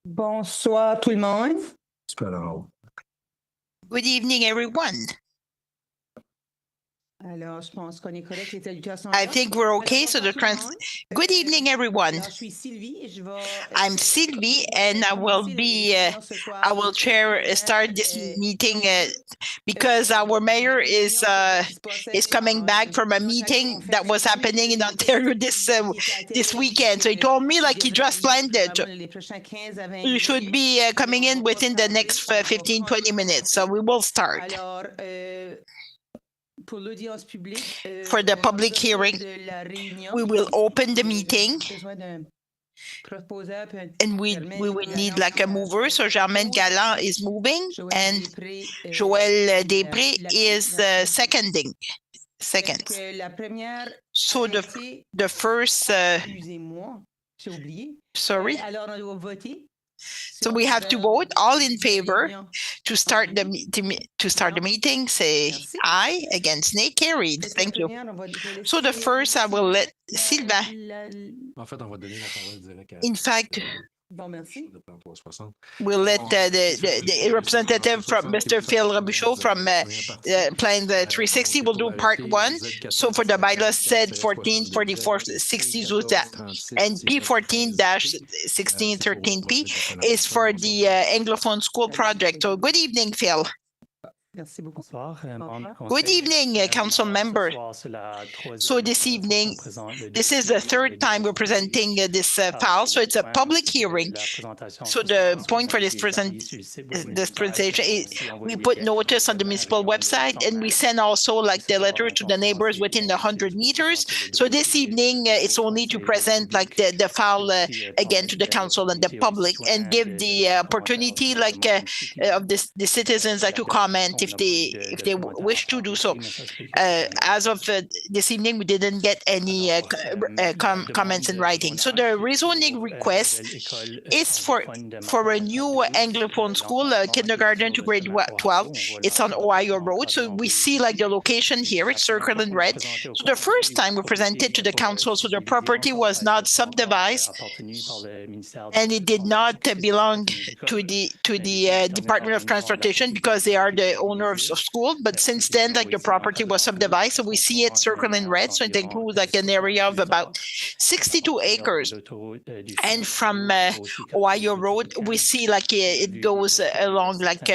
Bonsoir tout le monde. Good evening, everyone. Alors, je pense qu'on est correct, les salutations. I think we're okay. So good evening, everyone. Alors, je suis Sylvie et je vais, I'm Sylvie, and I will start this meeting because our mayor is coming back from a meeting that was happening in Ontario this weekend. So he told me like he just planned it. You should be coming in within the next 15-20 minutes. So we will start. For the public hearing, we will open the meeting, and we will need like a mover. So Germaine Galland is moving, and Joël Després is seconding. Second. So the first. Sorry. So we have to vote. All in favor to start the meeting, say aye. Against nay, carried. Thank you. So the first, I will let Sylvain. In fact, we'll let the representative from Mr. Phil Robichaud from Plan 360 will do part one. So for the bylaws said 144460 and P14-1613P is for the Anglophone school project. So good evening, Phil. Good evening, council member. So this evening, this is the third time we're presenting this file. So it's a public hearing. So the point for this presentation is we put notice on the municipal website, and we send also like the letter to the neighbors within the 100 meters. So this evening, it's only to present like the file again to the council and the public, and give the opportunity like of the citizens like to comment if they wish to do so. As of this evening, we didn't get any comments in writing. So the rezoning request is for a new Anglophone school, kindergarten to grade 12. It's on Ohio Road. So we see like the location here. It's circled in red. So the first time we presented to the council, so the property was not subdivided, and it did not belong to the Department of Transportation because they are the owner of school. But since then, like the property was subdivided, so we see it circled in red. So it includes like an area of about 62 acres. And from Ohio Road, we see like it goes along like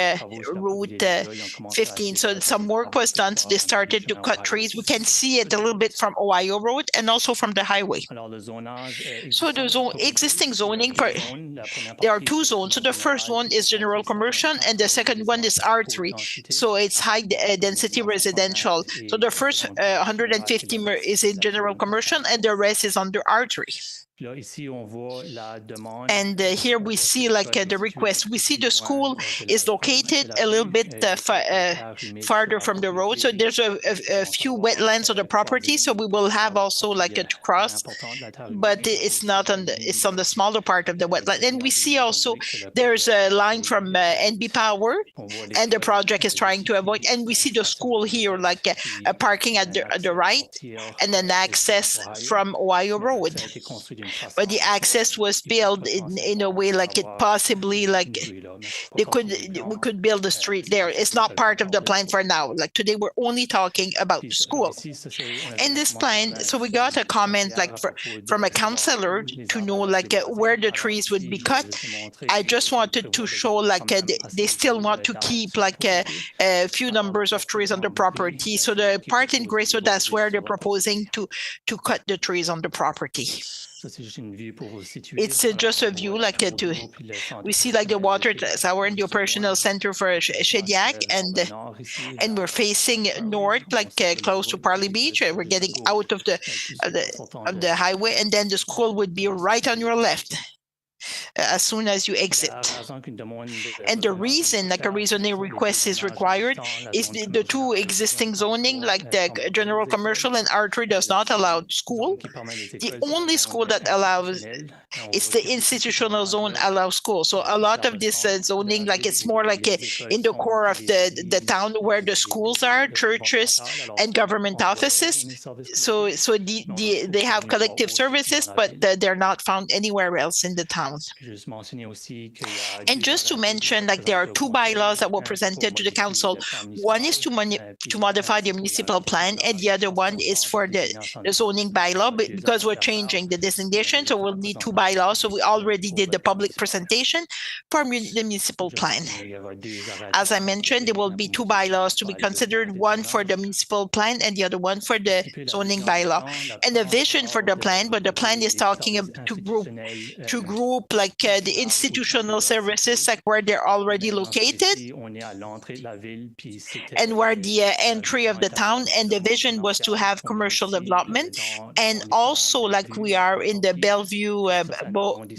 Route 15. So some work was done. So they started to cut trees. We can see it a little bit from Ohio Road and also from the highway. So the existing zoning, there are two zones. So the first one is general commercial, and the second one is R3. So it's high density residential. So the first 150 is in general commercial, and the rest is under R3. And here we see like the request. We see the school is located a little bit farther from the road. So there's a few wetlands on the property. So we will have also like a cross, but it's not on it's on the smaller part of the wetland. And we see also there's a line from NB Power, and the project is trying to avoid. And we see the school here, like a parking at the right, and an access from Ohio Road. But the access was built in a way like it possibly like we could build a street there. It's not part of the plan for now. Like today, we're only talking about school. In this plan, so we got a comment like from a councillor to know like where the trees would be cut. I just wanted to show like they still want to keep like a few numbers of trees on the property. So the part in gray, so that's where they're proposing to cut the trees on the property. It's just a view like we see like the water tower in the operational center for Shediac, and we're facing north like close to Parley Beach, and we're getting out of the highway, and then the school would be right on your left as soon as you exit. And the reason like a rezoning request is required is the two existing zoning, like the general commercial and R3 does not allow school. The only school that allows is the institutional zone allows school. So a lot of this zoning, like it's more like in the core of the town where the schools are, churches and government offices. So they have collective services, but they're not found anywhere else in the town. And just to mention, like there are two bylaws that were presented to the council. One is to modify the municipal plan, and the other one is for the zoning bylaw, but because we're changing the designation, so we'll need two bylaws. So we already did the public presentation for the municipal plan. As I mentioned, there will be two bylaws to be considered, one for the municipal plan and the other one for the zoning bylaw. And the vision for the plan, but the plan is talking to group like the institutional services, like where they're already located and where the entry of the town, and the vision was to have commercial development, and also like we are in the Bellevue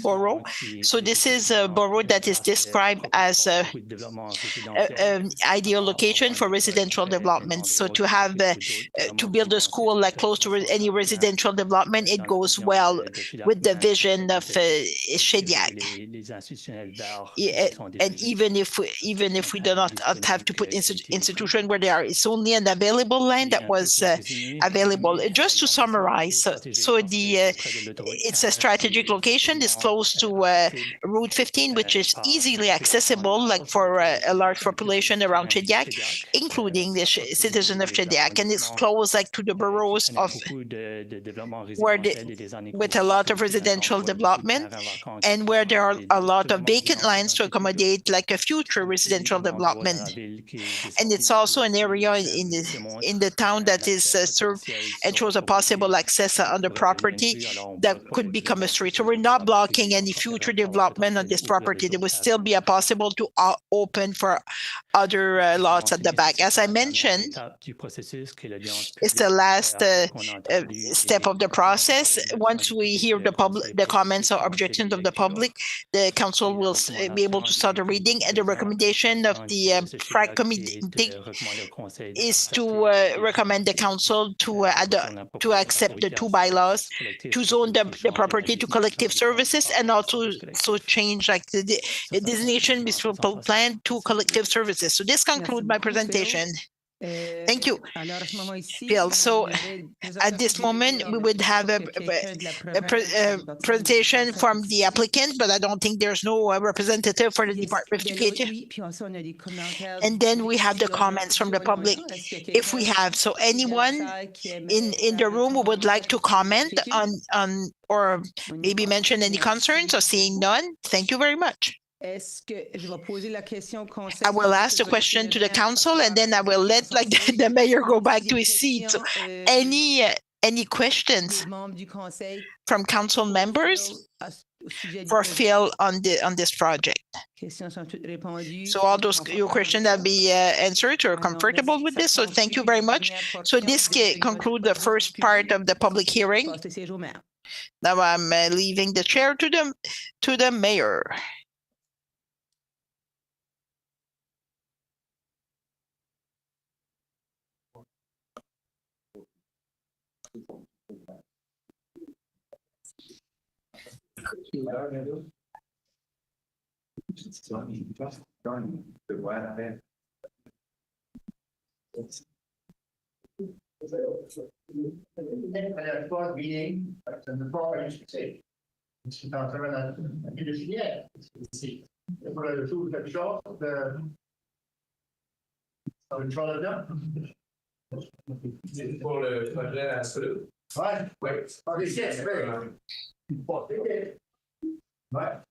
borough. So this is a borough that is described as an ideal location for residential development. So to have to build a school like close to any residential development, it goes well with the vision of Shediac. And even if we do not have to put institution where they are, it's only an available land that was available. Just to summarize, so it's a strategic location. It's close to Route 15, which is easily accessible, like for a large population around Shediac, including the citizen of Shediac, and it's close like to the boroughs of where with a lot of residential development, and where there are a lot of vacant lands to accommodate like a future residential development. And it's also an area in the town that is served and shows a possible access on the property that could become a street. So we're not blocking any future development on this property. There will still be a possible to open for other lots at the back. As I mentioned, it's the last step of the process. Once we hear the comments or objections of the public, the council will be able to start the reading, and the recommendation of the FRAC committee is to recommend the council to accept the two bylaws, to zone the property to collective services, and also change like the designation municipal plan to collective services. So this concludes my presentation. Thank you, Bill. So at this moment, we would have a presentation from the applicant, but I don't think there's no representative for the Department of Education. And then we have the comments from the public, if we have. So anyone in the room who would like to comment on or maybe mention any concerns, or seeing none, thank you very much. I will ask the question to the council, and then I will let like the mayor go back to his seat. So any questions from council members for Phil on this project? So all your questions have be answered, or comfortable with this. So thank you very much. So this concludes the first part of the public hearing. Now I'm leaving the chair to the mayor. Meeting, the bar, you should say. Pour le projet à Solo. Ouais. Ouais. Ouais.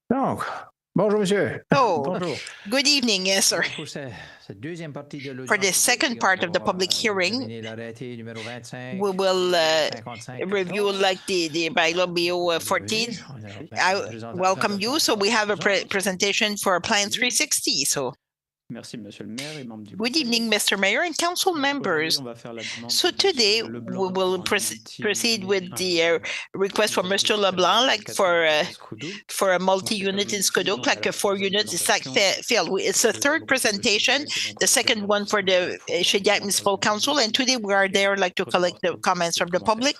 Donc, Bonjour, monsieur. Oh, Bonjour. good evening, yes, sir. Pour cette deuxième partie de For the l'audience second publique, part on of the va public hearing, examiner l'arrêté numéro 25, we will 55, review like the bylaw BO 14. I welcome you. So we have a presentation for Plan 360. So Merci, Monsieur le Maire et membres du good evening, Mr. Mayor and council members. Aujourd'hui, on va faire la demande So de today Monsieur we Leblanc will pour un proceed with multi- the request from Mr. LeBlanc, like for a multi-unit in Scodoc, like a 4 units. It's like failed. It's a third presentation, the second one for the Shediac Municipal Council, and today we are there like to collect the comments from the public.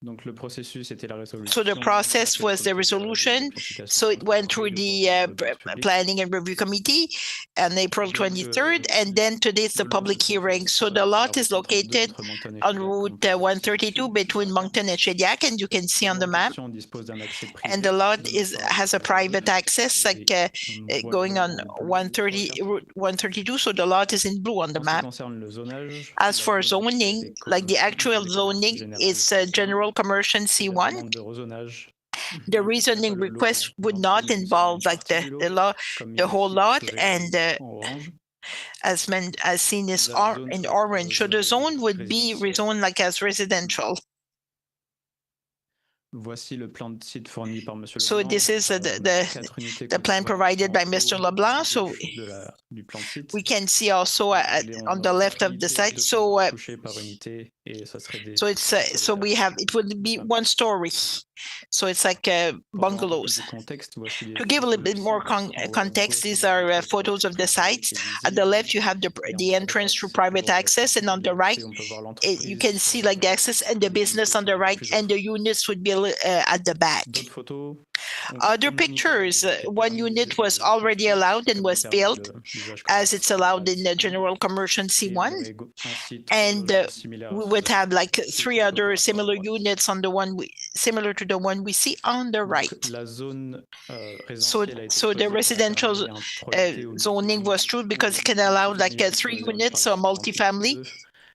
Donc, le processus était la résolution. So the process was the resolution. So it went through the Planning and Review Committee on April 23rd, and then today's the public hearing. So the lot is located on Route 132 between Moncton and Shediac, and you can see on the map. And the lot has a private access, like going on Route 132. So the lot is in blue on the map. As for zoning, like the actual zoning is general commercial C1. The reasoning request would not involve like the whole lot, and as seen is in orange. So the zone would be rezoned like as residential. Voici le plan de site fourni par Monsieur So Leblanc. this is the plan provided by Mr. LeBlanc. So we can see also on the left of the site. So so we have, it would be 1 story. So it's like bungalows. To give a little bit more context, these are photos of the sites. At the left, you have the entrance through private access, and on the right, you can see like the access and the business on the right, and the units would be at the back. Other pictures, 1 unit was already allowed and was built as it's allowed in the general commercial C1. And we would have like 3 other similar units on similar to the one we see on the right. So the residential zoning was true because it can allow like 3 units or multifamily.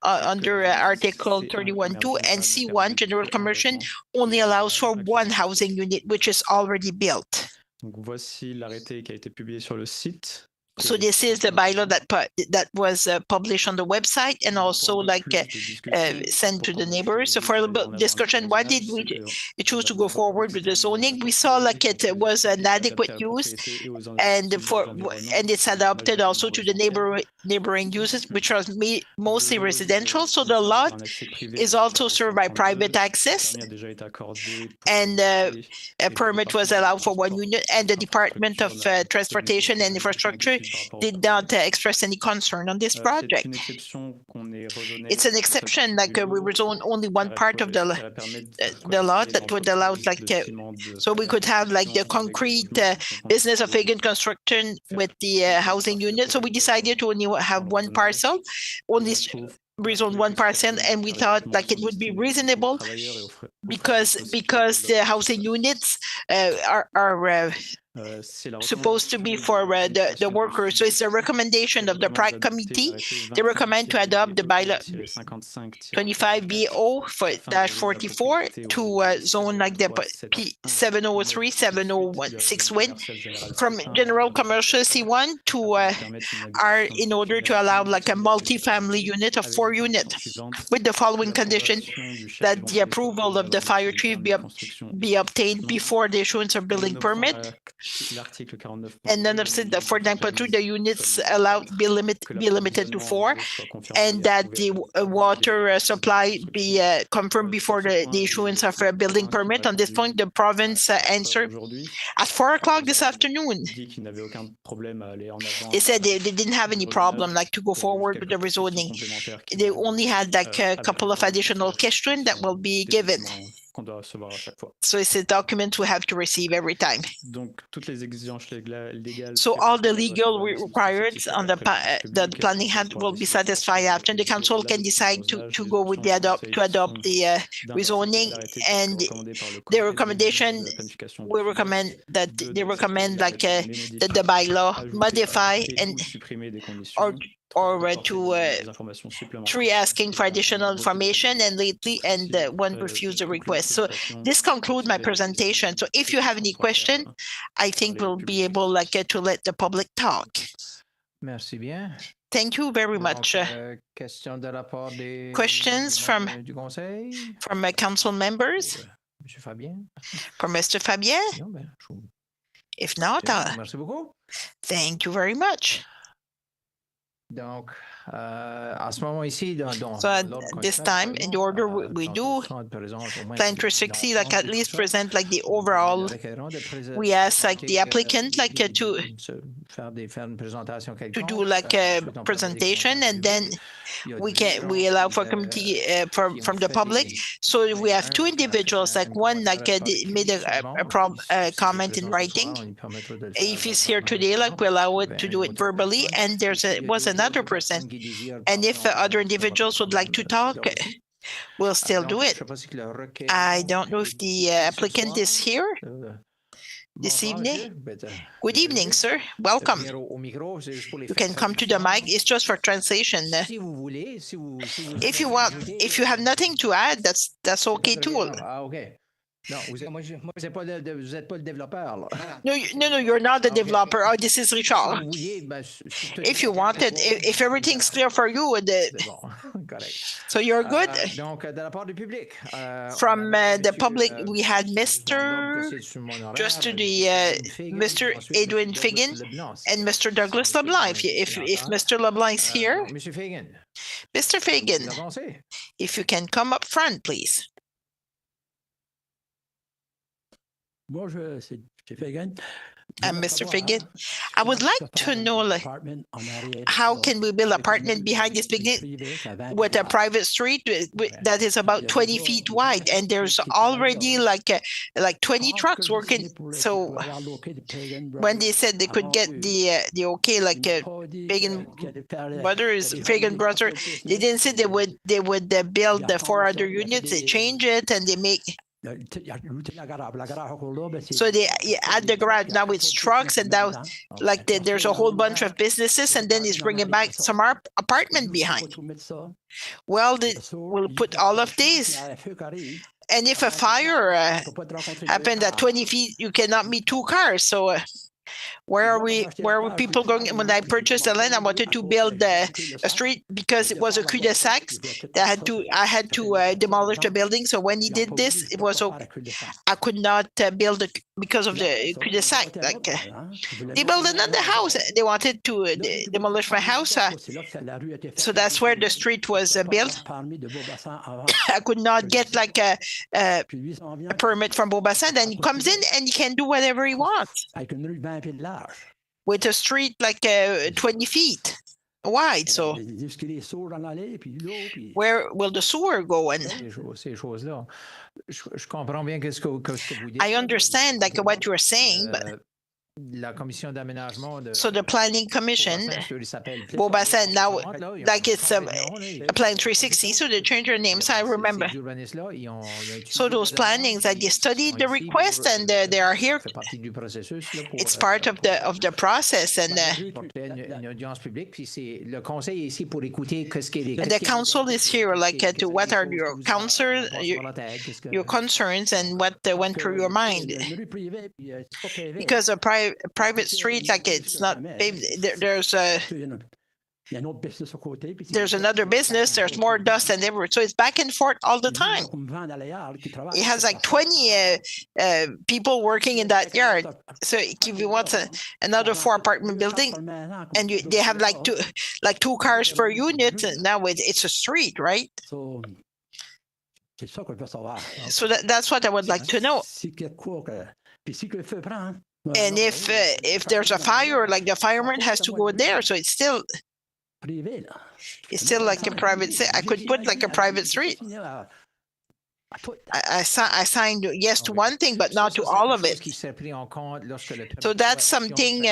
Under Article 31.2, and C1, general commercial, only allows for 1 housing unit, which is already built. Donc, voici l'arrêté qui a été publié sur le site. So this is the bylaw that was published on the website and also like sent to the neighbors. So for a little bit discussion, why did we choose to go forward with the zoning? We saw like it was an adequate use, and it's adopted also to the neighboring uses, which are mostly residential. So the lot is also served by private access, and a permit was allowed for 1 unit, and the Department of Transportation and Infrastructure did not express any concern on this project. It's an exception, like we rezone only 1 part of the lot that would allow like so we could have like the concrete business of Hagen construction with the housing unit. So we decided to only have 1 parcel, only rezone 1 parcel, and we thought like it would be reasonable because the housing units are supposed to be for the workers. So it's a recommendation of the PRAC committee. They recommend to adopt the bylaw 25BO/44 to zone like the P703, 701, win from general commercial C1 to R, in order to allow like a multi-family unit of 4 units with the following condition: that the approval of the fire chief be obtained before the issuance of building permit. And then the 49.2, the units allowed be limited to 4, and that the water supply be confirmed before the issuance of a building permit. On this point, the province answered at 4:00 this afternoon. They said they didn't have any problem like to go forward with the rezoning. They only had like a couple of additional questions that will be given. So it's a document we have to receive every time. So all the legal requirements on the planning hand will be satisfied after. The council can decide to go with the adopt the rezoning, and the recommendation we recommend that they recommend like that the bylaw modify and or to 3 asking for additional information, and lately 1 refused the request. Yes, so this concludes my presentation. So if you have any question, I think we'll be able to let the public talk. Merci bien. Thank you very much. Question de la part des Questions from du conseil? council members? Monsieur Fabien? From Mr. Fabien? Non, ben, If not, merci beaucoup. thank you very much. Donc, à ce moment ici, So at this time, in the order we do, Plan 360, at least present the overall. We ask the applicant to do a presentation, and then we allow for committee from the public. So we have two individuals, one made a comment in writing. If he's here today, we allow it to do it verbally, and was another person. And if other individuals would like to talk, we'll still do it. I don't know if the applicant is here this evening. Good evening, sir. Welcome. You can come to the mic. It's just for translation. If you want, if you have nothing to add, that's okay too. Non, vous n'êtes pas le développeur. Là. No, you're not the developer. Oh, this is Richard. If you wanted, if everything's clear for you, so you're good. Donc, de la part du public. From the public, we had Mr. Just to the Mr. Edwin Figgin and Mr. Douglas LeBlanc. If Mr. LeBlanc is here, Mr. Figgin, if you can come up front, please. Bonjour, c'est Fagan. I'm Mr. Figgin. I would like to know how can we build an apartment behind this building with a private street that is about 20 feet wide, and there's already like 20 trucks working. So when they said they could get the okay, Fagan brothers, they didn't say they would build the 4 other units. They change it and they make. So they add the garage. Now it's trucks, and now there's a whole bunch of businesses, and then he's bringing back some apartment behind. Well, we'll put all of these. And if a fire happened at 20 feet, you cannot meet 2 cars. So where were people going? When I purchased the land, I wanted to build a street because it was a cul-de-sac. I had to demolish the building. So when he did this, it was okay. I could not build it because of the cul-de-sac. They built another house. They wanted to demolish my house. So that's where the street was built. I could not get a permit from Beaubassin. Then he comes in and he can do whatever he wants. With a street 20 feet wide. So where will the sewer go in? I understand what you are saying, but so the planning commission, Beaubassin, now it's Plan 360, so they changed their names, I remember. So those plannings, they studied the request and they are here. It's part of the process, and the council is here to what are your concerns and what went through your mind. Because a private street, it's not there's another business, there's more dust than ever, so it's back and forth all the time. It has 20 people working in that yard. So if you want another 4 apartment building, and they have 2 cars per unit, now it's a street, right? So that's what I would like to know. And if there's a fire, the fireman has to go there, so it's still a private. I could put a private street. I signed yes to one thing, but not to all of it. So that's something.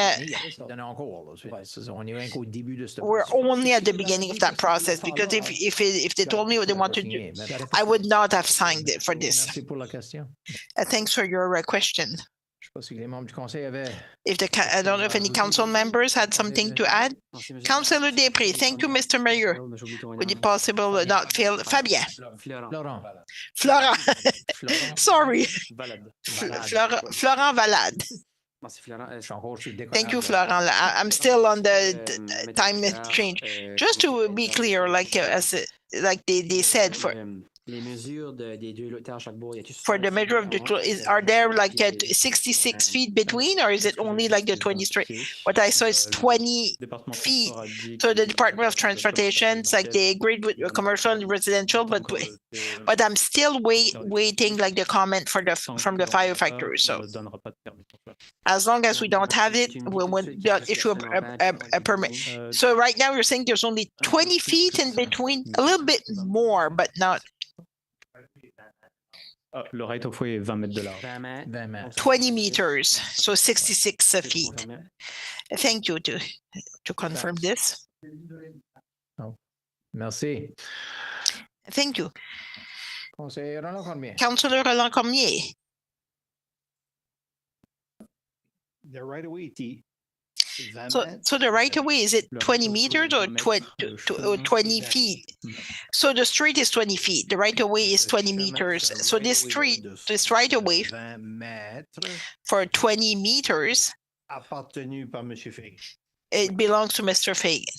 We're only at the beginning of that process, because if they told me what they want to do, I would not have signed it for this. Thanks for your question. pas si les membres du conseil avaient. If I don't know if any council members had something to add. Councillor Després, thank you, Mr. Mayor. Would it possible not fail? Fabien. Florent. Florent. Sorry. Valade. Florent Valade. Thank you, Florent. I'm still on the time change. Just to be clear, like they said, for the measure of the are there like 66 feet between, or is it only like the 20 straight? What I saw is 20 feet. So the Department of Transportation, it's like they agreed with commercial and residential, but I'm still waiting like the comment from the firefighter. So as long as we don't have it, we will not issue a permit. So right now you're saying there's only 20 feet in between, a little bit more, but not. Le right of way est 20 mètres de large. 20 mètres. 20 meters, so 66 feet. Thank you to confirm this. Oh. Merci. Thank you. Conseiller Roland Cormier. Councillor Roland Cormier. The right of way, So the right of way, is it 20 meters or 20 feet? So the street is 20 feet. The right of way is 20 meters. So this right of way 20 mètres for 20 meters, appartenu par M. Fagan. it belongs to Mr. Fagan.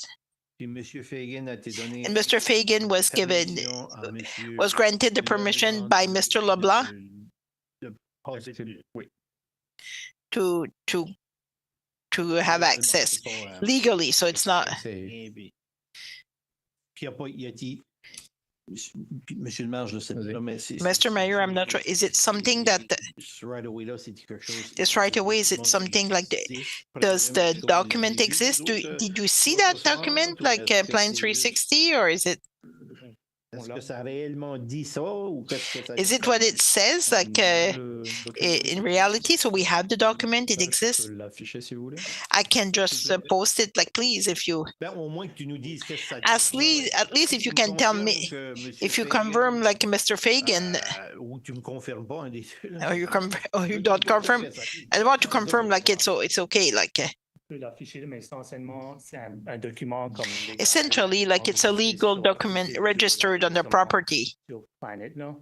Puis M. Fagan a été donné And Mr. Fagan was permission à monsieur was granted the permission by Mr. LeBlanc de passer dessus. Oui. to have access legally. So it's not. Bien, bien. Puis il a dit, Monsieur le maire, je ne sais pas, mais c'est... Mr. Mayor, I'm not sure. Is it something that Ce right-of-way-là, c'est quelque chose... this right away, is it something like does the document exist? Did you see that document like Plan 360, or is it? Est-ce que ça a réellement dit ça ou qu'est-ce que ça... Is it what it says, like in reality? So we have the document, it exists. Je peux l'afficher si vous voulez. I can just post it, like, please, if you, Ben, au moins que tu nous dises qu'est-ce que ça dit. at least if you can tell me, if you confirm, like Mr. Fagan, ou tu me confirmes pas un des deux. là. or you don't confirm. I want to confirm, like it's okay, like peux l'afficher, mais essentiellement, c'est un document comme essentially, like it's a legal document registered on the property. sur Planet, là.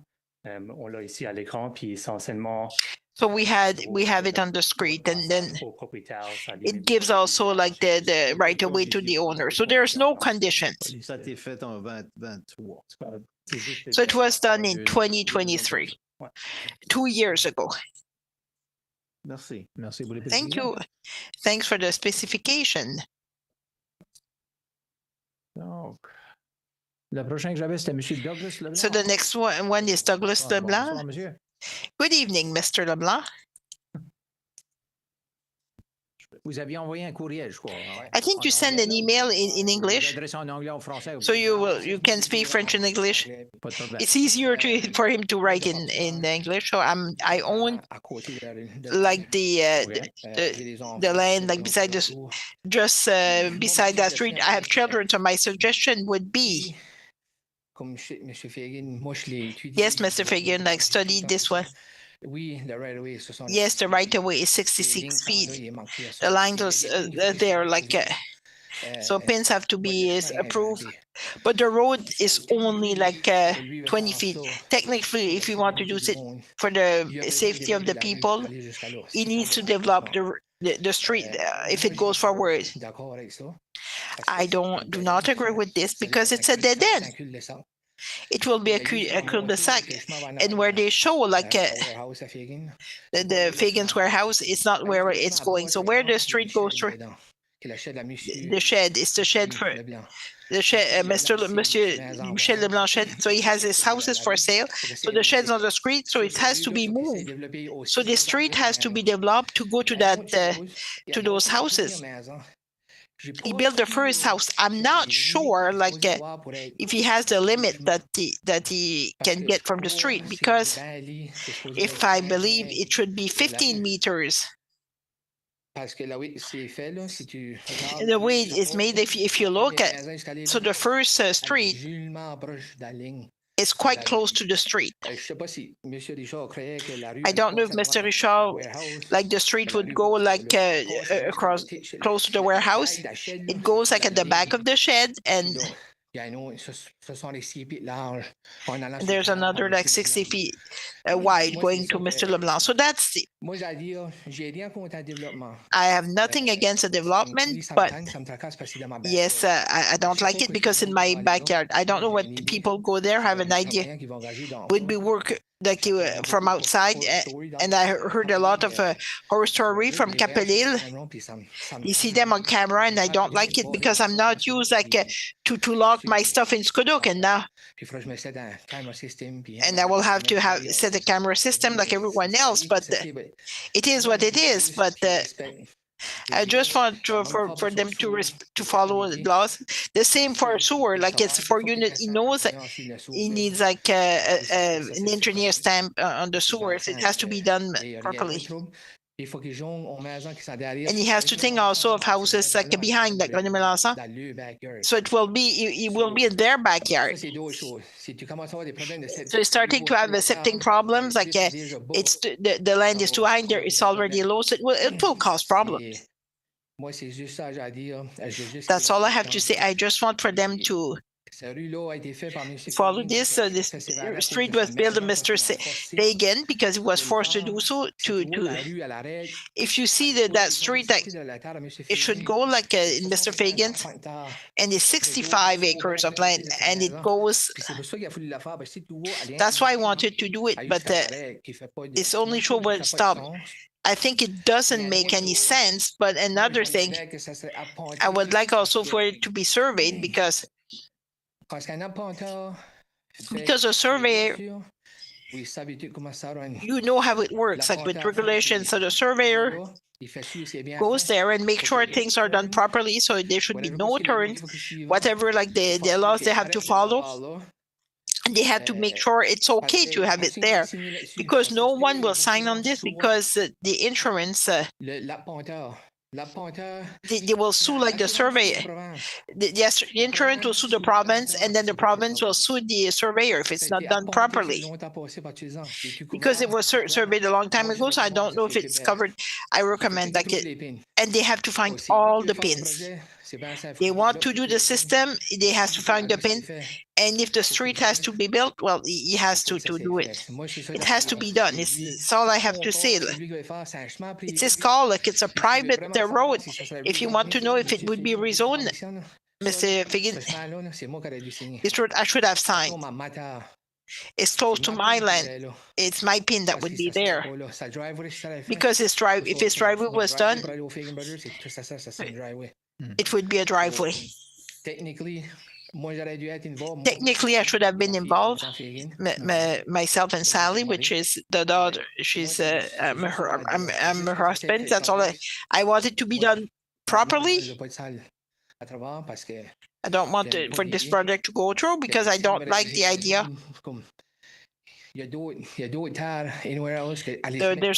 On l'a ici à l'écran, puis essentiellement, So we have it on the screen, and then au propriétaire, ça it gives also like the right of way to the owner. So there's no conditions. Ça a été fait en 2023. c'est juste- So it was done in 2023, 2 years ago. Merci. Merci pour les Thank you. Thanks for the specification. Donc, le prochain que j'avais, c'était M. Douglas Leblanc. So the next one is Douglas LeBlanc. Bonsoir, monsieur. Good evening, Mr. LeBlanc. Vous aviez envoyé un courriel, je crois. I think you send an email in English, Adressé en anglais ou français. so you can speak French and English. Pas de problème. It's easier for him to write in English. So I own like the land like beside this, just beside that street. I have children, so my suggestion would be, yes, Mr. Fagan, like study this one. Yes, the right of way is 66 feet. The lines was there like so pins have to be approved, but the road is only like 20 feet. Technically, if you want to use it for the safety of the people, it needs to develop the street if it goes forward. I do not agree with this because it's a dead end. It will be a cul-de-sac, and where they show like the Fagan's warehouse, it's not where it's going. So where the street goes through, the shed is the shed for the shed, Monsieur Michel Leblanc shed. So he has his houses for sale. So the shed's on the street, so it has to be moved. So the street has to be developed to go to that to those houses. He built the first house. I'm not sure, like, if he has the limit that he can get from the street, because if I believe it should be 15 meters. And the way it is made, if you look at, so the first street It's quite close to the street. Je sais pas si M. Richard croyait que la rue I don't know if Mr. Richard, like the street would go like across close to the warehouse. It goes like at the back of the shed, and Il y a un autre, 66 pieds large. En allant sur there's le terrain, another on like va 60 Leblanc. feet wide going to Mr. Leblanc. So that's Moi, j'ai à dire, j'ai rien contre le développement. I have nothing against the development, Oui, ça me but tanne, ça me tracasse parce que c'est dans ma yes, backyard. I don't like it because in my backyard, I don't know what the people go there have an idea. Travailleurs qui vont engager dans Would be work like from outside, and I heard a lot of horror story from Capelil. You see them on camera, and I don't like it because I'm not used like to lock my stuff in Skodok, and now Puis il faudrait que je me cède un camera system, puis and I will have to have set a camera system like everyone else. But it is what it is. But I just want for them to follow the laws. The same for sewer, like it's for unit. He knows that he needs like an engineer stamp on the sewers. It has to be done properly. Il faut qu'ils jonglent aux maisons qui sont derrière. And he has to think also of houses like behind, like René Melançon. Dans le backyard. So it will be in their Ça, backyard. c'est deux choses. Si tu commences à avoir des problèmes de So it's starting to have septic problems, like it's the land is too high, there it's already low, so it will cause problems. Moi, c'est juste ça, j'ai à dire. Je veux juste That's all I have to say. I just want for them to Cette rue-là a été faite par M. follow this. This street was built by Mr. Fagan because he was forced to do so. If you see that street, it should go like in Mr. Fagan's, and it's 65 acres of land, and it goes. That's why I wanted to do it, but it's only sure where it stopped. I think it doesn't make any sense. But another thing, I would like also for it to be surveyed because a surveyor, you know how it works, like with regulations. So the surveyor goes there and make sure things are done properly. So there should be no turns, whatever, like the laws they have to follow. And they have to make sure it's okay to have it there, because no one will sign on this because the insurance, they will sue like the surveyor. The insurance will sue the province, and then the province will sue the surveyor if it's not done properly. Because it was surveyed a long time ago, so I don't know if it's covered. I recommend like it, and they have to find all the pins. They want to do the system, they have to find the pin, and if the street has to be built, well, he has to do it. It has to be done. It's all I have to say. It's his call, like it's a private road. If you want to know if it would be rezoned, Mr. Figgin, this road I should have signed. It's close to my land. It's my pin that would be there. Because if his driveway was done, it would be a driveway. Technically, I should have been involved. Myself and Sally, which is the daughter. She's I'm her husband. That's all. I want it to be done properly. I don't want for this project to go through because I don't like the idea. There's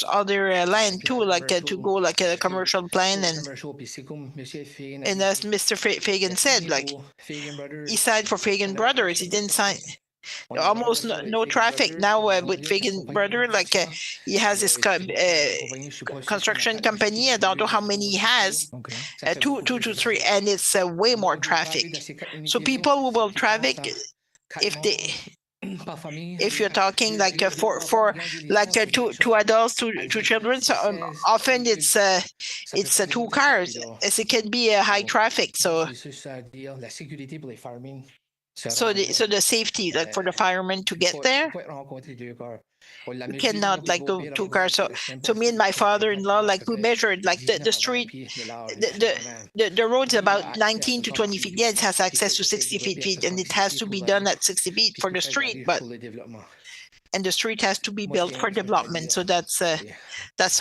other land too, like to go like a commercial plan, and as Mr. Fagan said, like he signed for Fagan Brothers. He didn't sign. Almost no traffic now with Fagan Brother. Like he has this construction company. I don't know how many he has, 2 to 3, and it's way more traffic. So people who will traffic, if you're talking like for like two adults, two children, so often it's 2 cars, as it can be a high traffic. So the safety, like for the firemen to get there, you cannot like go 2 cars. So me and my father-in-law, like we measured like the street, the road's about 19 to 20 feet. Yeah, it has access to 60 feet, and it has to be done at 60 feet for the street, and the street has to be built for development. So that's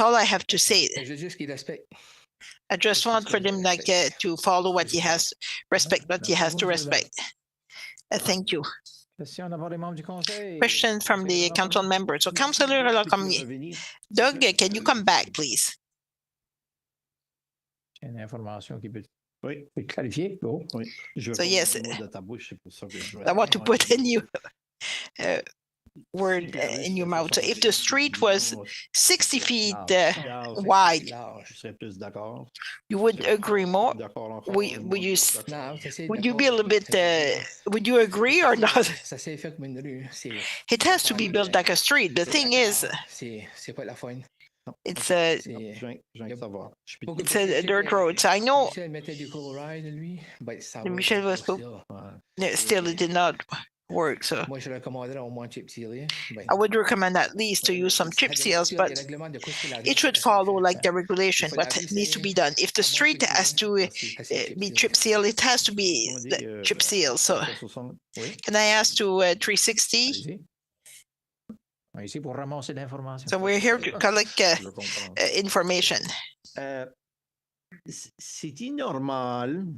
all I have to say. I just want for them like to follow what he has, respect what he has to respect. Thank you. Question from the council members. So, Councillor Lacombe, Doug, can you come back, please? Une information qui peut Oui. être clarifiée. Oh. Oui. Je So, yes, de ta bouche, c'est pour ça que je I want to put in you. word in your mouth. So if the street was 60 feet wide, Je serais plus d'accord. you would agree more? D'accord encore. Would you be a little bit, would you agree or not? Ça s'est fait comme une rue. It has to be built like a street. The thing is, C'est pas la fun. it's a Je viens de savoir. Je suis- it's a dirt road. So I know Michel mettait du chloride, lui. Ben, ça va, Michel was c'est pas spoke- ça. still it did not work. So Moi, je recommanderais au moins chip seal. Ben, I would recommend at least to use some chip seals, but it should follow like the regulation, what needs to be done. If the street has to be chip seal, it has to be the chip seal. So 60. can I ask to 360? Allez-y. Ici pour ramasser l'information. So we're here to collect Je comprends. information. C'est-il normal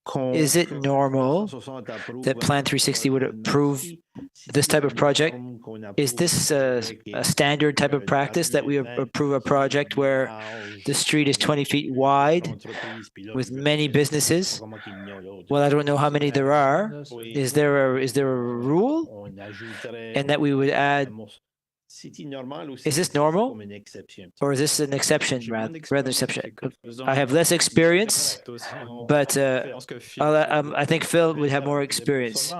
qu'on- Is it normal that Plan 360 would approve this type of project? Is this a standard type of practice that we approve a project where the street is 20 feet wide with many businesses? Well, I don't know how many there are. Is there a rule? And that we would add, is this normal? Or is this an exception rather than exception? I have less experience, but I think Phil would have more experience.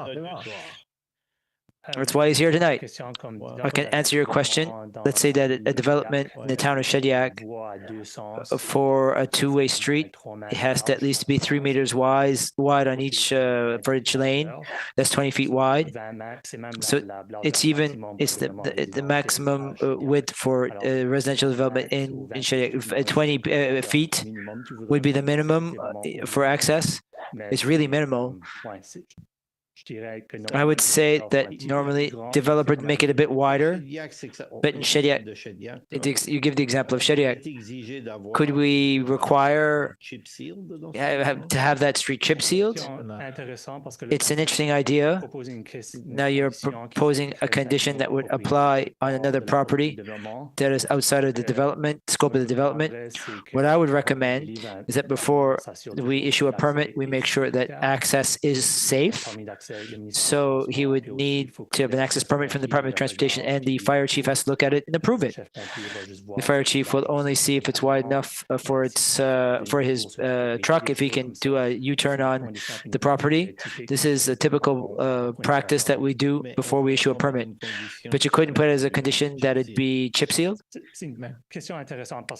That's why he's here tonight. I can answer your question. Let's say that a development in the town of Shediac for a two-way street, it has to at least be 3 meters wide on each for each lane. That's 20 feet wide. So it's the maximum width for residential development in Shediac. 20 feet would be the minimum for access. It's really minimal. I would say that normally developer would make it a bit wider, but in Shediac, you give the example of Shediac. Could we require to have that street chip sealed? It's an interesting idea. Now you're proposing a condition that would apply on another property that is outside of the development, scope of the development. What I would recommend is that before we issue a permit, we make sure that access is safe. So he would need to have an access permit from the Department of Transportation, and the fire chief has to look at it and approve it. The fire chief will only see if it's wide enough for his truck, if he can do a U-turn on the property. This is a typical practice that we do before we issue a permit. But you couldn't put it as a condition that it be chip sealed?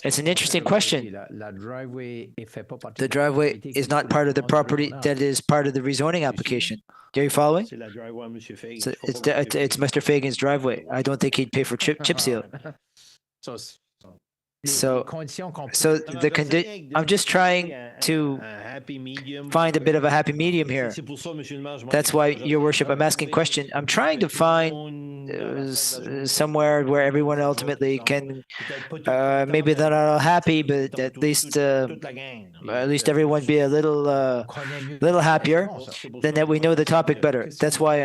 It's an interesting question. The driveway is not part of the property that is part of the rezoning application. Are you following? So it's Mr. Fagan's driveway. I don't think he'd pay for chip seal. So I'm just trying to find a bit of a happy medium here. That's why, Your Worship, I'm asking a question. I'm trying to find somewhere where everyone ultimately can, maybe they're not all happy, but at least everyone be a little happier, then that we know the topic better. That's why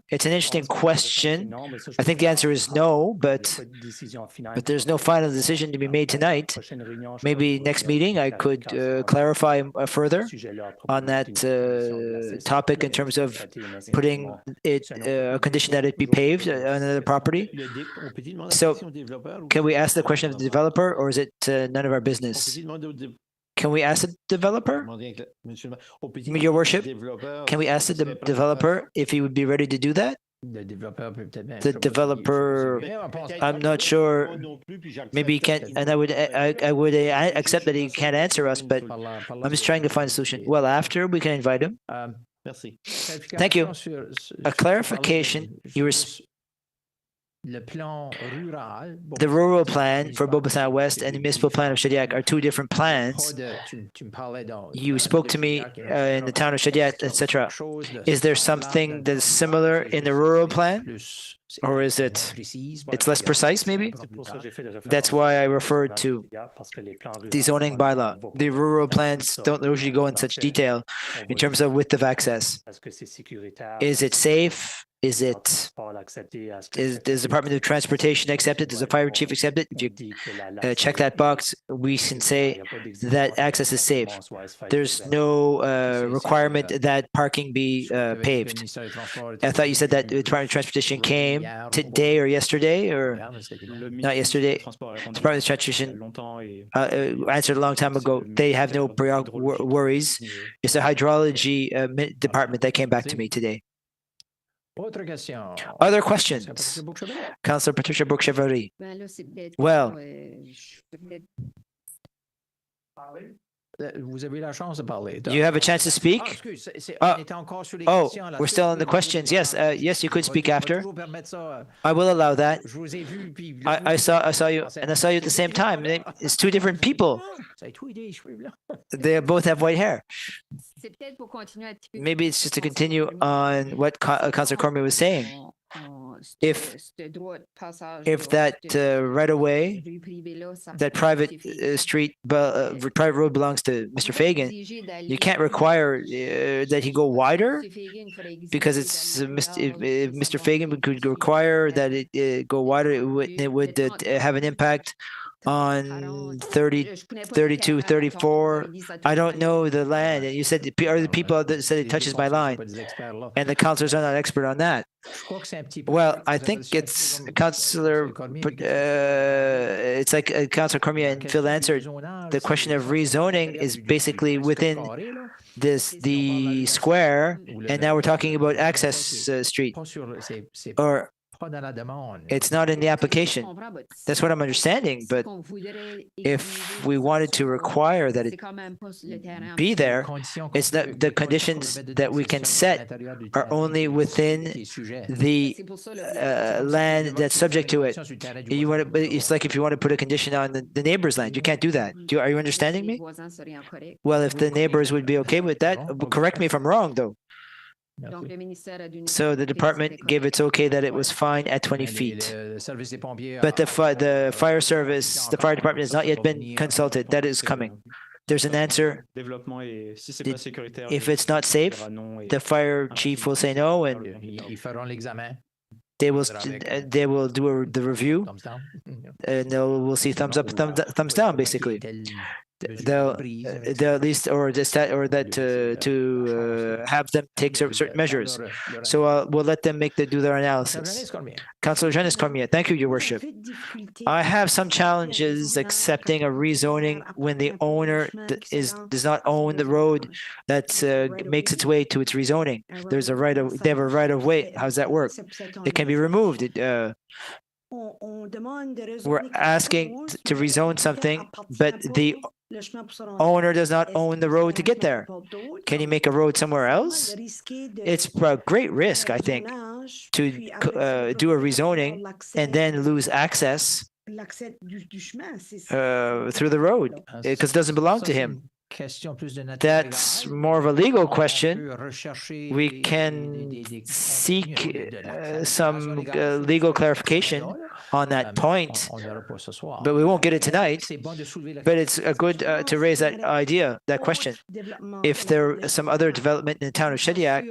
it's an interesting question. I think the answer is no, but there's no final decision to be made tonight. Maybe next meeting I could clarify further on that topic in terms of putting it a condition that it be paved on another property. So can we ask the question of the developer, or is it none of our business? Can we ask the developer? Your Worship, can we ask the developer if he would be ready to do that? The developer, I'm not sure. Maybe he can't, and I would accept that he can't answer us, but I'm just trying to find a solution. Well, after we can invite him. Thank you. A clarification. The rural plan for Beaubassin West and the municipal plan of Shediac are two different plans. You spoke to me in the town of Shediac, etc. Is there something that's similar in the rural plan? Or is it's less precise, maybe? That's why I referred to the zoning bylaw. The rural plans don't usually go in such detail in terms of width of access. Is it safe? Is it, does the Department of Transportation accept it? Does the fire chief accept it? If you check that box, we can say that access is safe. There's no requirement that parking be paved. I thought you said that the Department of Transportation came today or yesterday, or not yesterday. Department of Transportation answered a long time ago. They have no worries. It's the hydrology department that came back to me today. Other questions? Councillor Patricia Brooke-Chevalier. Well, you have a chance to speak. Oh, we're still on the questions. Yes, yes, you could speak after. I will allow that. I saw you, and I saw you at the same time. It's two different people. They both have white hair. Maybe it's just to continue on what Councillor Cormier was saying. If that right away, that private private road belongs to Mr. Fagan, you can't require that he go wider, because it's if Mr. Fagan could require that it go wider, it would have an impact on 30, 32, 34. I don't know the land. And you said are the people that said it touches my line, and the councillors are not expert on that. Well, I think it's Councillor, it's like Councillor Cormier and Phil answered. The question of rezoning is basically within the square, and now we're talking about access street, or it's not in the application. That's what I'm understanding. But if we wanted to require that it be there, it's that the conditions that we can set are only within the land that's subject to it. It's like if you want to put a condition on the neighbor's land, you can't do that. Are you understanding me? Well, if the neighbors would be okay with that, correct me if I'm wrong, though. So the department gave its okay that it was fine at 20 feet. But the fire service, the fire department has not yet been consulted. That is coming. There's an answer. If it's not safe, the fire chief will say no, and they will do the review, and we'll see thumbs up, thumbs down, basically. They'll at least to have them take certain measures. So we'll let them do their analysis. Councillor Janice Cormier, thank you, Your Worship. I have some challenges accepting a rezoning when the owner does not own the road that makes its way to its rezoning. They have a right of way. How does that work? It can be removed. We're asking to rezone something, but the owner does not own the road to get there. Can you make a road somewhere else? It's a great risk, I think, to do a rezoning and then lose access through the road because it doesn't belong to him. That's more of a legal question. We can seek some legal clarification on that point, but we won't get it tonight. But it's good to raise that idea, that question. If there is some other development in the town of Shediac,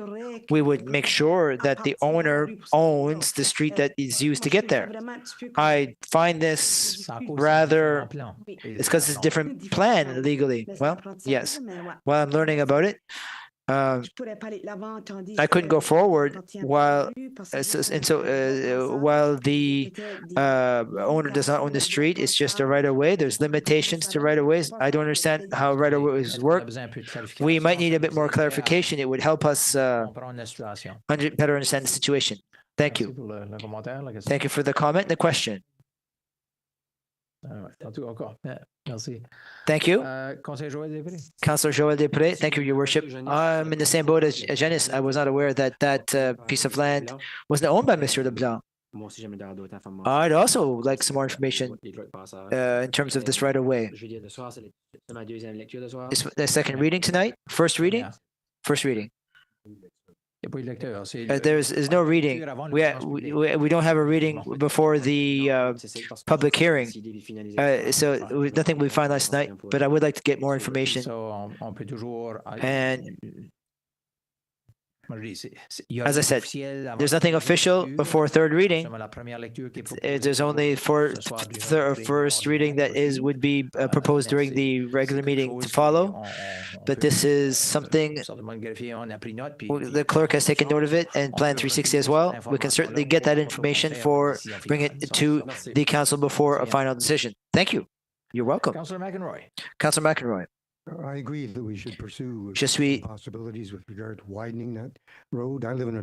we would make sure that the owner owns the street that is used to get there. I find this rather, it's because it's a different plan legally. Well, yes. While I'm learning about it, I couldn't go forward while the owner does not own the street. It's just a right of way. There's limitations to right of ways. I don't understand how right of ways work. We might need a bit more clarification. It would help us better understand the situation. Thank you. Thank you for the comment and the question. Thank you. Councillor Joël Després, thank you, Your Worship. I'm in the same boat as Janice. I was not aware that that piece of land wasn't owned by Mr. Leblanc. I'd also like some more information in terms of this right away. Is the second reading tonight? First reading? First reading. There's no reading. We don't have a reading before the public hearing. So nothing we find last night, but I would like to get more information. And As I said, there's nothing official before third reading. There's only first reading that would be proposed during the regular meeting to follow. But this is something the clerk has taken note of it, and Plan 360 as well. We can certainly get that information bring it to the council before a final decision. Thank you. You're welcome. Councillor McEnroy. Councillor McEnroy. I agree that we should pursue Je suis possibilities with regard to widening that road. I live in a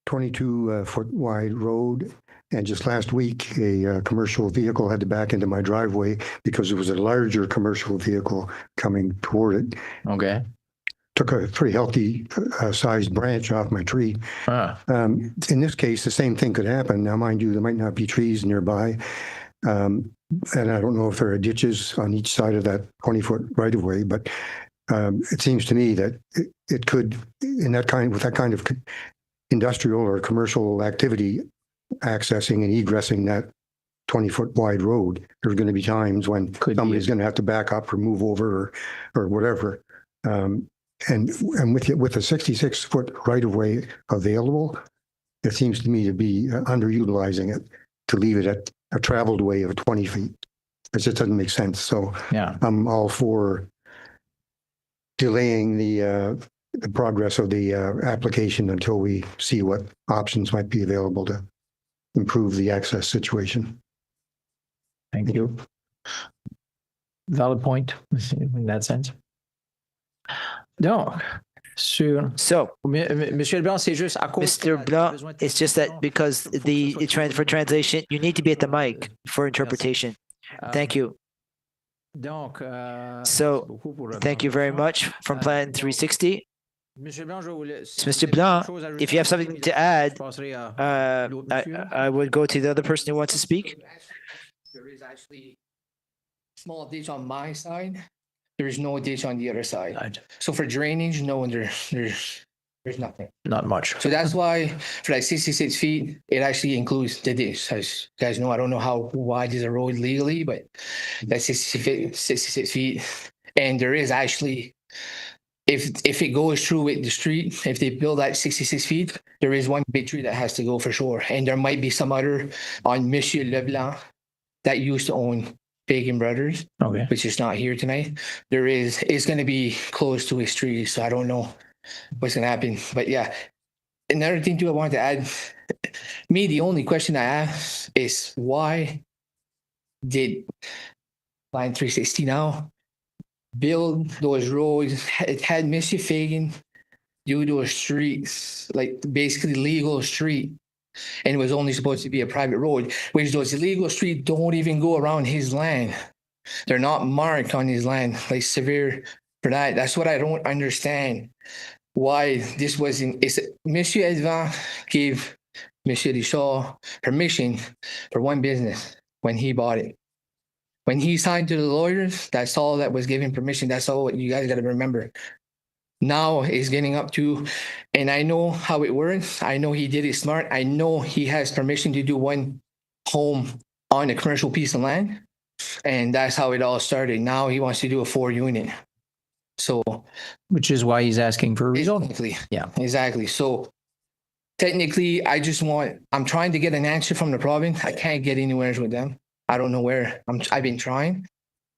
22-foot wide road, and just last week, a commercial vehicle had to back into my driveway because there was a larger commercial vehicle coming toward it. Okay. Took a pretty healthy sized branch off my tree. In this case, the same thing could happen. Now, mind you, there might not be trees nearby. And I don't know if there are ditches on each side of that 20-foot right of way, but it seems to me that it could, with that kind of industrial or commercial activity, accessing and egressing that 20-foot wide road, there's going to be times when somebody's going to have to back up or move over or whatever. And with a 66-foot right of way available, it seems to me to be underutilizing it to leave it at a traveled way of 20 feet. It just doesn't make sense. So Yeah. I'm all for delaying the progress of the application until we see what options might be available to improve the access situation. Thank you. Valid point in that sense. Donc, So, Monsieur Leblanc, c'est juste à cause. Mr. Blanc, it's just that because for translation, you need to be at the mic for interpretation. Thank you. Donc, So, thank you very much from Plan 360. Mr. Blanc, if you have something to add, I would go to the other person who wants to speak. There is actually small ditch on my side. There is no ditch on the other side. So for drainage, no, there's nothing. Not much. So that's why for like 66 feet, it actually includes the ditch. As you guys know, I don't know how wide is the road legally, but that's 66 feet. And there is actually, if it goes through with the street, if they build that 66 feet, there is one big tree that has to go for sure. And there might be some other on Monsieur Leblanc that used to own Bacon Brothers, Okay. which is not here tonight. It's going to be close to his tree, so I don't know what's going to happen. But yeah, another thing too I wanted to add, the only question I ask is why did Line 360 now build those roads? It had Monsieur Fagan do those streets, like basically legal street, and it was only supposed to be a private road, which those illegal streets don't even go around his land. They're not marked on his land, like severe for that. That's what I don't understand. Why this wasn't, Monsieur Edvan gave Monsieur Richard permission for one business when he bought it. When he signed to the lawyers, that's all that was given permission. That's all you guys got to remember. Now it's getting up to, and I know how it works. I know he did it smart. I know he has permission to do one home on a commercial piece of land. And that's how it all started. Now he wants to do a 4-unit. So, which is why he's asking for a rezone. Exactly. Yeah. Exactly. So technically, I'm trying to get an answer from the province. I can't get anywhere with them. I don't know where. I've been trying,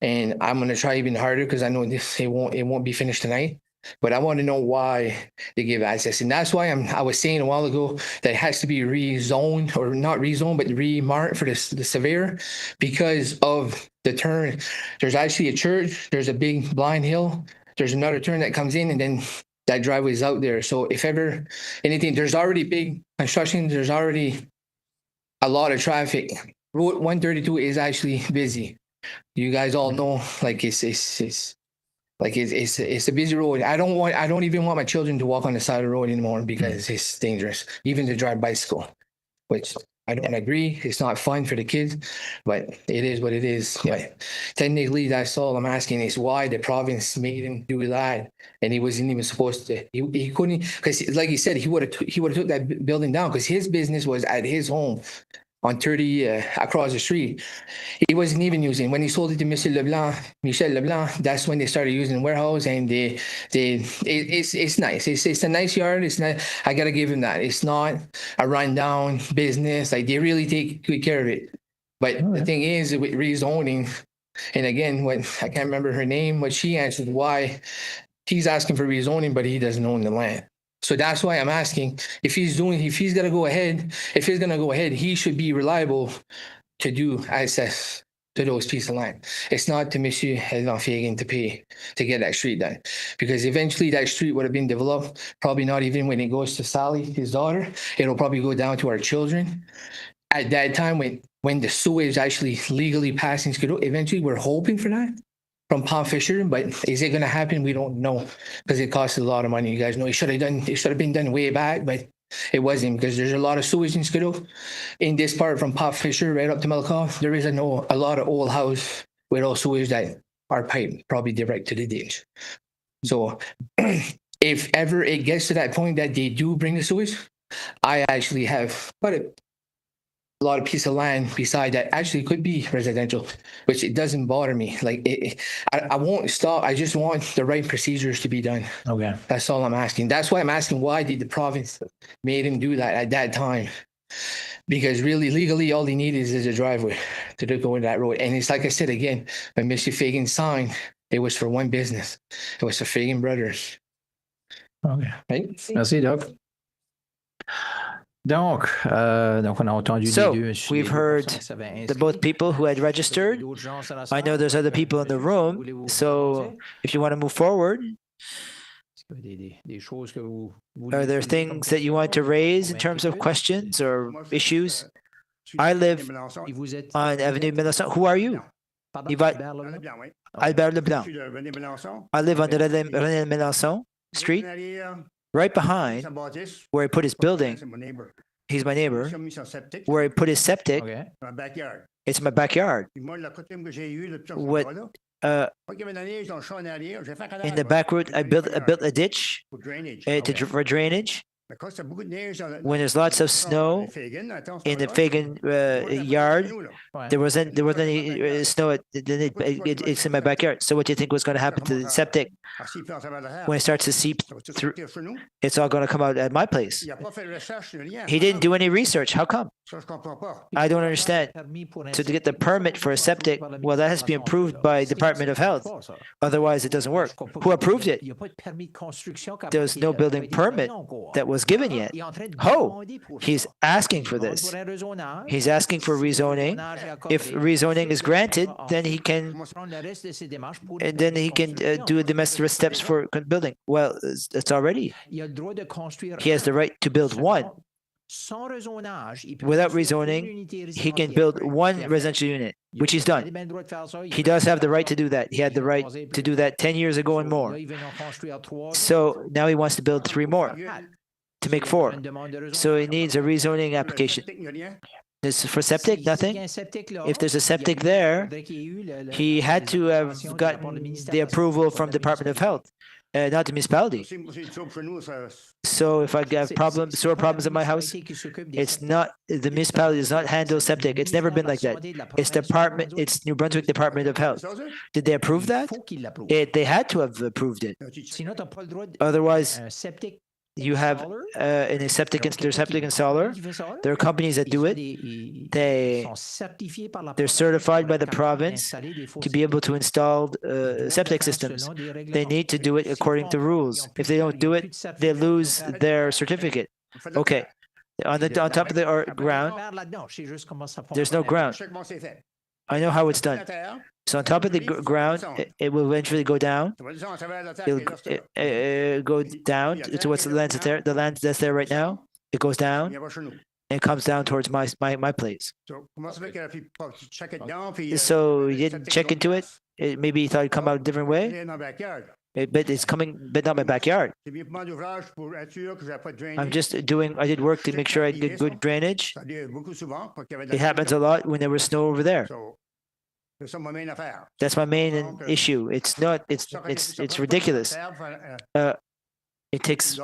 and I'm going to try even harder because I know it won't be finished tonight. But I want to know why they give access. And that's why I was saying a while ago that it has to be rezoned, or not rezoned, but remarked for the severe, because of the turn. There's actually a church. There's a big blind hill. There's another turn that comes in, and then that driveway is out there. So if ever anything, there's already big construction. There's already a lot of traffic. Route 132 is actually busy. You guys all know, like it's a busy road. I don't even want my children to walk on the side of the road anymore because it's dangerous, even to drive bicycle, which I don't agree. It's not fun for the kids, but it is what it is. Yeah. But technically, that's all I'm asking is why the province made him do that, and he wasn't even supposed to. He couldn't, because like he said, he would have took that building down because his business was at his home. on 30 across the street. He wasn't even using. When he sold it to Michel Leblanc, that's when they started using the warehouse, and it's nice. It's a nice yard. It's not. I gotta give him that. It's not a rundown business. Like, they really take good care of it. But the thing is, with rezoning, and again, what I can't remember her name, what she answered, why he's asking for rezoning, but he doesn't own the land. So that's why I'm asking if he's gonna go ahead, he should be reliable to do access to those pieces of land. It's not to Monsieur Van Fagan to pay to get that street done, because eventually that street would have been developed. Probably not even when it goes to Sally, his daughter. It'll probably go down to our children. At that time, when the sewage actually legally passing Skidoo, eventually we're hoping for that from Pond Fisher, but is it going to happen? We don't know, because it costs a lot of money. You guys know it should have been done way back, but it wasn't, because there's a lot of sewage in Skidoo. In this part from Pond Fisher right up to Malakoff, there is a lot of old house with all sewage that are piped probably direct to the ditch. So if ever it gets to that point that they do bring the sewage, I actually have quite a lot of piece of land beside that actually could be residential, which it doesn't bother me. Like, I won't stop. I just want the right procedures to be done. Okay. That's all I'm asking. That's why I'm asking, why did the province made him do that at that time? Because really, legally, all he needed is a driveway to go in that road. And it's like I said again, when Mr. Fagan signed, it was for one business. It was for Fagan Brothers. Okay. Right? Merci, Doc. Donc on a entendu les deux. So we've heard the both people who had registered. I know there's other people in the room, so if you want to move forward, are there things that you want to raise in terms of questions or issues? I live on Avenue Mélenchon. Who are you? Albert Leblanc. I live on the René Mélenchon Street, right behind where he put his building. He's my neighbor. Where he put his septic, it's my backyard. What, in the back road, I built a ditch for drainage. When there's lots of snow in the Fagan yard, there wasn't any snow. It's in my backyard. So what do you think was going to happen to the septic when it starts to seep through? It's all going to come out at my place. He didn't do any research. How come? I don't understand. So to get the permit for a septic, well, that has to be approved by Department of Health. Otherwise, it doesn't work. Who approved it? There was no building permit that was given yet. Oh, he's asking for this. He's asking for rezoning. If rezoning is granted, then he can do the rest steps for building. Well, it's already. He has the right to build one. Without rezoning, he can build one residential unit, which he's done. He does have the right to do that. He had the right to do that 10 years ago and more. So now he wants to build 3 more to make 4. So he needs a rezoning application. This is for septic, nothing. If there's a septic there, he had to have gotten the approval from Department of Health, not the municipality. So if I have sewer problems in my house, it's not, the municipality does not handle septic. It's never been like that. It's New Brunswick Department of Health. Did they approve that? They had to have approved it. Otherwise, you have there's septic installer. There are companies that do it. They're certified by the province to be able to install septic systems. They need to do it according to rules. If they don't do it, they lose their certificate. Okay. On top of the ground, there's no ground. I know how it's done. So on top of the ground, it will eventually go down. It'll go down to what's the land that's there. The land that's there right now, it goes down and it comes down towards my place. So you didn't check into it. Maybe you thought it'd come out a different way. But it's coming, but not my backyard. I did work to make sure I did good drainage. It happens a lot when there was snow over there. That's my main issue. It's ridiculous. It takes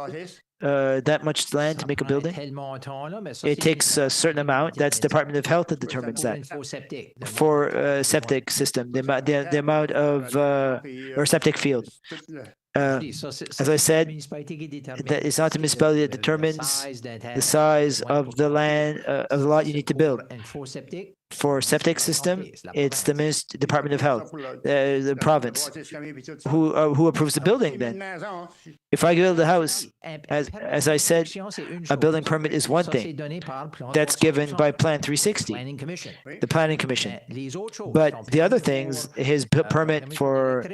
that much land to make a building. It takes a certain amount. That's Department of Health that determines that. For septic system, the amount of or septic field. As I said, that it's not the municipality that determines the size of the land of the lot you need to build. For septic system, it's the Department of Health, the province, who approves the building. Then, if I build a house, as I said, a building permit is one thing that's given by Plan 360, the Planning Commission. But the other things, his permit for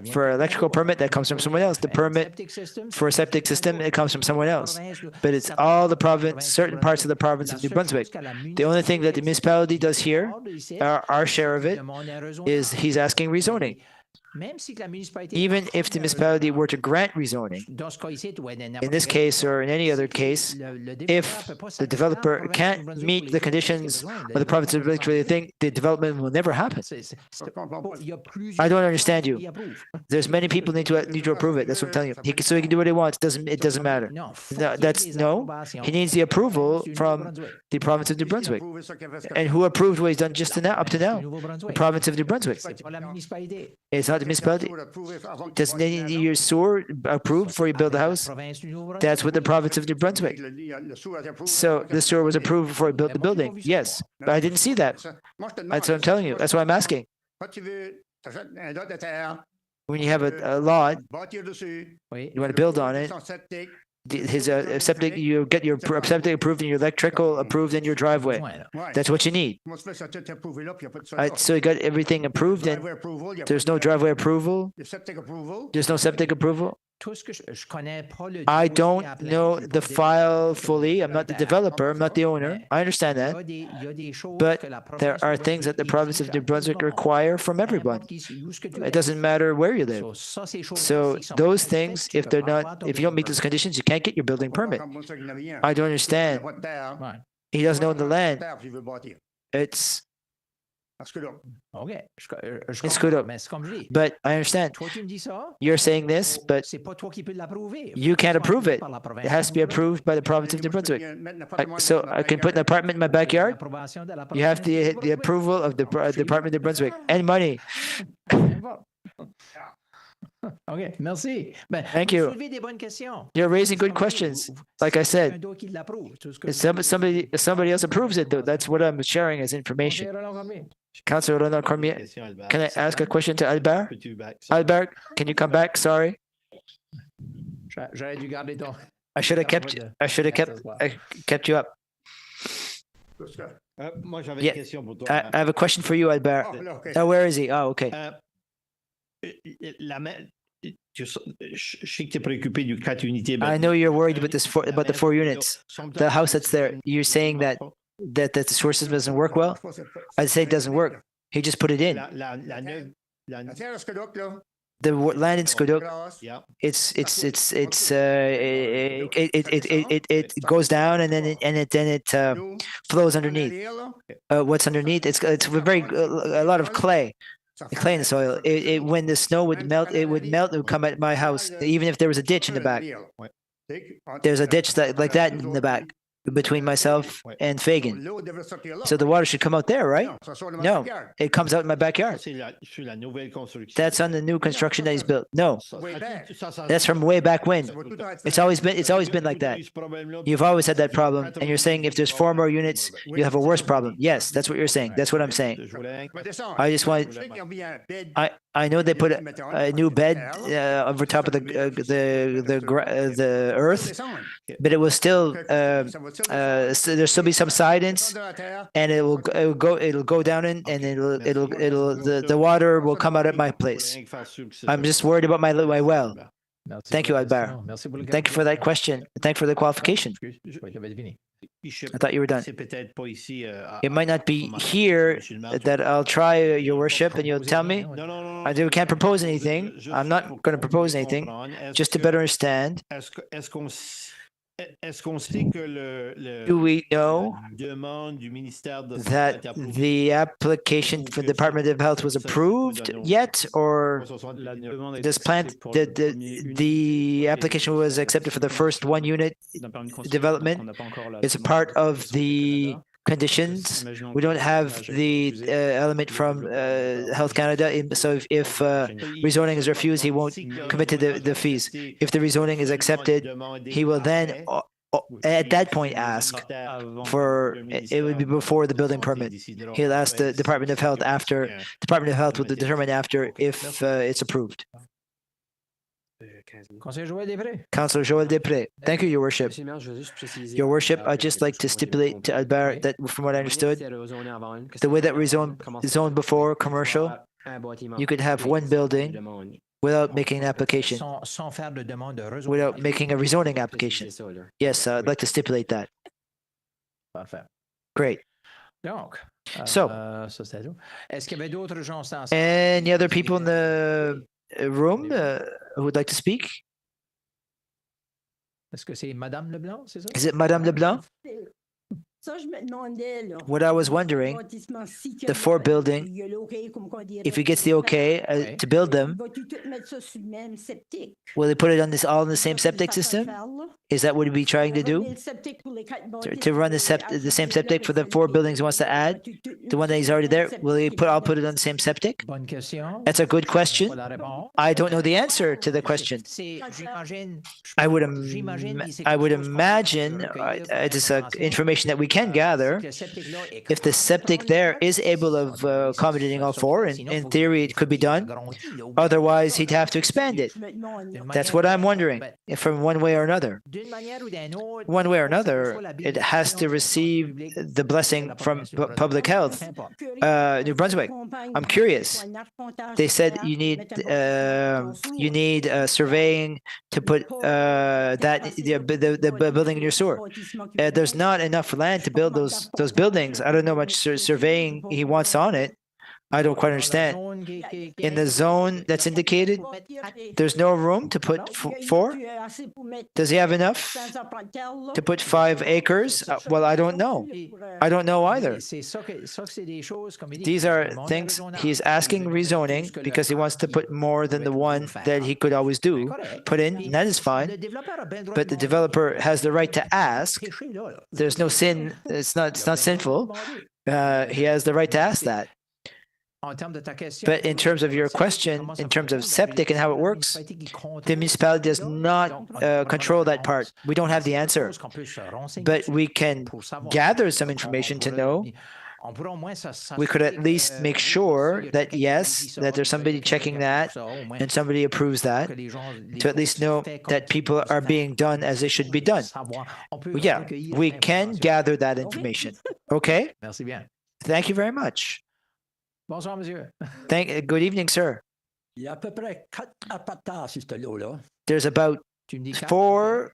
electrical permit, that comes from someone else. The permit for a septic system, it comes from someone else. But it's all the province, certain parts of the province of New Brunswick. The only thing that the municipality does here, our share of it, is he's asking rezoning. Even if the municipality were to grant rezoning, in this case or in any other case, if the developer can't meet the conditions of the province of Victoria, they think the development will never happen. I don't understand you. There's many people need to approve it. That's what I'm telling you. So he can do what he wants. It doesn't matter. He needs the approval from the province of New Brunswick. And who approved what he's done just up to now? The province of New Brunswick. It's not the municipality. Doesn't any of your sewer approved before you build the house? That's what the province of New Brunswick. So the sewer was approved before you built the building. Yes, but I didn't see that. That's what I'm telling you. That's what I'm asking. When you have a lot, you want to build on it. His septic, you get your septic approved and your electrical approved in your driveway. That's what you need. So you got everything approved, and there's no driveway approval. There's no septic approval. I don't know the file fully. I'm not the developer. I'm not the owner. I understand that. But there are things that the province of New Brunswick require from everyone. It doesn't matter where you live. So those things, if you don't meet those conditions, you can't get your building permit. I don't understand. He doesn't own the land. It's screwed up. But I understand. You're saying this, but you can't approve it. It has to be approved by the province of New Brunswick. So I can put an apartment in my backyard. You have the approval of the Department of New Brunswick and money. Okay, merci. Thank you. You're raising good questions. Like I said, somebody else approves it, though. That's what I'm sharing as information. Councillor Ronald Cormier, can I ask a question to Albert? Albert, can you come back? Sorry. I should have kept you up. Yeah. I have a question for you, Albert. Oh, where is he? Oh, okay. I know you're worried about about the 4 units. The house that's there. You're saying that the sewer system doesn't work well. I'd say it doesn't work. He just put it in. The land in Skoduk, it goes down and then it flows underneath. What's underneath? It's a lot of clay. Clay in the soil. When the snow would melt. It would come at my house, even if there was a ditch in the back. There's a ditch like that in the back between myself and Fagan. So the water should come out there, right? No, it comes out in my backyard. That's on the new construction that he's built. No, that's from way back when. It's always been like that. You've always had that problem, and you're saying if there's 4 more units, you have a worse problem. Yes, that's what you're saying. That's what I'm saying. I just want. I know they put a new bed over top of the earth, but it was still there'll still be some sidings, and it'll go down and the water will come out at my place. I'm just worried about my well. Thank you, Albert. Thank you for that question. Thank you for the qualification. I thought you were done. It might not be here that I'll try, Your Worship, and you'll tell me. I can't propose anything. I'm not going to propose anything. Just to better understand. Est-ce qu'on sait que Do we know demande du ministère de Santé that a été approuvée? the application from the Department of Health was approved yet, or La demande a été this plan, acceptée pour le premier unit the application was accepted for the first one unit d'un permis de construire, development? donc on n'a pas encore la It's a demande part de of Santé au the Canada. conditions. Imaginons We que don't le have zonage a été the refusé, element from Health Canada, so if rezoning is refused, he won't commit to the fees. If the rezoning is accepted, he will then at that point ask for, it would be before the building permit. He'll ask the Department of Health after, Department of Health will determine after if it's approved. Conseiller Joël Després. Councillor Joël Després. Thank you, Your Worship. Your Worship, I'd just like to stipulate to Albert that from what I understood, the way that we zoned before commercial, you could have one building without making an application, Sans faire de demande de réseau. without making a rezoning application. Yes, I'd like to stipulate that. Parfait. Great. Donc, So, ça, c'est tout. Est-ce qu'il y avait d'autres gens dans any other people in the room who would like to speak? Est-ce que c'est Madame Leblanc, c'est ça? Is it Madame Leblanc? Ça, je me demandais, là. What I was wondering, Bâtiment, si the four building, il y a l'OK, comme qu'on dirait, if he gets the okay to build them, vas-tu tout mettre ça sur le même septique? will they put it on this all in the same septic system? Is that what he'd be trying to do? To run the same septic for the four buildings he wants to add? The one that he's already there, will he all put it on the same septic? Bonne question. That's a good question. La réponse. I don't know the answer to the question. J'imagine. I would imagine, it is information that we can gather. If the septic there is able of accommodating all four, and in theory it could be done. Otherwise, he'd have to expand it. That's what I'm wondering, if from one way or another. One way or another, it has to receive the blessing from public health. New Brunswick, I'm curious. They said you need surveying to put the building in your sewer. There's not enough land to build those buildings. I don't know how much surveying he wants on it. I don't quite understand. In the zone that's indicated, there's no room to put four? Does he have enough to put 5 acres? Well, I don't know. I don't know either. These are things he's asking rezoning because he wants to put more than the one that he could always put in, and that is fine. But the developer has the right to ask. There's no sin. It's not sinful. He has the right to ask that. But in terms of your question, in terms of septic and how it works, the municipality does not control that part. We don't have the answer. But we can gather some information to know. We could at least make sure that, yes, that there's somebody checking that and somebody approves that, to at least know that people are being done as they should be done. Yeah, we can gather that information. Okay? Thank you very much. Bonsoir, monsieur. Good evening, sir. Il y a à peu près 4 appartements sur ce lot-là. There's about 4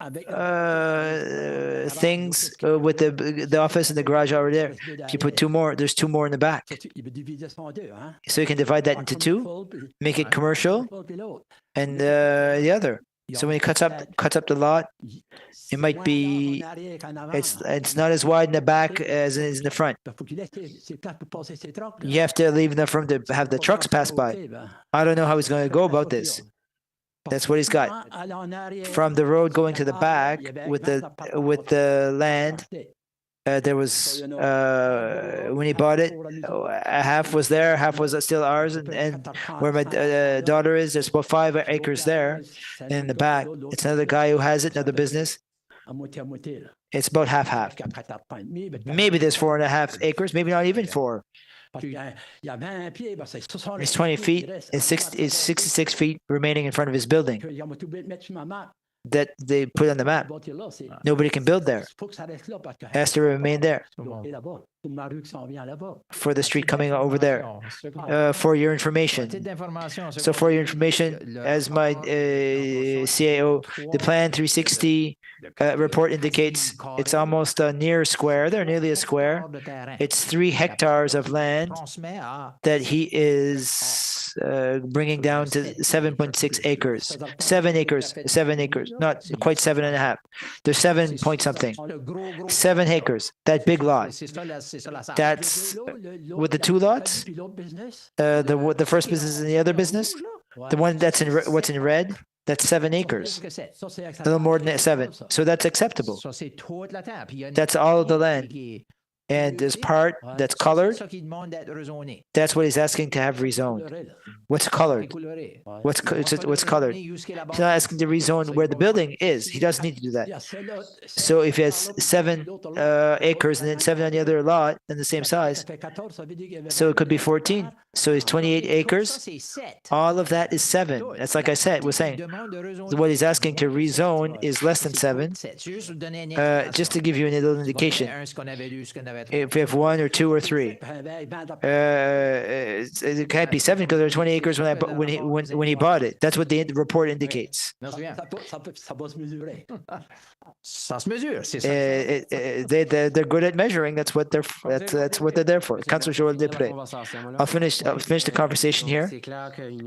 things with the office and the garage over there. If you put 2 more, there's 2 more in the back. So you can divide that into 2, make it commercial, and the other. So when he cuts up the lot, it might be, it's not as wide in the back as it is in the front. You have to leave enough room to have the trucks pass by. I don't know how he's going to go about this. That's what he's got. From the road going to the back with the land, there was when he bought it, half was there, half was still ours, and where my daughter is, there's about 5 acres there. And in the back, it's another guy who has it, another business. It's about half. Maybe there's 4.5 acres, maybe not even 4. It's 20 feet. It's 66 feet remaining in front of his building that they put on the map. Nobody can build there. It has to remain there for the street coming over there. For your information. So for your information, as my CAO, the Plan 360 report indicates, it's almost near a square. They're nearly a square. It's 3 hectares of land that he is bringing down to 7.6 acres. 7 acres, 7 acres, not quite 7.5. There's 7 point something. 7 acres, that big lot. That's with the two lots, the first business and the other business, the one that's in what's in red, that's 7 acres, a little more than 7. So that's acceptable. That's all of the land. And there's part that's colored. That's what he's asking to have rezoned. What's colored? What's colored? He's not asking to rezone where the building is. He doesn't need to do that. So if he has 7 acres and then 7 on the other lot and the same size, so it could be 14. So it's 28 acres. All of that is 7. That's like I said, was saying. What he's asking to rezone is less than 7. Just to give you a little indication. If we have 1 or 2 or 3, it can't be 7 because there are 20 acres when he bought it. That's what the report indicates. They're good at measuring. That's what they're there for. I'll finish the conversation here.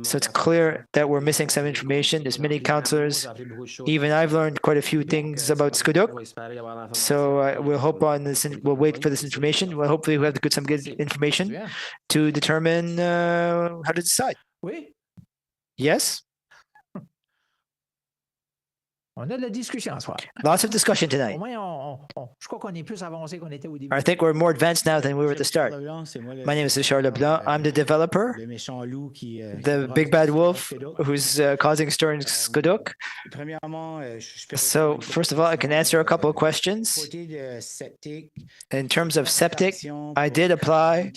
So it's clear that we're missing some information. There's many counselors. Even I've learned quite a few things about Skuduk. So we'll hope on this. We'll wait for this information. Well, hopefully we have some good information to determine how to decide. Yes. Lots of discussion tonight. I think we're more advanced now than we were at the start. My name is Charles Leblanc. I'm the developer, the big bad wolf who's causing stir in Skuduk. So first of all, I can answer a couple of questions. In terms of septic, I did apply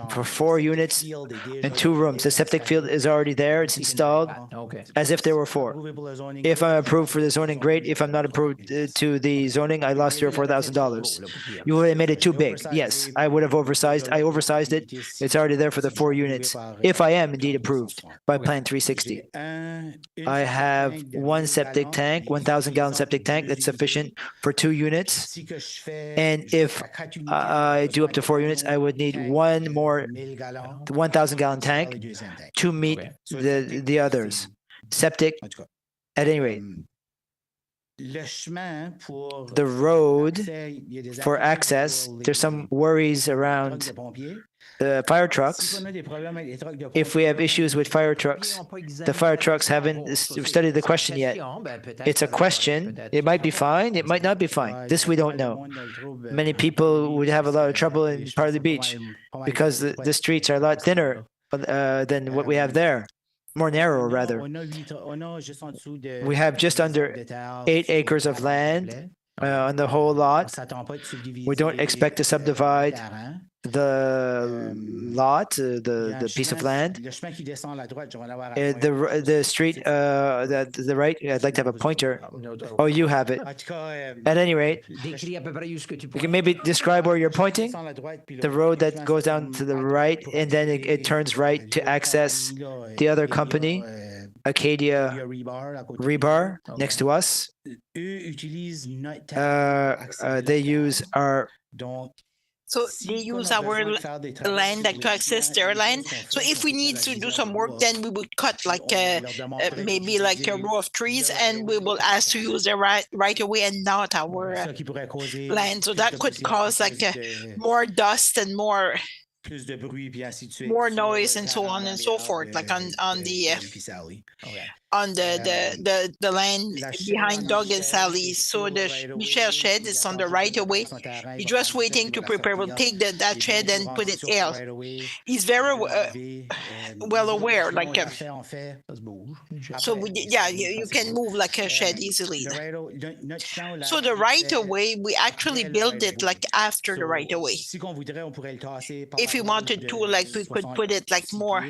for 4 units and 2 rooms. The septic field is already there. It's installed as if there were 4. If I'm approved for the zoning, great. If I'm not approved to the zoning, I lost $3,000 or $4,000. You would have made it too big. Yes, I would have oversized. I oversized it. It's already there for the 4 units. If I am indeed approved by Plan 360, I have 1 septic tank, 1,000-gallon septic tank that's sufficient for 2 units. And if I do up to 4 units, I would need 1 more 1,000-gallon tank to meet the others. Septic, at any rate. The road for access, there's some worries around the fire trucks. If we have issues with fire trucks, the fire trucks haven't studied the question yet. It's a question. It might be fine. It might not be fine. This we don't know. Many people would have a lot of trouble in Parley Beach because the streets are a lot thinner than what we have there. More narrow, rather. We have just under 8 acres of land on the whole lot. We don't expect to subdivide the lot, the piece of land. The street, the right, I'd like to have a pointer. Oh, you have it. At any rate, you can maybe describe where you're pointing. The road that goes down to the right, and then it turns right to access the other company, Acadia Rebar, next to us. They use our... So they use our land to access their land. So if we need to do some work, then we would cut like maybe like a row of trees, and we will ask to use the right away and not our land. So that could cause like more dust and more noise and so on and so forth, like on the land behind Doug and Sally. So the Michel shed is on the right away. He's just waiting to prepare. We'll take that shed and put it there. He's very well aware. Like so, you can move like a shed easily. So the right away, we actually build it like after the right away. If we wanted to, like we could put it like more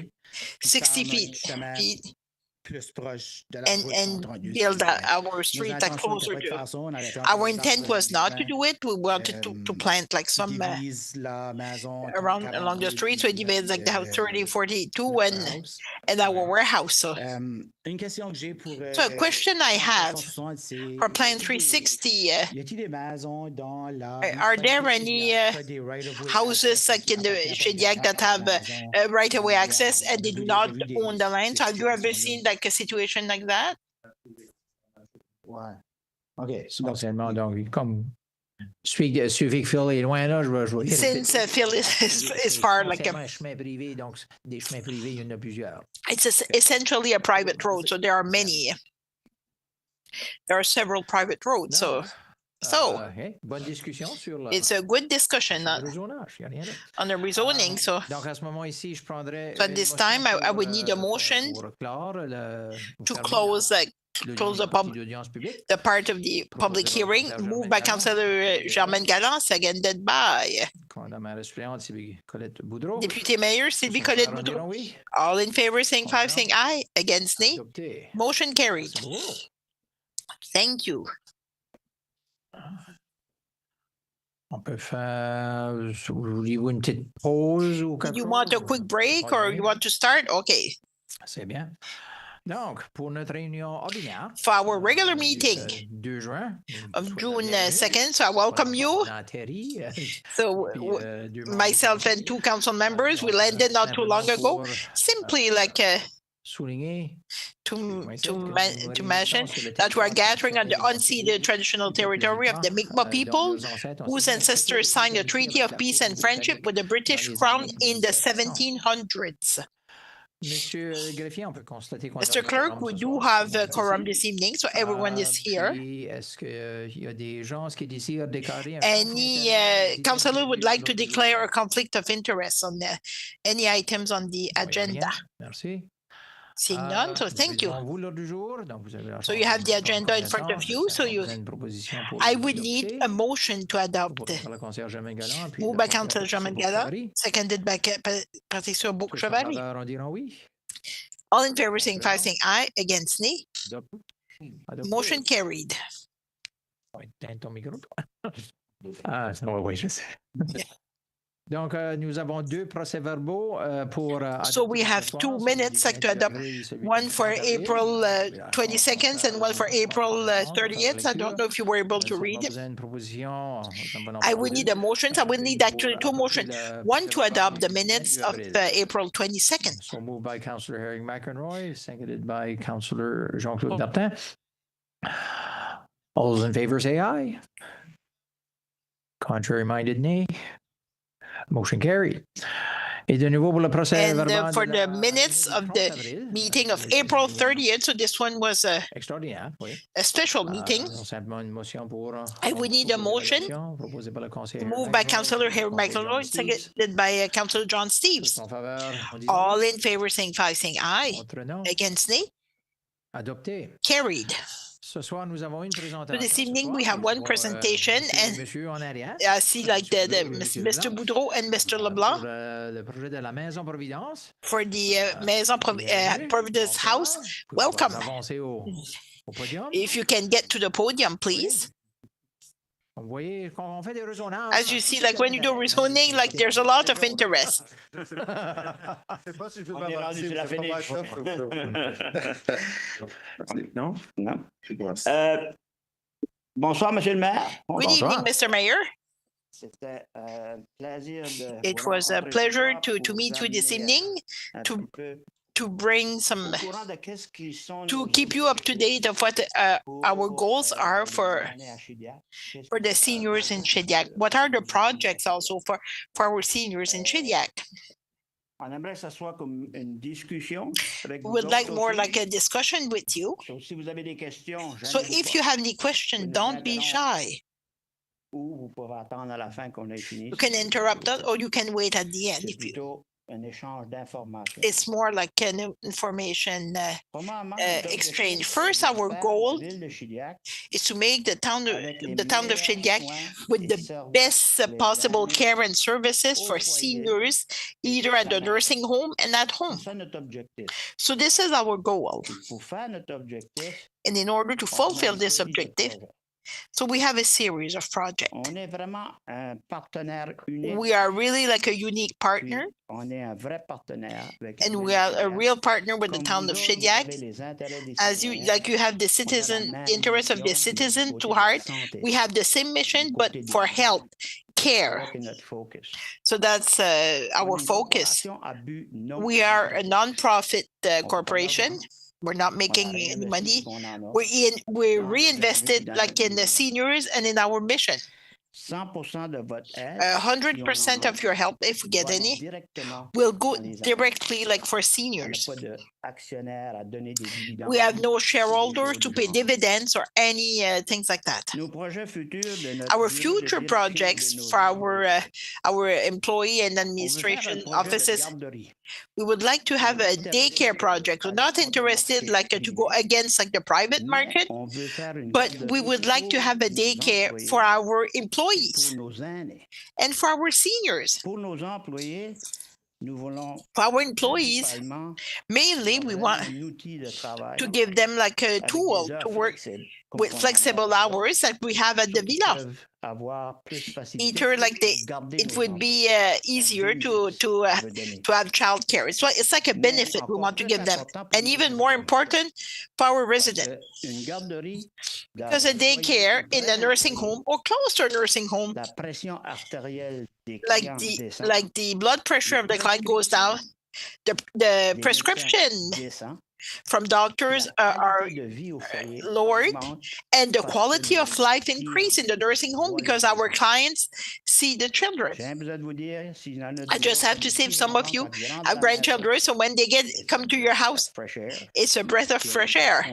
60 feet. and build our street like closer to. Our intent was not to do it. We wanted to plant like some around along the street. So it divides like the house 30, 42 and our warehouse. So a question I have for Plan 360, are there any houses like in the Shediac that have right-of-way access and they do not own the land? So have you ever seen like a situation like that? Ouais. OK. Donc, comme suffit que Phil est loin là, je vais Since Phil is far, like un chemin privé, donc des chemins privés, il y en a plusieurs. It's essentially a private road, so there are many. There are several private roads, so bonne discussion sur it's a good discussion on the rezoning. So, donc à ce moment ici, je prendrais so at this time, I would need a motion to close the part of the public hearing, moved by Councillor Germaine Galland, seconded by Deputy Mayor Sylvie Colette Boudreau. All in favor, saying aye. Against, nay. Motion carried. Thank you. On peut faire, voulez-vous une petite pause ou quelque chose? You want a quick break or you want to start? Okay. C'est bien. Donc, pour notre réunion ordinaire, for our regular meeting 2 juin, of June 2nd, so I welcome you. So myself and 2 council members, we landed not too long ago, simply like souligner to mention that we are gathering on the unceded traditional territory of the Mi'kmaq people, whose ancestors signed a treaty of peace and friendship with the British Crown in the 1700s. Mr. Clerk, we do have a quorum this evening, so everyone is here. Any councillor would like to declare a conflict of interest on any items on the agenda? Seeing none, so thank you. So you have the agenda in front of you, so I would need a motion to adopt. Moved by Councillor Germaine Galland, seconded by Patricia Bourque-Chevalier. All in favor, saying aye. Against, nay. Motion carried. Donc, nous avons 2 procès-verbaux pour... So we have 2 minutes to adopt, one for April 22nd and one for April 30th. I don't know if you were able to read it. I would need a motion. I will need actually 2 motions. One to adopt the minutes of April 22nd. So moved by Councillor Herring-McEnroy, seconded by Councillor Jean-Claude Martin. All those in favor say aye. Contrary-minded, nay. Motion carried. Et de nouveau pour le procès verbal. And for the minutes of the meeting of April 30th, so this one was a special meeting. I would need a motion moved by Councillor Herring-McEnroy, seconded by Councillor John Steeves. All in favor, saying aye. Against, nay. Carried. So this evening we have one presentation, and I see like Mr. Boudreau and Mr. LeBlanc for the Maison Providence House. Welcome. If you can get to the podium, please. As you see, like when you do rezoning, like there's a lot of interest. Non? Bonsoir, Monsieur le Maire. Good evening, Mr. Mayor. It was a pleasure to meet you this evening, to bring some, to keep you up to date of what our goals are for the seniors in Shediac. What are the projects also for our seniors in Shediac? We would like more like a discussion with you. So if you have any questions, don't be shy. You can interrupt us or you can wait at the end if you. It's more like an information exchange. First, our goal is to make the town of Shediac with the best possible care and services for seniors, either at the nursing home and at home. So this is our goal. And in order to fulfill this objective, so we have a series of projects. We are really like a unique partner. And we are a real partner with the town of Shediac. As you have the interest of the citizen to heart. We have the same mission, but for health care. So that's our focus. We are a non-profit corporation. We're not making any money. We're reinvested like in the seniors and in our mission. 100% of your help, if we get any, will go directly like for seniors. We have no shareholders to pay dividends or any things like that. Our future projects for our employee and administration offices, we would like to have a daycare project. We're not interested like to go against like the private market, but we would like to have a daycare for our employees and for our seniors. For our employees, mainly we want to give them like a tool to work with flexible hours that we have at the villa. Either like it would be easier to have childcare. It's like a benefit we want to give them, and even more important for our residents. Because a daycare in a nursing home or close to a nursing home, like the blood pressure of the client goes down, the prescription from doctors are lowered, and the quality of life increase in the nursing home because our clients see the children. I just have to say, some of you have grandchildren, so when they come to your house, it's a breath of fresh air,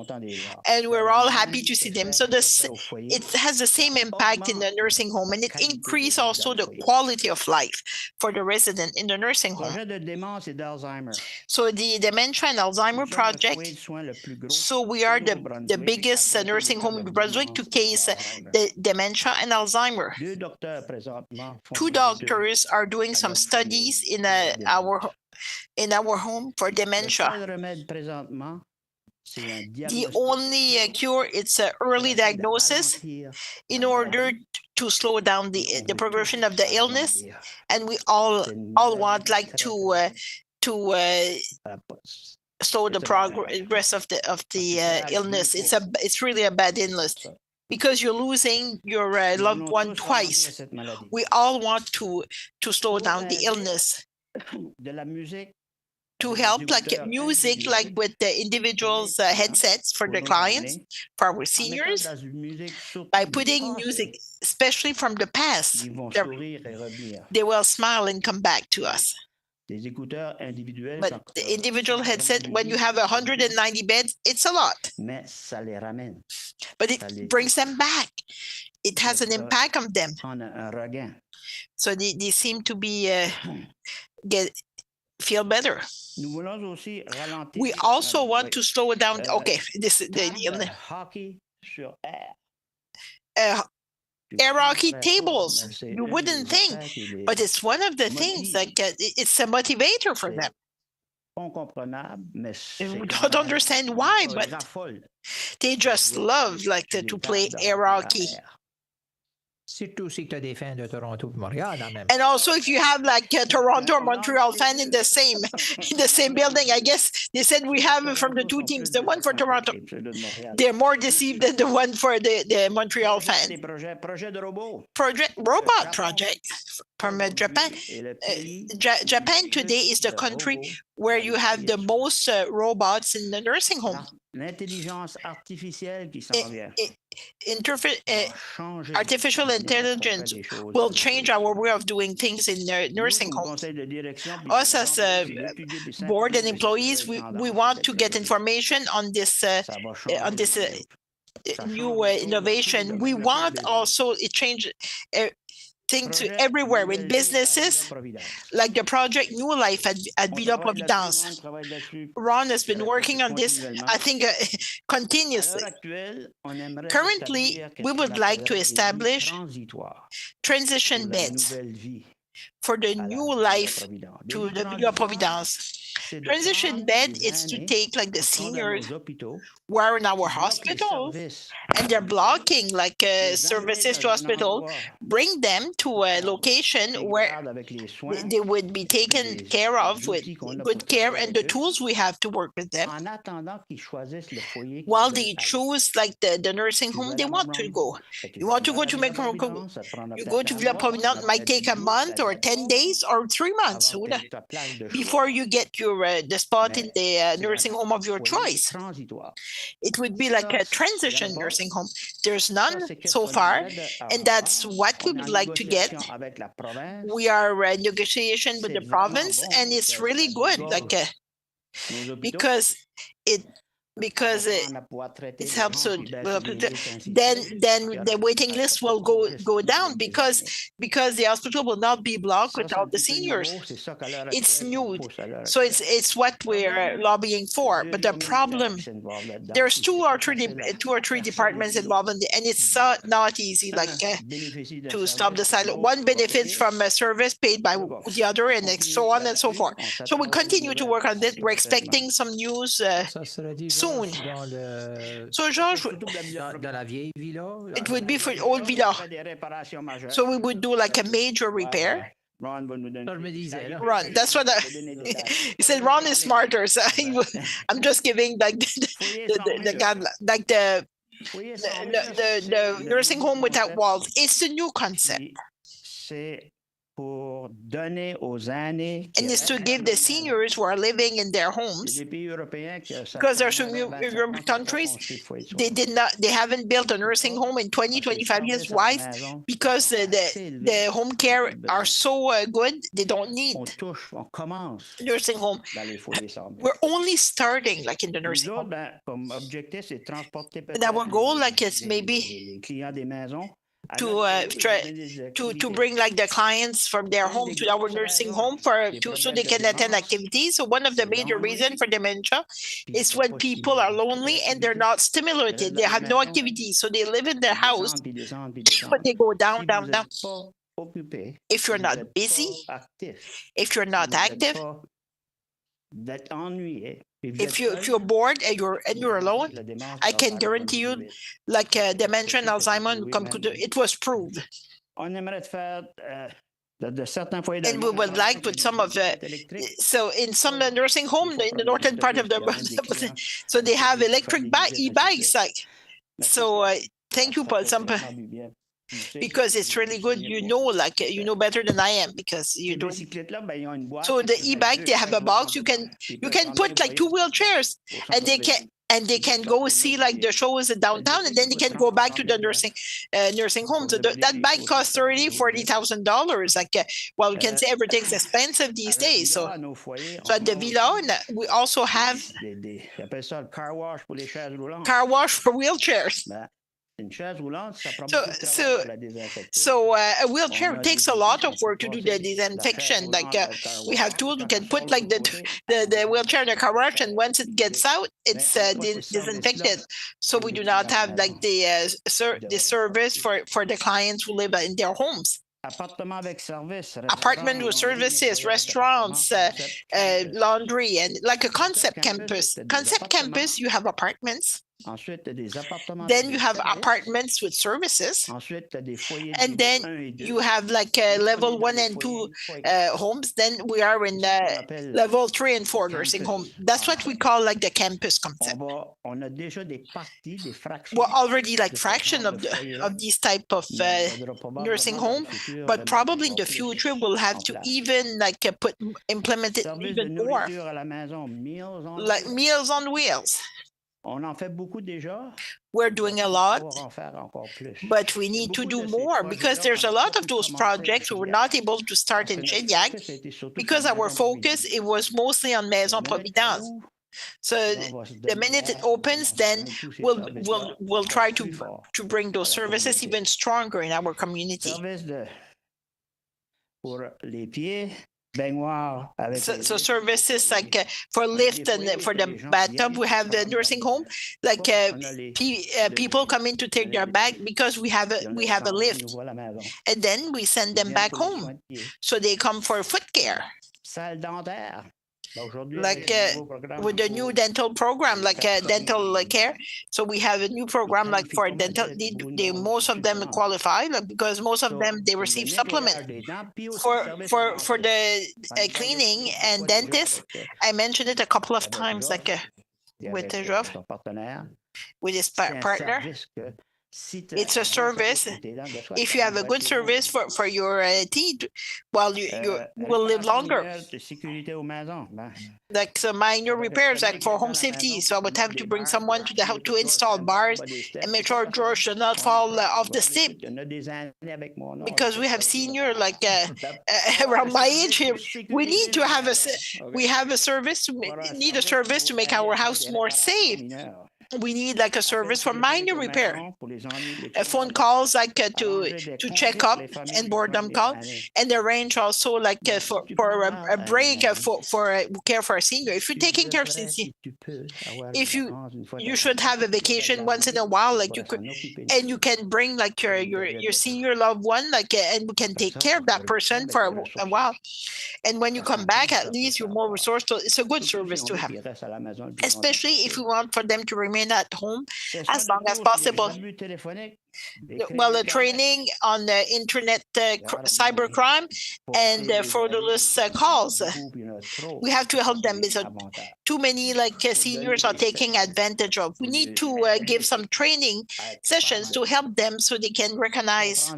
and we're all happy to see them. So it has the same impact in the nursing home, and it increases also the quality of life for the resident in the nursing home. So the dementia and Alzheimer project. So we are the biggest nursing home in New Brunswick to case the dementia and Alzheimer. 2 doctors are doing some studies in our home for dementia. The only cure is early diagnosis in order to slow down the progression of the illness, and we all want like to slow the progress of the illness. It's really a bad illness because you're losing your loved one twice. We all want to slow down the illness. To help, like music, like with the individuals' headsets for the clients, for our seniors, by putting music, especially from the past, they will smile and come back to us. But the individual headset, when you have 190 beds, it's a lot. But it brings them back. It has an impact on them. So they seem to be feel better. We also want to slow it down. Okay, this is the air hockey tables. You wouldn't think, but it's one of the things like it's a motivator for them. We don't understand why, but they just love like to play air hockey. And also, if you have like Toronto or Montreal fan in the same building, I guess they said we have from the 2 teams. The one for Toronto, they're more deceived than the one for the Montreal fan. Robot project from Japan. Japan today is the country where you have the most robots in the nursing home. Artificial intelligence will change our way of doing things in nursing homes. Us as board and employees, we want to get information on this new innovation. We want also it change thing to everywhere in businesses, like the project New Life at Villa Providence. Ron has been working on this, I think, continuously. Currently, we would like to establish transition beds for the New Life to the Villa Providence. Transition bed is to take like the seniors who are in our hospitals and they're blocking like services to hospital, bring them to a location where they would be taken care of with good care and the tools we have to work with them while they choose like the nursing home they want to go. You want to go to you go to Villa Providence, might take a month or 10 days or 3 months before you get your the spot in the nursing home of your choice. It would be like a transition nursing home. There's none so far, and that's what we would like to get. We are in negotiation with the province, and it's really good, like because it helps. So then the waiting list will go down because the hospital will not be blocked without the seniors. It's new, so it's what we're lobbying for. But the problem, there's two or three departments involved in and it's not easy, like to stop the silo. One benefits from a service paid by the other, and so on and so forth. So we continue to work on this. We're expecting some news soon. So, George, it would be for old villa. So we would do like a major repair. Ron, that's what he said. Ron is smarter, so I'm just giving like the nursing home without walls. It's a new concept. And it's to give the seniors who are living in their homes, because there are some European countries, they haven't built a nursing home in 25 years. Why? Because the home care are so good, they don't need nursing home. We're only starting like in the nursing home. And our goal, like, is maybe to bring like the clients from their home to our nursing home so they can attend activities. So one of the major reasons for dementia is when people are lonely and they're not stimulated. They have no activity, so they live in their house, but they go down. If you're not busy, if you're not active, if you're bored and you're alone, I can guarantee you, like dementia and Alzheimer, it was proved. And we would like with some of so in some nursing home in the northern part of the so they have electric e-bikes, like, so thank you, Paul. Because it's really good, like you know better than I am, because you don't. So the e-bike, they have a box. You can put like 2 wheelchairs, and they can go see like the shows downtown, and then they can go back to the nursing home. So that bike costs $30,000-$40,000. Like, well, we can say everything's expensive these days. So at the Villa, we also have car wash for wheelchairs. So a wheelchair takes a lot of work to do the disinfection. Like we have tools, we can put like the wheelchair in the car wash, and once it gets out, it's disinfected. So we do not have like the service for the clients who live in their homes. Apartment with services, restaurants, laundry, and like a concept campus. Concept campus, you have apartments. Then you have apartments with services, and then you have like level 1 and 2 homes. Then we are in level 3 and 4 nursing home. That's what we call like the campus concept. We're already like fraction of these type of nursing home, but probably in the future we'll have to even like implement it even more, like Meals on Wheels. We're doing a lot, but we need to do more, because there's a lot of those projects we were not able to start in Shediac because our focus, it was mostly on Maison Providence. So the minute it opens, then we'll try to bring those services even stronger in our community. pour les pieds, baignoire avec So services like for lift and for the bathtub, we have the nursing home, like people come in to take their bag because we have a lift, and then we send them back home. So they come for foot care. salle dentaire. Like with the new dental program, like dental care. So we have a new program like for dental. Most of them qualify because most of them they receive supplement for the cleaning and dentist. I mentioned it a couple of times, like with Geoff, with his partner. It's a service. If you have a good service for your teeth, well, you will live longer. Like some minor repairs, like for home safety. So I would have to bring someone to the house to install bars and make sure drawers should not fall off the step. Because we have senior like around my age here, we need to have a service to make our house more safe. We need like a service for minor repair, phone calls like to check up and boredom call, and arrange also like for a break for care for a senior. If you're taking care of senior, if you should have a vacation once in a while, like you could, and you can bring like your senior loved one, like and we can take care of that person for a while. And when you come back, at least you're more resourceful. It's a good service to have, especially if you want for them to remain at home as long as possible. Well, the training on the internet cybercrime and fraudulent calls. We have to help them. Too many like seniors are taking advantage of. We need to give some training sessions to help them so they can recognize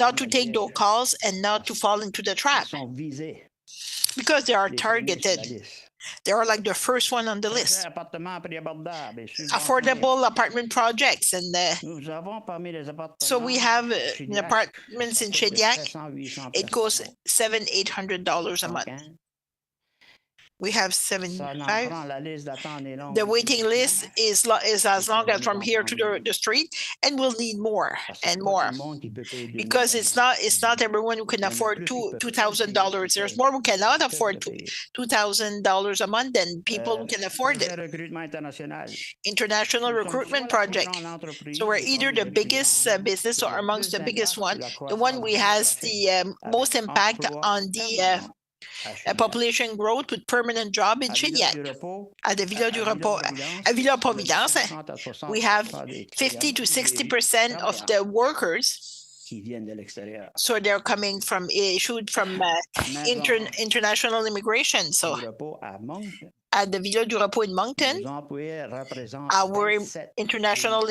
not to take those calls and not to fall into the trap because they are targeted. They are like the first one on the list. Affordable apartment projects. And so we have apartments in Shediac. It goes $700-800 a month. We have 75. The waiting list is as long as from here to the street, and we'll need more and more because it's not everyone who can afford $2,000. There's more who cannot afford $2,000 a month than people who can afford it. International recruitment project. So we're either the biggest business or amongst the biggest one. The one we has the most impact on the population growth with permanent job in Shediac. At the Villa du Repos, at Villa Providence, we have 50 to 60% of the workers. So they're coming from issued from international immigration. So at the Villa du Repos in Moncton, our international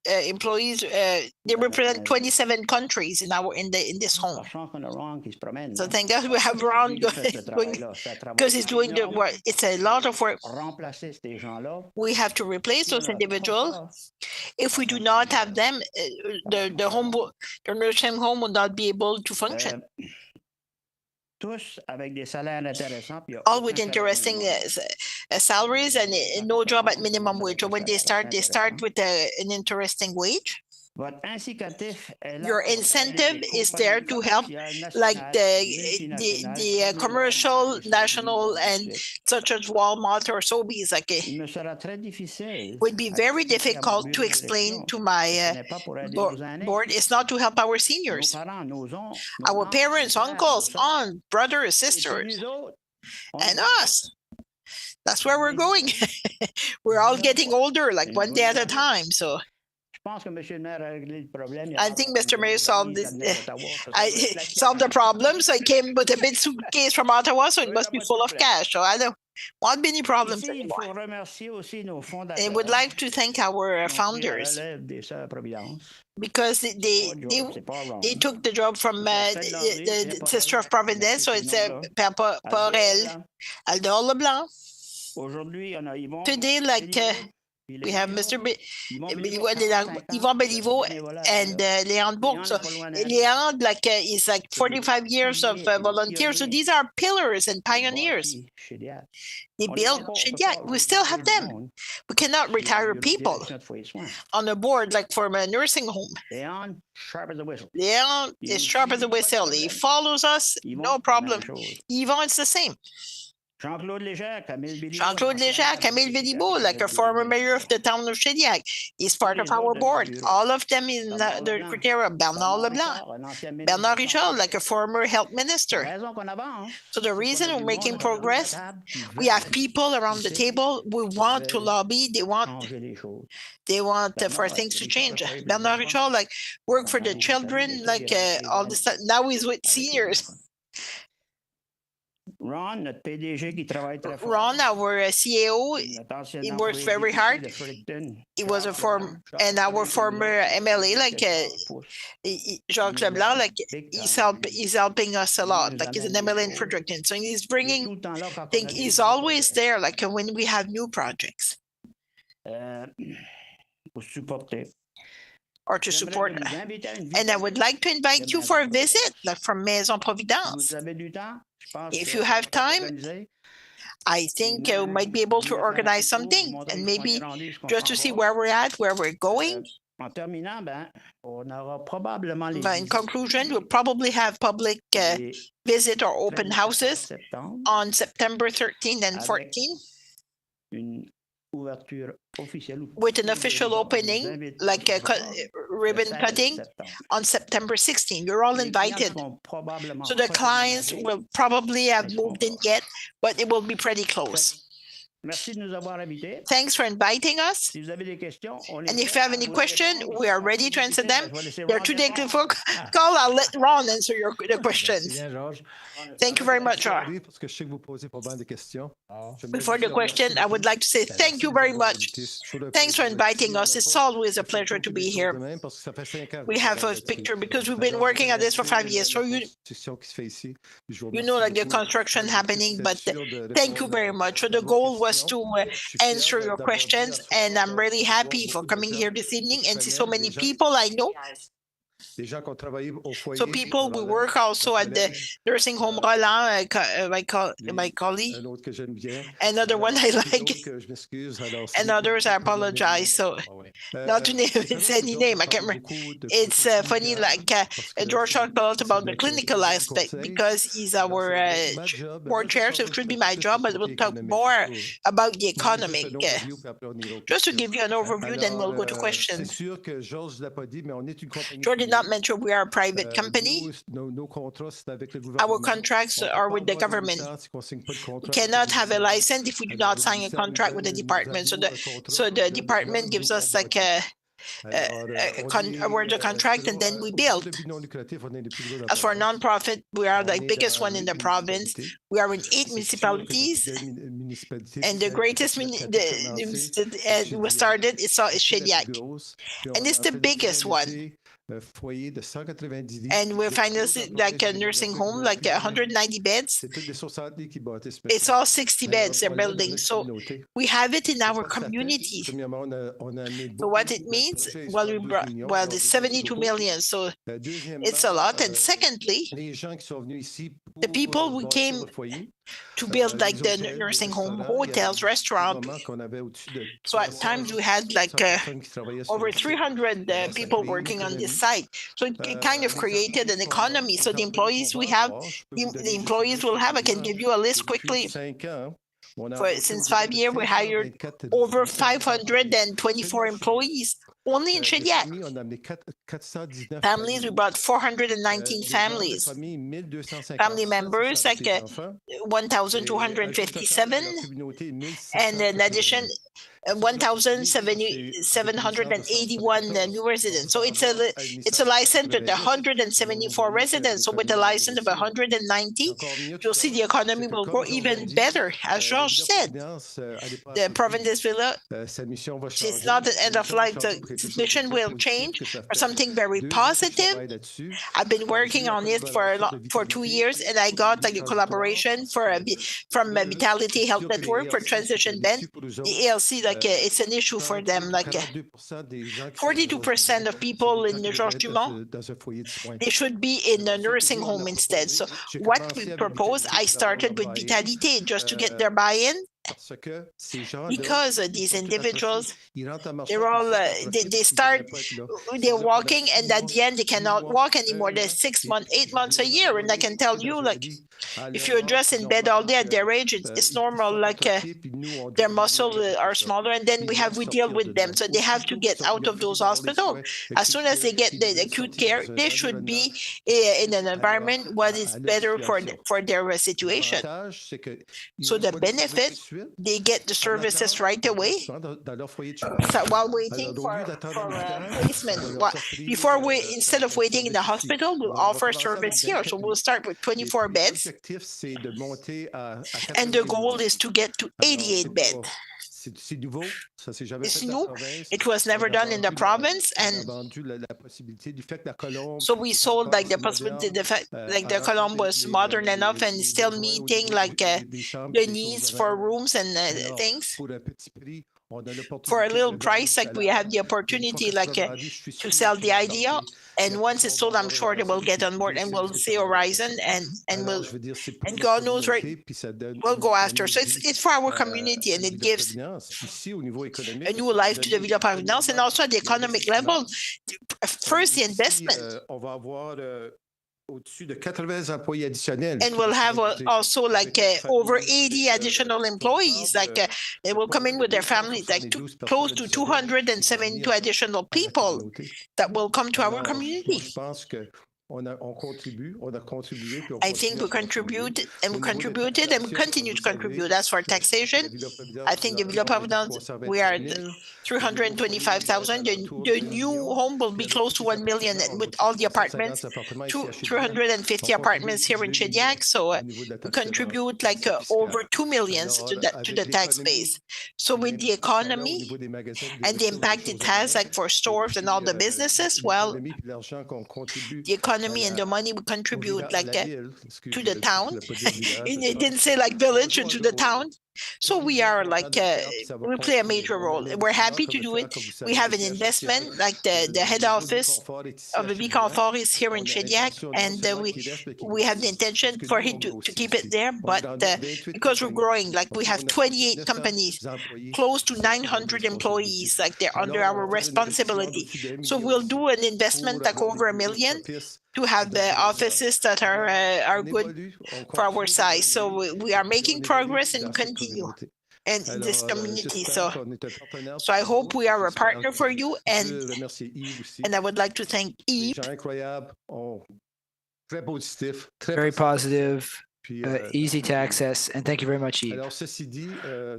employees they represent 27 countries in this home. So thank God we have Ron going because he's doing the work. It's a lot of work. We have to replace those individuals. If we do not have them, the nursing home will not be able to function. All with interesting salaries and no job at minimum wage. So when they start with an interesting wage. Your incentive is there to help, like the commercial, national, and such as Walmart or Sobeys. Like it would be very difficult to explain to my board. It's not to help our seniors, our parents, uncles, aunts, brothers, sisters, and us. That's where we're going. We're all getting older, like one day at a time. So. I think Mr. Mayor solved this. Solved the problem. So I came with a big suitcase from Ottawa, so it must be full of cash. So I don't want any problems anymore. I would like to thank our founders because they took the job from the Sister of Providence. So it's Père Porel, Aldor Leblanc. Today, like We have Mr. Yvon Béliveau and Léandre Bourque. So Léandre, is like 45 years of volunteers. So these are pillars and pioneers. They built Shediac. We still have them. We cannot retire people on a board like for a nursing home. Leon is sharp as a whistle. He follows us, no problem. Yvon, it's the same. Jean-Claude Léger, Camille Vélibeau, like a former mayor of the town of Shediac. He's part of our board. All of them in the criteria. Bernard Leblanc. Bernard Richard, like a former health minister. So the reason we're making progress, we have people around the table. We want to lobby. They want for things to change. Bernard Richard, like work for the children, like all this stuff. Now he's with seniors. Ron, our CAO, he works very hard. He was our former MLA, like Jacques Leblanc, like he's helping us a lot. Like he's an MLA in Fredericton, so he's bringing things. He's always there, like when we have new projects. Or to support. And I would like to invite you for a visit, like from Maison Providence. If you have time, I think we might be able to organize something and maybe just to see where we're at, where we're going. But in conclusion, we'll probably have public visit or open houses on September 13 and 14. With an official opening, like a ribbon cutting on September 16. You're all invited. So the clients will probably have moved in yet, but it will be pretty close. Thanks for inviting us. And if you have any questions, we are ready to answer them. There are 2 days before call. I'll let Ron answer the questions. Thank you very much, Ron. Before the question, I would like to say thank you very much. Thanks for inviting us. It's always a pleasure to be here. We have a picture because we've been working on this for 5 years. So you know like the construction happening, but thank you very much. So the goal was to answer your questions, and I'm really happy for coming here this evening and see so many people I know. So people, we work also at the nursing home Roland, my colleague. Another one I like. And others, I apologize. So not to name any name, I can't remember. It's funny, like George talked a lot about the clinical aspect because he's our board chair, so it should be my job, but we'll talk more about the economic. Just to give you an overview, then we'll go to questions. George did not mention we are a private company. Our contracts are with the government. We cannot have a license if we do not sign a contract with the department. So the department gives us like a word of contract, and then we build. As for non-profit, we are the biggest one in the province. We are in 8 municipalities, and the greatest we started is Shediac, and it's the biggest one. And we're finally like a nursing home, like 190 beds. It's all 60 beds they're building. So we have it in our community. So what it means, it's 72 million. So it's a lot. And secondly, the people who came to build like the nursing home, hotels, restaurants. So at times we had like over 300 people working on this site. So it kind of created an economy. So the employees we have, the employees will have, I can give you a list quickly. Since 5 years, we hired over 524 employees only in Shediac. Families, we brought 419 families. Family members, like 1,257. And in addition, 1,781 new residents. So it's a license with 174 residents. So with a license of 190, you'll see the economy will grow even better. As Georges said, the province Villa, it's not an end of life. The mission will change for something very positive. I've been working on it for 2 years, and I got like a collaboration from Vitality Health Network for transition bed. The ALC like it's an issue for them. 42% of people in the Georges Dumont, they should be in a nursing home instead. So what we propose, I started with Vitalité just to get their buy-in. Because these individuals, they're all, they're walking, and at the end, they cannot walk anymore. They're 6 months, 8 months, a year. And I can tell you, if you're just in bed all day at their age, it's normal, their muscles are smaller, and then we deal with them. So they have to get out of those hospitals. As soon as they get the acute care, they should be in an environment what is better for their situation. So the benefit, they get the services right away. So while waiting for placement, instead of waiting in the hospital, we'll offer service here. So we'll start with 24 beds, and the goal is to get to 88 beds. It's new. It was never done in the province, and so we sold the possibility, the fact the Colombe was modern enough and still meeting the needs for rooms and things. For a little price, we have the opportunity to sell the idea, and once it's sold, I'm sure they will get on board and we'll see horizon, and God knows we'll go after. So it's for our community, and it gives a new life to the Villa Providence, and also at the economic level. First, the investment. And we'll have also over 80 additional employees. They will come in with their families, close to 272 additional people that will come to our community. I think we contributed, and we continue to contribute. As for taxation, I think the Villa Providence, we are 325,000. The new home will be close to 1 million with all the apartments, 350 apartments here in Shediac. So we contribute over 2 million to the tax base. So with the economy and the impact it has for stores and all the businesses, well, the economy and the money we contribute to the town. It didn't say village, to the town. So we are we play a major role. We're happy to do it. We have an investment, the head office of the Viconfort is here in Shediac, and we have the intention for him to keep it there. But because we're growing, we have 28 companies, close to 900 employees, they're under our responsibility. So we'll do an investment over $1 million to have the offices that are good for our size. So we are making progress and continue in this community. So I hope we are a partner for you, and I would like to thank Yves. Very positive. Easy to access, and thank you very much, Yves.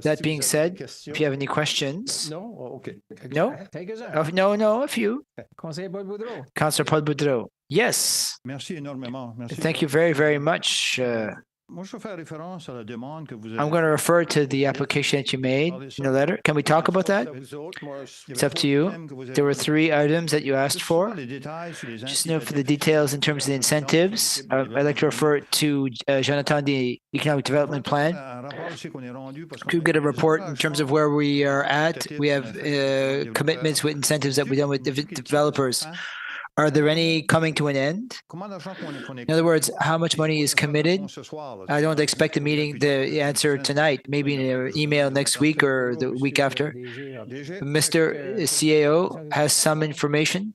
That being said, if you have any questions, no, a few. Councillor Paul Boudreau. Yes. Thank you very, very much. I'm going to refer to the application that you made in the letter. Can we talk about that? It's up to you. There were 3 items that you asked for. Just know for the details in terms of the incentives, I'd like to refer to Jonathan, the Economic Development Plan. To get a report in terms of where we are at. We have commitments with incentives that we've done with developers. Are there any coming to an end? In other words, how much money is committed? I don't expect the answer tonight, maybe in an email next week or the week after. Mr. CAO has some information.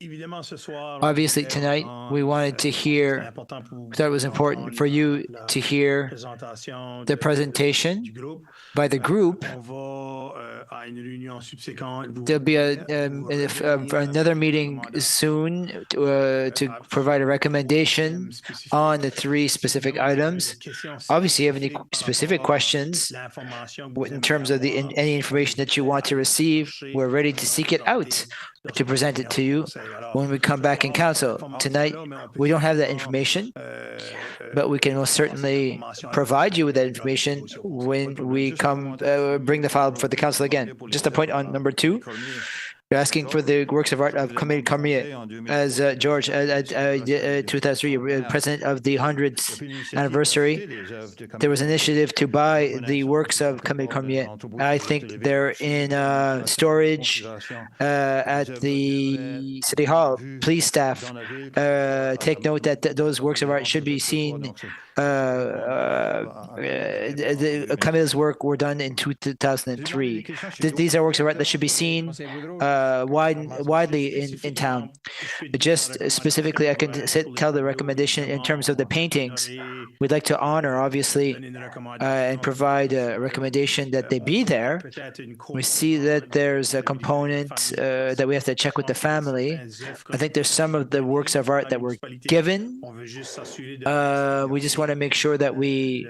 Obviously, tonight, we wanted to hear, thought it was important for you to hear the presentation by the group. There'll be another meeting soon to provide a recommendation on the 3 specific items. Obviously, if you have any specific questions in terms of any information that you want to receive, we're ready to seek it out to present it to you when we come back in council. Tonight, we don't have that information, but we can most certainly provide you with that information when we come bring the file for the council again. Just a point on number 2. You're asking for the works of art of Camille Cormier. As George, 2003, president of the 100th anniversary, there was an initiative to buy the works of Camille Cormier. I think they're in storage at the City Hall. Please, staff, take note that those works of art should be seen. Camille's work were done in 2003. These are works of art that should be seen widely in town. Just specifically, I can tell the recommendation in terms of the paintings. We'd like to honor, obviously, and provide a recommendation that they be there. We see that there's a component that we have to check with the family. I think there's some of the works of art that were given. We just want to make sure that we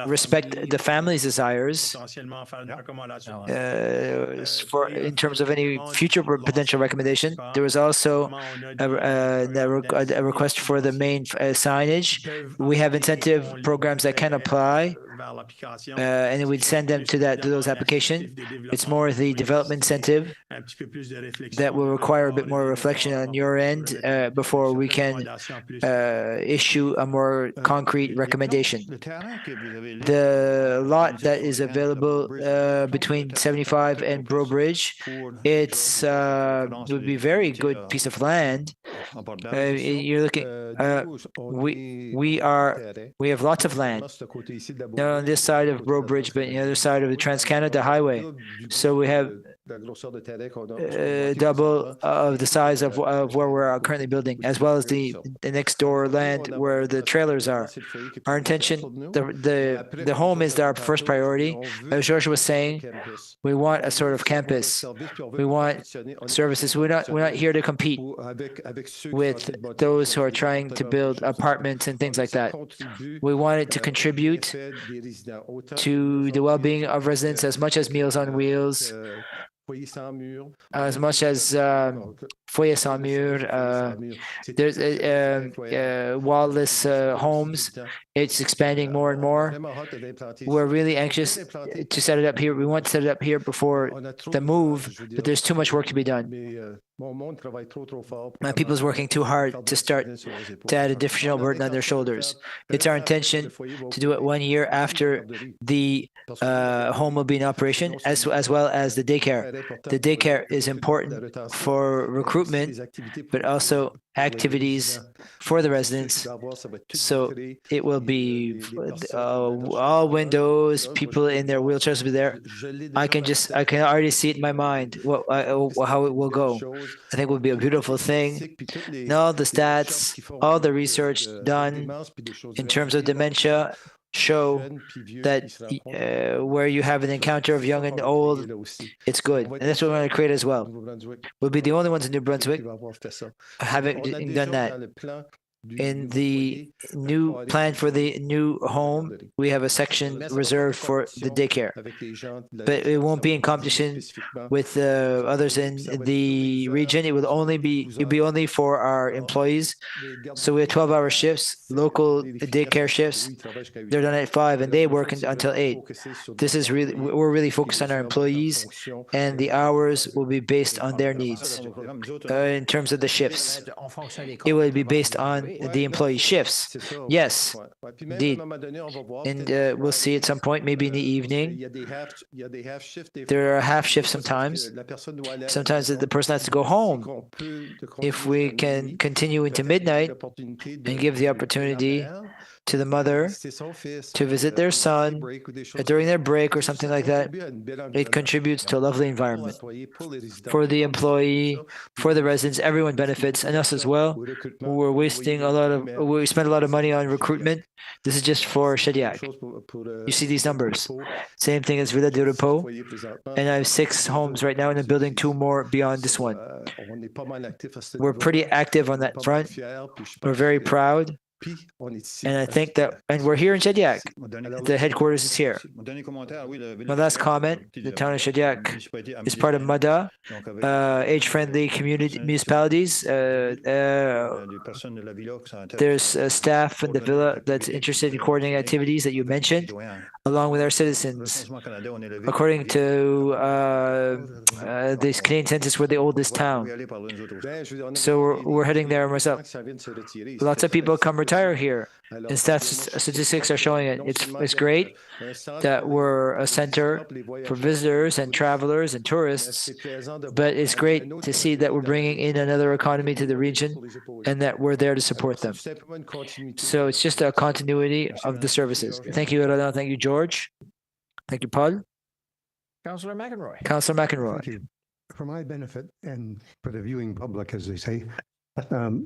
respect the family's desires in terms of any future potential recommendation. There was also a request for the main signage. We have incentive programs that can apply, and we'd send them to those applications. It's more the development incentive that will require a bit more reflection on your end before we can issue a more concrete recommendation. The lot that is available between 75 and Bro Bridge, it would be a very good piece of land. You're looking. We have lots of land. Not on this side of Bro Bridge, but on the other side of the Trans-Canada Highway. So we have double of the size of where we're currently building, as well as the next door land where the trailers are. Our intention, the home is our first priority. As George was saying, we want a sort of campus. We want services. We're not here to compete with those who are trying to build apartments and things like that. We want it to contribute to the well-being of residents as much as Meals on Wheels, as much as Foyer Sans Mur. There's wall-less homes. It's expanding more and more. We're really anxious to set it up here. We want to set it up here before the move, but there's too much work to be done. My people's working too hard to add additional burden on their shoulders. It's our intention to do it 1 year after the home will be in operation, as well as the daycare. The daycare is important for recruitment, but also activities for the residents. So it will be all windows, people in their wheelchairs will be there. I can already see it in my mind how it will go. I think it will be a beautiful thing. And all the stats, all the research done in terms of dementia show that where you have an encounter of young and old, it's good. And that's what we're going to create as well. We'll be the only ones in New Brunswick having done that. In the new plan for the new home, we have a section reserved for the daycare, but it won't be in competition with others in the region. It'll be only for our employees. So we have 12-hour shifts, local daycare shifts. They're done at 5 and they work until 8. We're really focused on our employees, and the hours will be based on their needs. In terms of the shifts, it will be based on the employee shifts. Yes, indeed. And we'll see at some point, maybe in the evening. There are half shifts sometimes. Sometimes the person has to go home. If we can continue into midnight and give the opportunity to the mother to visit their son during their break or something like that, it contributes to a lovely environment. For the employee, for the residents, everyone benefits, and us as well. We spend a lot of money on recruitment. This is just for Shediac. You see these numbers. Same thing as Villa de Repos. And I have 6 homes right now, and I'm building 2 more beyond this one. We're pretty active on that front. We're very proud. And I think that, and we're here in Shediac. The headquarters is here. My last comment, the town of Shediac is part of MADA, age-friendly community municipalities. There's staff in the villa that's interested in coordinating activities that you mentioned, along with our citizens. According to this Canadian census, we're the oldest town. So we're heading there myself. Lots of people come retire here, and statistics are showing it. It's great that we're a center for visitors and travelers and tourists, but it's great to see that we're bringing in another economy to the region and that we're there to support them. So it's just a continuity of the services. Thank you, Roland. Thank you, George. Thank you, Paul. Councillor McEnroy. Councillor McEnroy. Thank you. For my benefit and for the viewing public, as they say,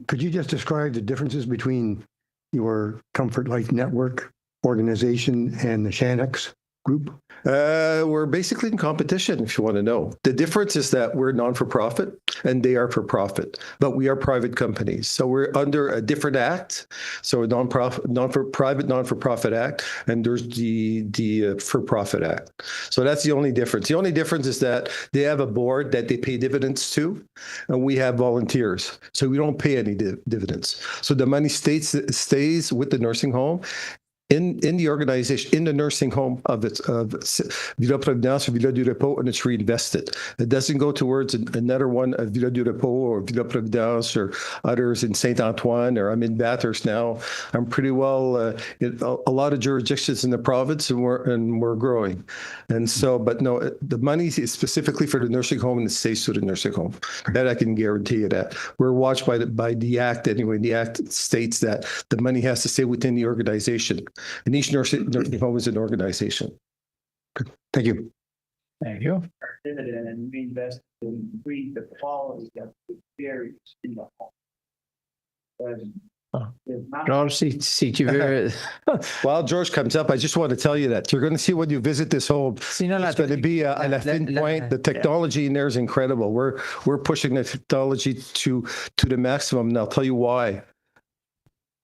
could you just describe the differences between your Comfort Life Network organization and the Shediac group? We're basically in competition, if you want to know. The difference is that we're non-for-profit and they are for-profit, but we are private companies. So we're under a different act. So a non-for-profit act, and there's the for-profit act. So that's the only difference. The only difference is that they have a board that they pay dividends to, and we have volunteers. So we don't pay any dividends. So the money stays with the nursing home. In the organization, in the nursing home of Villa Providence or Villa du Repos, and it's reinvested. It doesn't go towards another one of Villa du Repos or Villa Providence or others in Saint Antoine, or I'm in Bathurst now. I'm pretty well in a lot of jurisdictions in the province, and we're growing. And so, but no, the money is specifically for the nursing home, and it stays to the nursing home. That I can guarantee you that. We're watched by the Act anyway. The Act states that the money has to stay within the organization. And each nursing home is an organization. Good. Thank you. Thank you. Our dividend, and we invest to increase the quality of the experience in the home. George, si tu veux. While George comes up, I just want to tell you that you're going to see when you visit this home. It's going to be at La Fine Pointe. The technology in there is incredible. We're pushing the technology to the maximum, and I'll tell you why.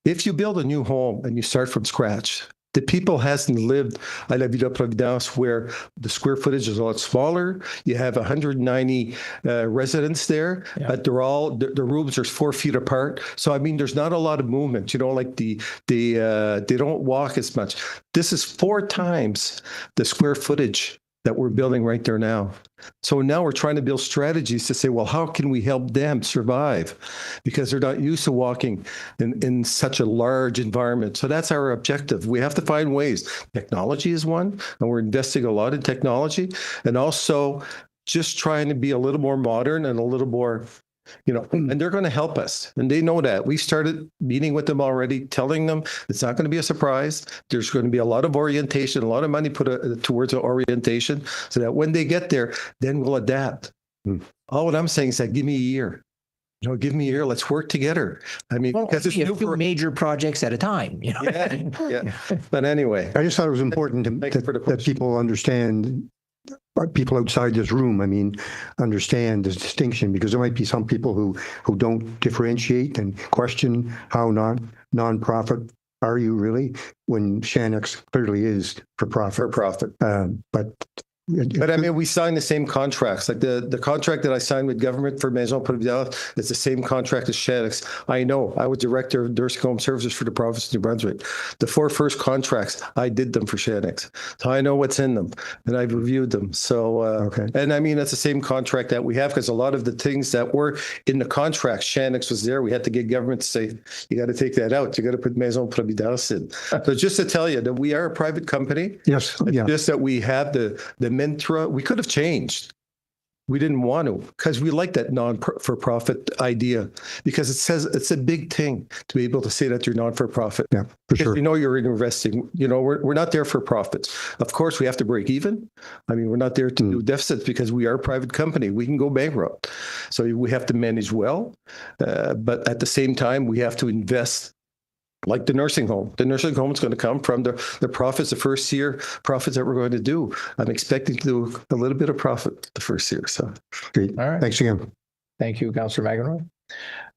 If you build a new home and you start from scratch, the people hasn't lived at La Villa Providence where the square footage is a lot smaller. You have 190 residents there, but the rooms are 4 feet apart. So I mean, there's not a lot of movement. You know, like they don't walk as much. This is 4 times the square footage that we're building right there now. So now we're trying to build strategies to say, well, how can we help them survive? Because they're not used to walking in such a large environment. So that's our objective. We have to find ways. Technology is one, and we're investing a lot in technology, and also just trying to be a little more modern and a little more, you know, and they're going to help us. And they know that. We started meeting with them already, telling them it's not going to be a surprise. There's going to be a lot of orientation, a lot of money put towards orientation, so that when they get there, then we'll adapt. All what I'm saying is that give me a year. You know, give me a year. Let's work together. I mean, because it's a few major projects at a time. You know. Yeah. But anyway, I just thought it was important that people understand. People outside this room, I mean, understand this distinction, because there might be some people who don't differentiate and question how non-profit are you really, when Shediac clearly is for profit. But I mean, we signed the same contracts. Like the contract that I signed with government for Maison Providence, it's the same contract as Shediac. I know. I was director of nursing home services for the province of New Brunswick. The 4 first contracts, I did them for Shediac. So I know what's in them, and I've reviewed them. So, and I mean, that's the same contract that we have, because a lot of the things that were in the contract, Shediac was there. We had to get government to say, you got to take that out. You got to put Maison Providence in. So just to tell you that we are a private company. Yes. It's just that we have the Mintra, we could have changed. We didn't want to, because we like that non-for-profit idea, because it says it's a big thing to be able to say that you're non-for-profit. Yeah, for sure. You know, you're investing. You know, we're not there for profits. Of course, we have to break even. I mean, we're not there to do deficits, because we are a private company. We can go bankrupt. So we have to manage well, but at the same time, we have to invest. Like the nursing home. The nursing home is going to come from the profits, the first year profits that we're going to do. I'm expecting to do a little bit of profit the first year. So, great. All right. Thanks again. Thank you, Councillor McEnroy.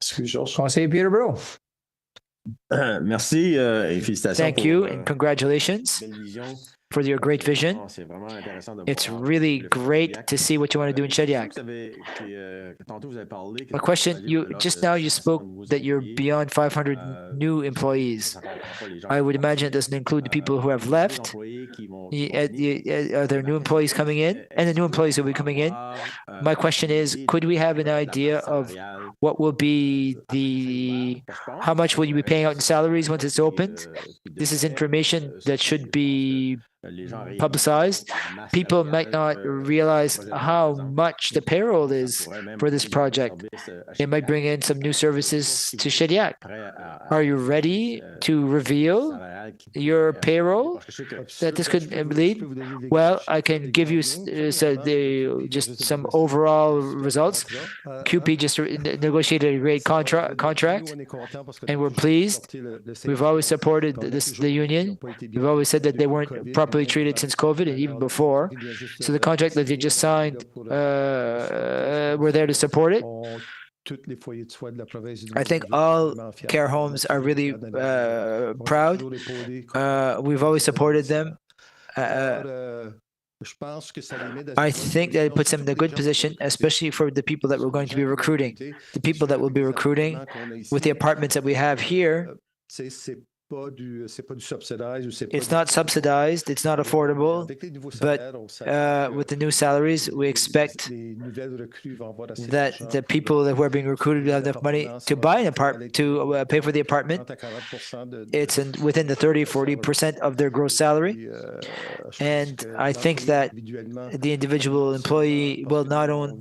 Conseiller Peterborough. Merci et félicitations. Thank you and congratulations for your great vision. It's really great to see what you want to do in Shediac. My question, just now you spoke that you're beyond 500 new employees. I would imagine it doesn't include the people who have left. Are there new employees coming in? And the new employees will be coming in. My question is, could we have an idea of what will be how much will you be paying out in salaries once it's opened? This is information that should be publicized. People might not realize how much the payroll is for this project. It might bring in some new services to Shediac. Are you ready to reveal your payroll that this could lead? Well, I can give you just some overall results. QP just negotiated a great contract, and we're pleased. We've always supported the union. We've always said that they weren't properly treated since COVID and even before. So the contract that they just signed, we're there to support it. I think all care homes are really proud. We've always supported them. I think that it puts them in a good position, especially for the people that we're going to be recruiting. The people that will be recruiting with the apartments that we have here. It's not subsidized, it's not affordable, but with the new salaries, we expect that the people that were being recruited will have enough money to buy an apartment, to pay for the apartment. It's within the 30-40% of their gross salary. And I think that the individual employee will not own,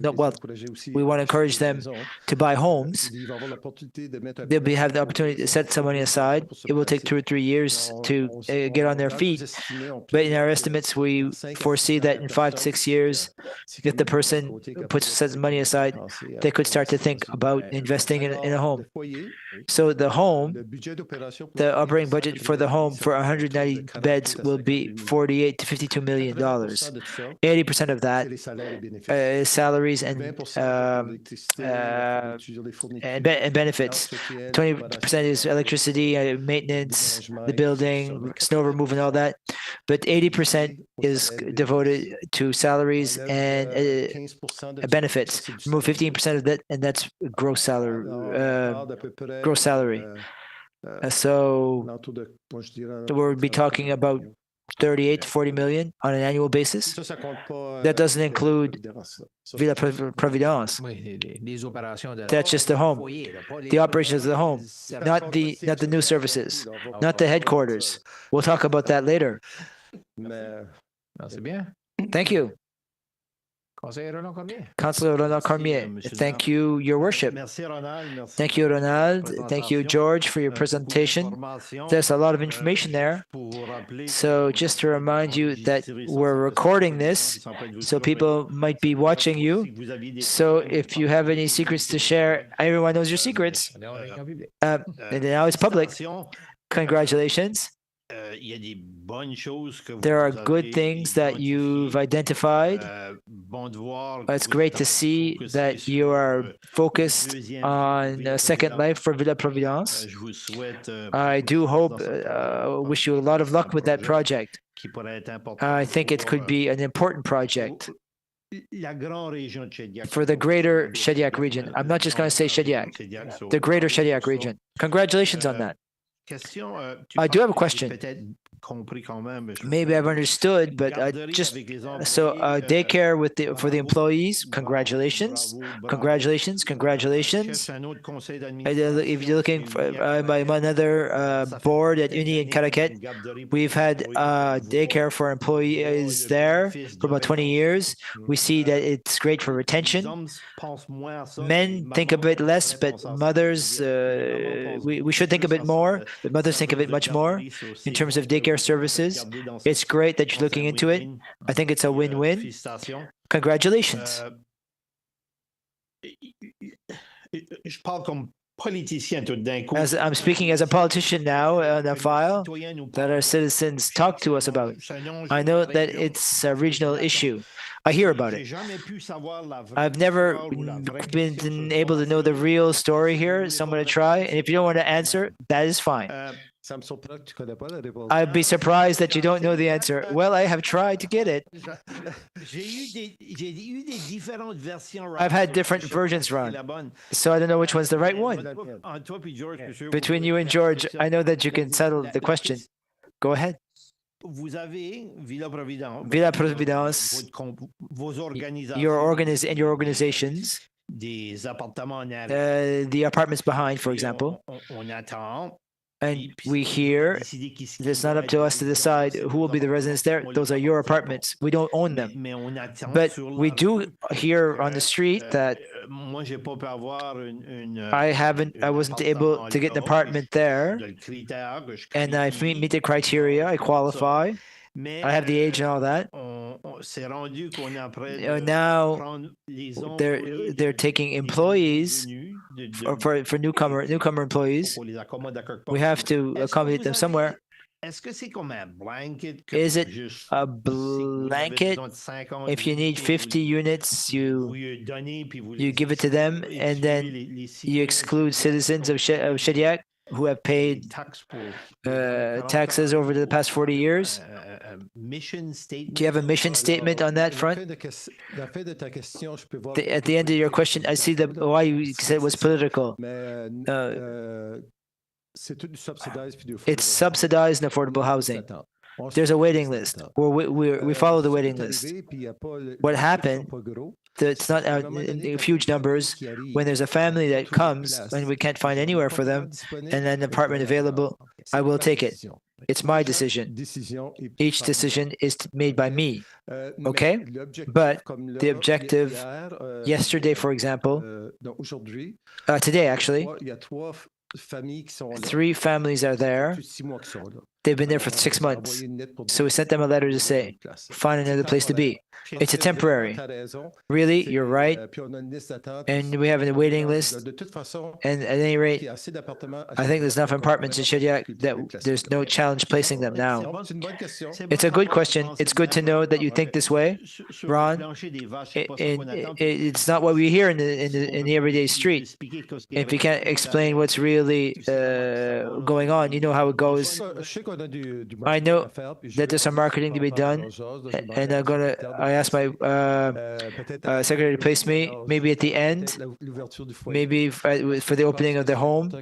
we want to encourage them to buy homes. They'll have the opportunity to set some money aside. It will take 2 or 3 years to get on their feet. But in our estimates, we foresee that in 5 to 6 years, if the person sets money aside, they could start to think about investing in a home. So the operating budget for the home for 190 beds will be $48 to $52 million. 80% of that is salaries and benefits. 20% is electricity, maintenance, the building, snow removal, and all that. But 80% is devoted to salaries and benefits. Remove 15% of that, and that's gross salary. So we'll be talking about 38 to 40 million on an annual basis. That doesn't include Villa Providence. That's just the home, the operations of the home, not the new services, not the headquarters. We'll talk about that later. Thank you. Councillor Ronald Cormier, thank you, Your Worship. Thank you, Ronald. Thank you, George, for your presentation. There's a lot of information there. So just to remind you that we're recording this, so people might be watching you. So if you have any secrets to share, everyone knows your secrets. And now it's public. Congratulations. There are good things that you've identified. It's great to see that you are focused on a second life for Villa Providence. I do hope, wish you a lot of luck with that project. I think it could be an important project for the greater Shediac region. I'm not just going to say Shediac, the greater Shediac region. Congratulations on that. I do have a question. Maybe I've understood, but daycare for the employees. Congratulations. If you're looking for another board at Uni in Caraquet, we've had daycare for employees there for about 20 years. We see that it's great for retention. Men think a bit less, but mothers, we should think a bit more, but mothers think of it much more in terms of daycare services. It's great that you're looking into it. I think it's a win-win. Congratulations. politicien tout d'un coup. As I'm speaking as a politician now on a file that our citizens talk to us about. I know that it's a regional issue. I hear about it. I've never been able to know the real story here, so I'm going to try. And if you don't want to answer, that is fine. I'd be surprised that you don't know the answer. Well, I have tried to get it. I've had different versions run, so I don't know which one's the right one. Between you and George, I know that you can settle the question. Go ahead. Villa Providence, your organizations, the apartments behind, for example. And we hear it's not up to us to decide who will be the residents there. Those are your apartments. We don't own them. But we do hear on the street that I wasn't able to get an apartment there. And I meet the criteria, I qualify. I have the age and all that. Now they're taking employees for newcomer employees. We have to accommodate them somewhere. Is it a blanket? If you need 50 units, you give it to them, and then you exclude citizens of Shediac who have paid taxes over the past 40 years. Do you have a mission statement on that front? At the end of your question, I see why you said it was political. It's subsidized and affordable housing. There's a waiting list, or we follow the waiting list. What happened, it's not in huge numbers. When there's a family that comes and we can't find anywhere for them, and an apartment available, I will take it. It's my decision. Each decision is made by me, okay? But the objective, yesterday, for example, today actually, 3 families are there. They've been there for 6 months. So we sent them a letter to say, find another place to be. It's a temporary. Really, you're right. And we have a waiting list. And at any rate, I think there's enough apartments in Shediac that there's no challenge placing them now. It's a good question. It's good to know that you think this way, Ron. It's not what we hear in the everyday street. If you can't explain what's really going on, you know how it goes. I know that there's some marketing to be done, and I asked my secretary to place me maybe at the end, maybe for the opening of the home.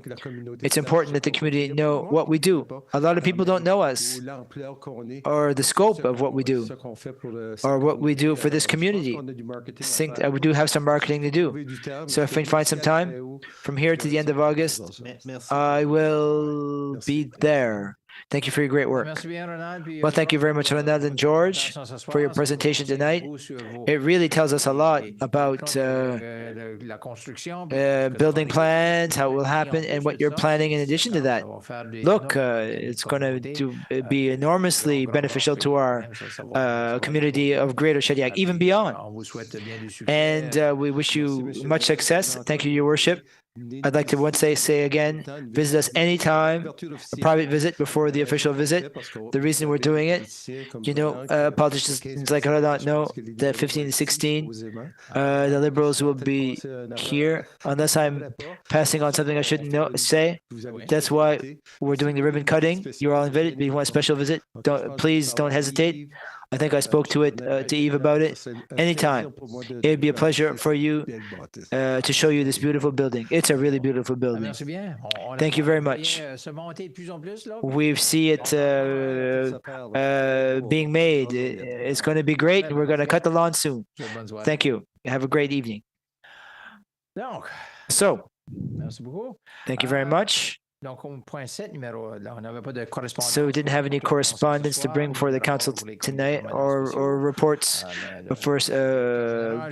It's important that the community know what we do. A lot of people don't know us or the scope of what we do or what we do for this community. We do have some marketing to do. So if we find some time from here to the end of August, I will be there. Thank you for your great work. Well, thank you very much, Ronald and George, for your presentation tonight. It really tells us a lot about building plans, how it will happen, and what you're planning in addition to that. Look, it's going to be enormously beneficial to our community of Greater Shediac, even beyond. And we wish you much success. Thank you, Your Worship. I'd like to once say again, visit us anytime, a private visit before the official visit. The reason we're doing it, you know, politicians like Roland know that 15 and 16, the Liberals will be here unless I'm passing on something I shouldn't say. That's why we're doing the ribbon cutting. You're all invited. If you want a special visit, please don't hesitate. I think I spoke to Eve about it. Anytime. It would be a pleasure for you to show you this beautiful building. It's a really beautiful building. Thank you very much. We see it being made. It's going to be great, and we're going to cut the lawn soon. Thank you. Have a great evening. So, thank you very much. So we didn't have any correspondence to bring for the council tonight or reports for standing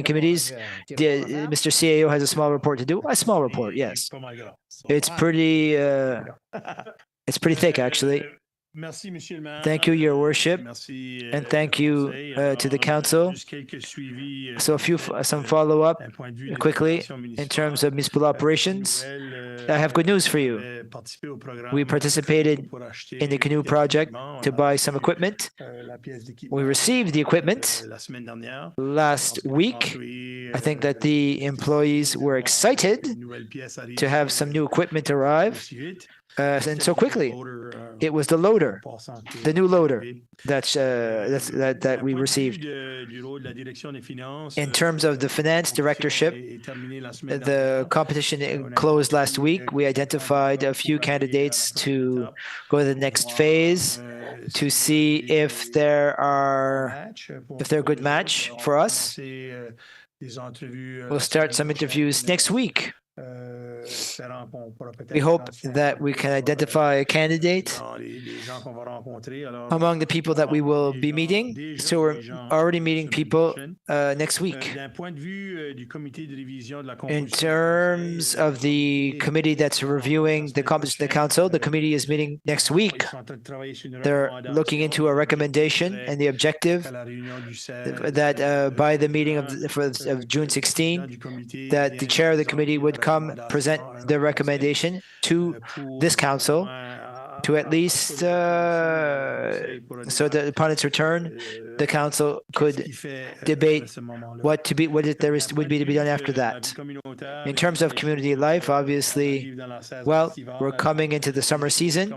committees. Mr. CAO has a small report to do. A small report, yes. It's pretty thick, actually. Thank you, Your Worship, and thank you to the Council. So some follow-up quickly in terms of municipal operations. I have good news for you. We participated in the canoe project to buy some equipment. We received the equipment last week. I think that the employees were excited to have some new equipment arrive. And so quickly, it was the loader, the new loader that we received. In terms of the finance directorship, the competition closed last week. We identified a few candidates to go to the next phase to see if they're a good match for us. We'll start some interviews next week. We hope that we can identify a candidate among the people that we will be meeting. So we're already meeting people next week. In terms of the committee that's reviewing the council, the committee is meeting next week. They're looking into a recommendation and the objective that by the meeting of June 16, that the chair of the committee would come present the recommendation to this council to at least so that upon its return, the council could debate what would be to be done after that. In terms of community life, obviously, well, we're coming into the summer season.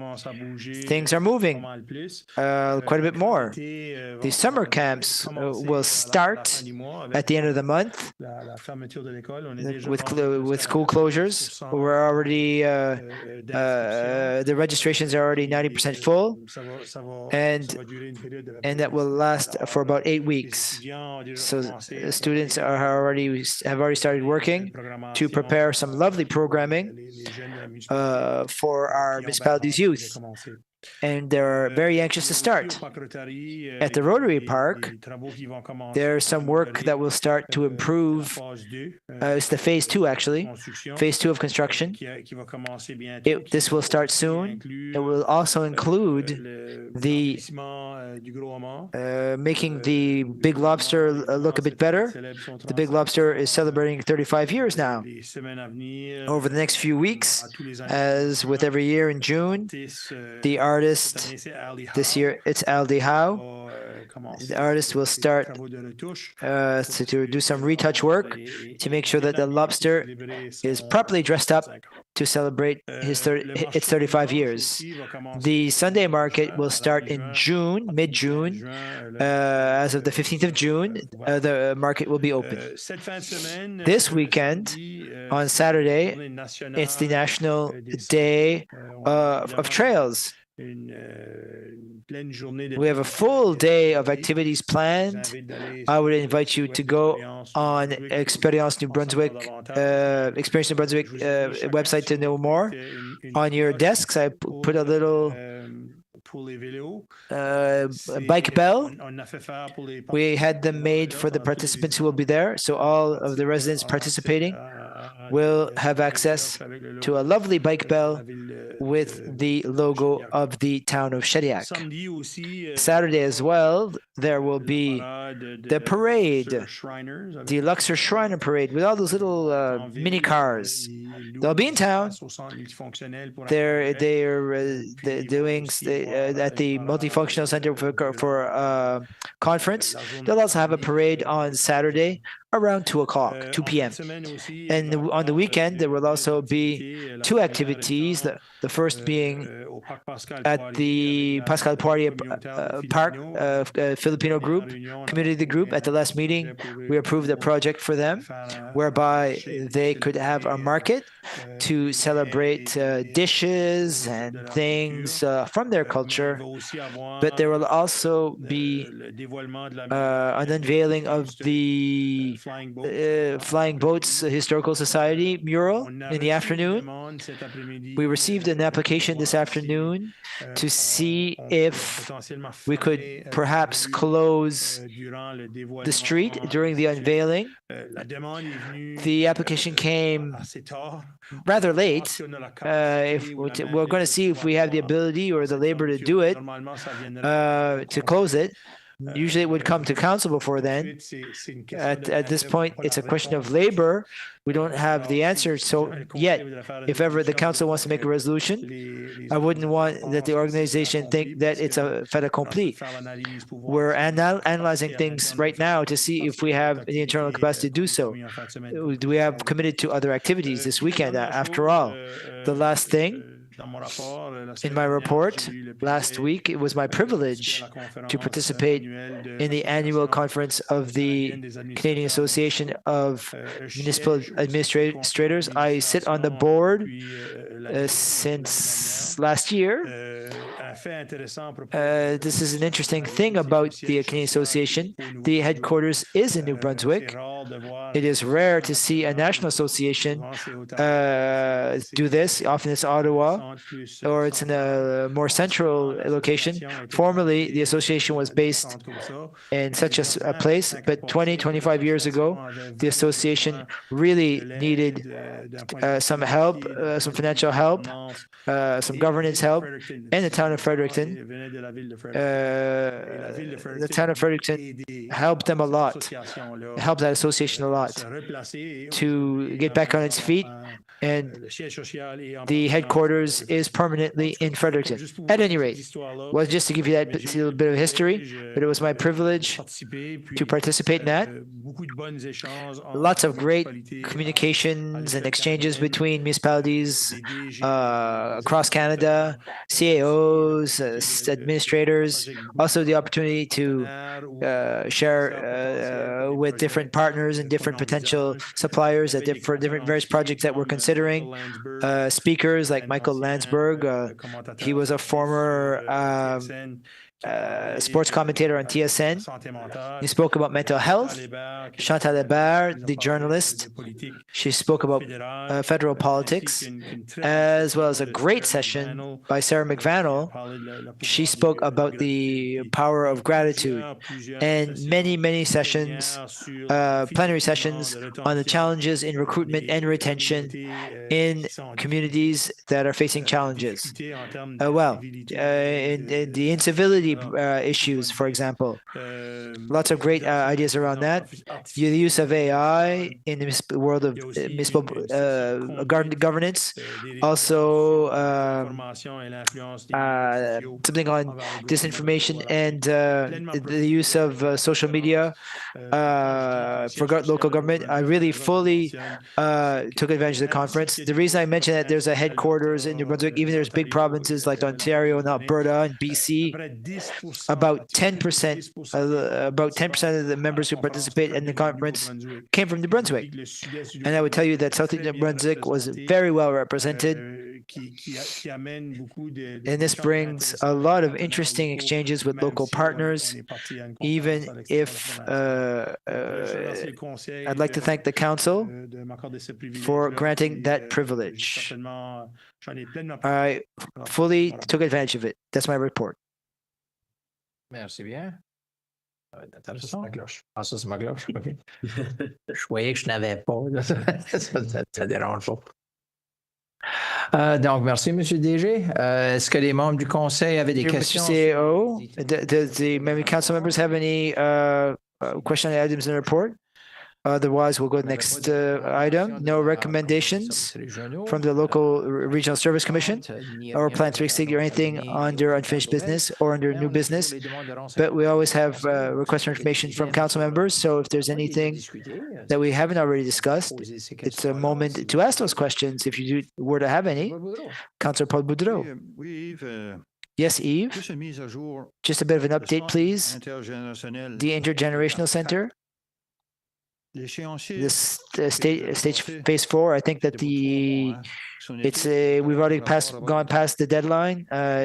Things are moving quite a bit more. The summer camps will start at the end of the month with school closures. We're already the registrations are already 90% full, and that will last for about 8 weeks. So students have already started working to prepare some lovely programming for our municipality's youth. And they're very anxious to start. At the Rotary Park, there's some work that will start to improve. It's the phase 2, actually. Phase 2 of construction. This will start soon. It will also include the making the Big Lobster look a bit better. The Big Lobster is celebrating 35 years now. Over the next few weeks, as with every year in June, the artist, this year it's Aldi Howe. The artist will start to do some retouch work to make sure that the lobster is properly dressed up to celebrate its 35 years. The Sunday market will start in June, mid-June. As of the 15th of June, the market will be open. This weekend, on Saturday, it's the National Day of Trails. We have a full day of activities planned. I would invite you to go on Experience New Brunswick website to know more. On your desks, I put a little bike bell. We had them made for the participants who will be there. So all of the residents participating will have access to a lovely bike bell with the logo of the town of Shediac. Saturday as well, there will be the parade, the Luxor Shriner Parade, with all those little mini cars. They'll be in town. They're doing at the Multifunctional Center for conference. They'll also have a parade on Saturday around 2 p.m. And on the weekend, there will also be 2 activities. The first being at the Pascal Poirier Park Filipino group, community group. At the last meeting, we approved a project for them whereby they could have a market to celebrate dishes and things from their culture. But there will also be an unveiling of the Flying Boats Historical Society mural in the afternoon. We received an application this afternoon to see if we could perhaps close the street during the unveiling. The application came rather late. If we're going to see if we have the ability or the labor to do it, to close it. Usually it would come to council before then. At this point, it's a question of labor. We don't have the answer. So yet, if ever the council wants to make a resolution, I wouldn't want that the organization think that it's a fait accompli. We're analyzing things right now to see if we have the internal capacity to do so. We have committed to other activities this weekend, after all. The last thing, in my report last week, it was my privilege to participate in the annual conference of the Canadian Association of Municipal Administrators. I sit on the board since last year. This is an interesting thing about the Canadian Association. The headquarters is in New Brunswick. It is rare to see a national association do this. Often it's Ottawa, or it's in a more central location. Formerly, the association was based in such a place, but 25 years ago, the association really needed some help, some financial help, some governance help, and the town of Fredericton. The town of Fredericton helped them a lot, helped that association a lot to get back on its feet, and the headquarters is permanently in Fredericton. At any rate, was just to give you that little bit of history, but it was my privilege to participate in that. Lots of great communications and exchanges between municipalities across Canada, CAOs, administrators, also the opportunity to share with different partners and different potential suppliers for different various projects that we're considering. Speakers like Michael Landsberg, he was a former sports commentator on TSN. He spoke about mental health. Chantal Hébert, the journalist, she spoke about federal politics, as well as a great session by Sarah McVannell. She spoke about the power of gratitude, and many sessions, plenary sessions on the challenges in recruitment and retention in communities that are facing challenges. In the incivility issues, for example. Lots of great ideas around that. The use of AI in the world of municipal governance. Also, something on disinformation and the use of social media for local government. I really fully took advantage of the conference. The reason I mentioned that there's a headquarters in New Brunswick, even there's big provinces like Ontario and Alberta and BC, about 10% of the members who participate in the conference came from New Brunswick. And I would tell you that South New Brunswick was very well represented. And this brings a lot of interesting exchanges with local partners, even if I'd like to thank the council for granting that privilege. I fully took advantage of it. That's my report. Merci bien. Intéressant. Ma cloche. Ah, ça, c'est ma cloche. OK. Je voyais que je n'avais pas. Ça dérange pas. Donc, merci, M. DG. Est-ce que les membres du Conseil avaient des questions? CEO, does the council members have any question items in the report? Otherwise, we'll go to the next item. No recommendations from the local regional service commission or plan 360 or anything under unfinished business or under new business. But we always have requests for information from council members. So if there's anything that we haven't already discussed, it's a moment to ask those questions if you were to have any. Councillor Paul Boudreau. Yes, Yves. Just a bit of an update, please. The Intergenerational Center. This stage phase 4, I think that we've already gone past the deadline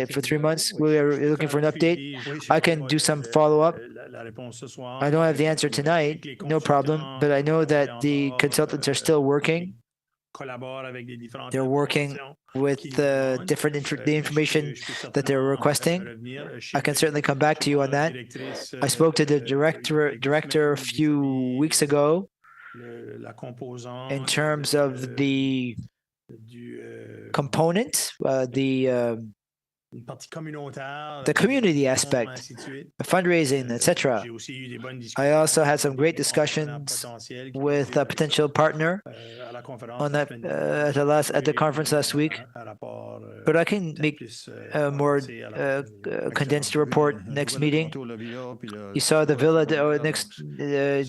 for 3 months. We're looking for an update. I can do some follow-up. I don't have the answer tonight, no problem, but I know that the consultants are still working They're working with the the information that they're requesting. I can certainly come back to you on that. I spoke to the director a few weeks ago in terms of the component, the community aspect, the fundraising, etc. I also had some great discussions with a potential partner on that at the conference last week. But I can make a more condensed report next meeting. You saw the villa next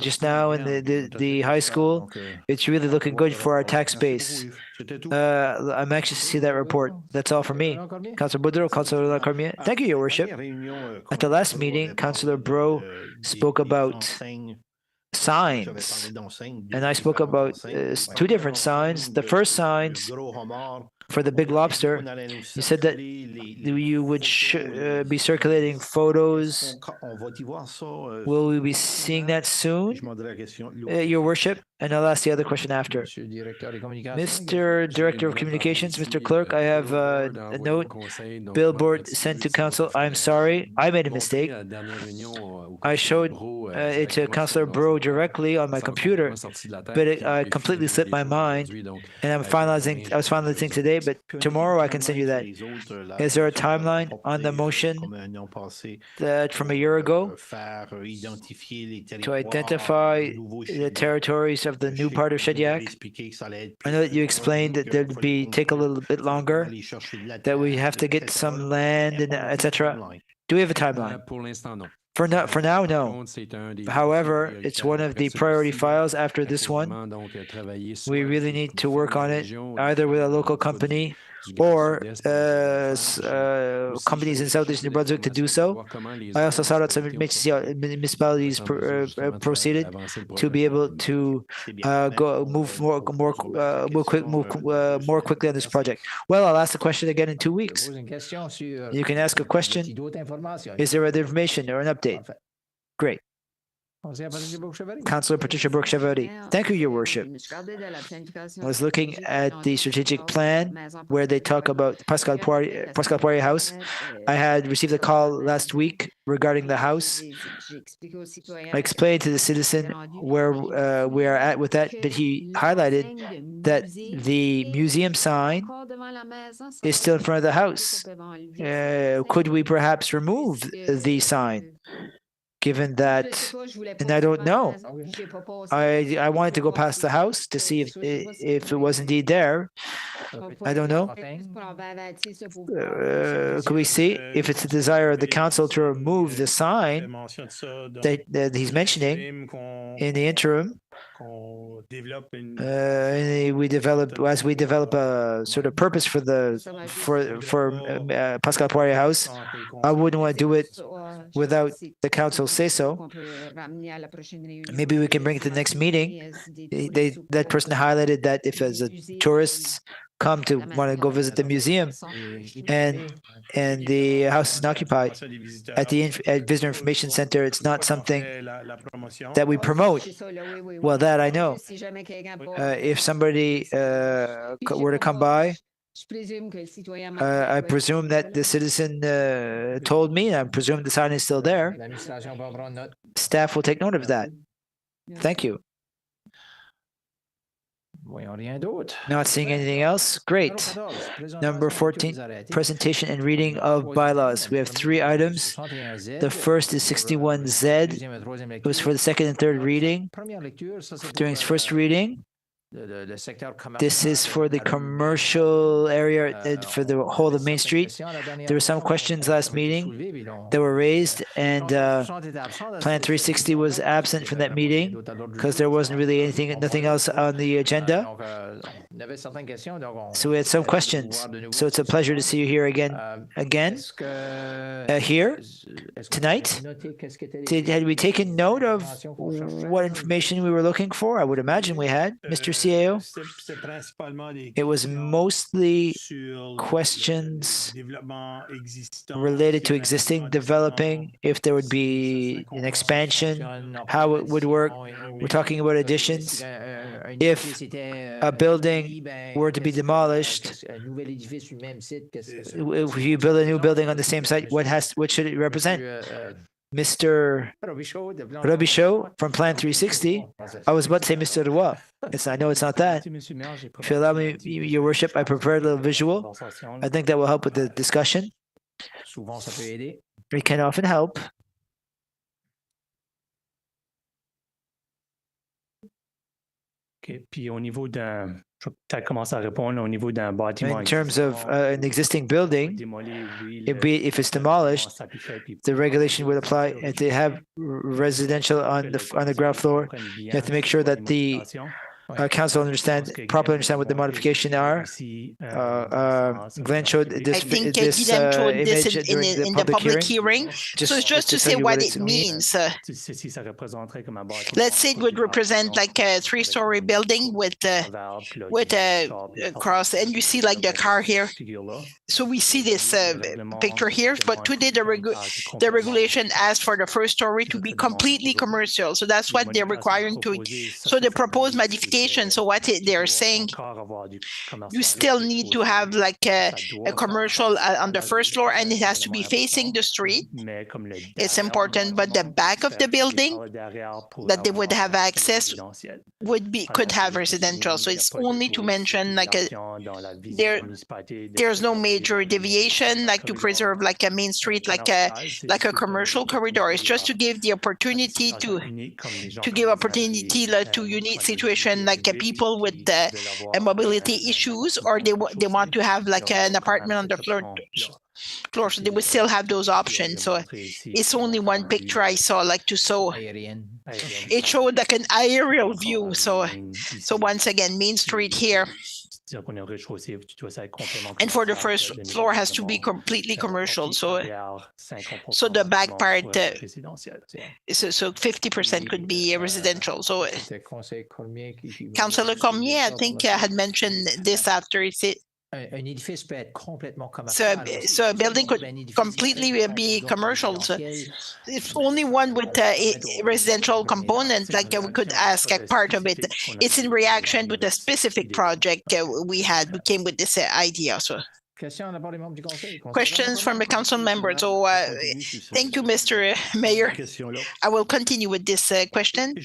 just now in the high school. It's really looking good for our tax base. I'm anxious to see that report. That's all for me. Councillor Boudreau, Councillor Cormier. Thank you, Your Worship. At the last meeting, Councillor Bro spoke about signs, and I spoke about two different signs. The first signs for the Big Lobster, you said that you would be circulating photos. Will we be seeing that soon, Your Worship? And I'll ask the other question after. Mr. Director of Communications, Mr. Clerk, I have a note, billboard sent to Council. I'm sorry, I made a mistake. I showed it to Councillor Bro directly on my computer, but it completely slipped my mind, and I was finalizing today, but tomorrow I can send you that. Is there a timeline on the motion that from a year ago to identify the territories of the new part of Shediac? I know that you explained that there'd take a little bit longer, that we have to get some land and etc. Do we have a timeline? For now, no. However, it's one of the priority files after this one. We really need to work on it, either with a local company or companies in Southeast New Brunswick to do so. I also saw that some municipalities proceeded to be able to move more quickly on this project. Well, I'll ask the question again in 2 weeks. You can ask a question. Is there other information or an update? Great. Councillor Patricia Bourque-Chevalier. Thank you, Your Worship. I was looking at the strategic plan where they talk about Pascal Poirier House. I had received a call last week regarding the house. I explained to the citizen where we are at with that, but he highlighted that the museum sign is still in front of the house. Could we perhaps remove the sign? Given that, and I don't know. I wanted to go past the house to see if it was indeed there. I don't know. Could we see if it's the desire of the council to remove the sign that he's mentioning in the interim? As we develop a sort of purpose for Pascal Poirier House, I wouldn't want to do it without the council say so. Maybe we can bring it to the next meeting. That person highlighted that if as tourists come to want to go visit the museum and the house is occupied at Visitor Information Center, it's not something that we promote. Well, that I know. If somebody were to come by, I presume that the citizen told me, I presume the sign is still there. Staff will take note of that. Thank you. Not seeing anything else? Great. Number 14, presentation and reading of bylaws. We have 3 items. The first is 61Z. It was for the second and third reading. During its first reading, this is for the commercial area for the whole of Main Street. There were some questions last meeting that were raised, and Plan 360 was absent from that meeting because there wasn't really nothing else on the agenda. So we had some questions. So it's a pleasure to see you here again here tonight. Had we taken note of what information we were looking for? I would imagine we had, Mr. CAO. It was mostly questions related to existing developing, if there would be an expansion, how it would work. We're talking about additions. if a building were to be demolished, if you build a new building on the same site, what should it represent? Mr. Robichaud from Plan 360. I was about to say Mr. Roy. I know it's not that. If you allow me, Your Worship, I prefer a little visual. I think that will help with the discussion. It can often help. OK. Puis au niveau d'un, je vais peut-être commencer à répondre au niveau d'un bâtiment. In terms of an existing building, if it's demolished, the regulation would apply. If they have residential on the ground floor, you have to make sure that the council properly understand what the modifications are. Glenn showed this. I think Guillaume showed this in the public hearing. So it's just to say what it means. Let's say it would represent like a 3-story building with a cross, and you see like the car here. So we see this picture here, but today the regulation asks for the first story to be completely commercial. So that's what they're requiring to. So the proposed modification. So what they're saying, you still need to have like a commercial on the first floor, and it has to be facing the street. It's important, but the back of the building that they would have access could have residential. So it's only to mention like there's no major deviation, like to preserve like a main street, like a commercial corridor. It's just to give the opportunity to unique situation, like people with mobility issues, or they want to have like an apartment on the floor, so they would still have those options. So it's only one picture I saw, like to show. It showed like an aerial view. So once again, Main Street here. And for the first floor has to be completely commercial. So the back part, so 50% could be residential. So Councillor Cormier, I think, had mentioned this after. So a building could completely be commercial. So if only one with a residential component, like we could ask a part of it. It's in reaction with a specific project we came with this idea. So questions from the council members. So thank you, Mr. Mayor. I will continue with this question.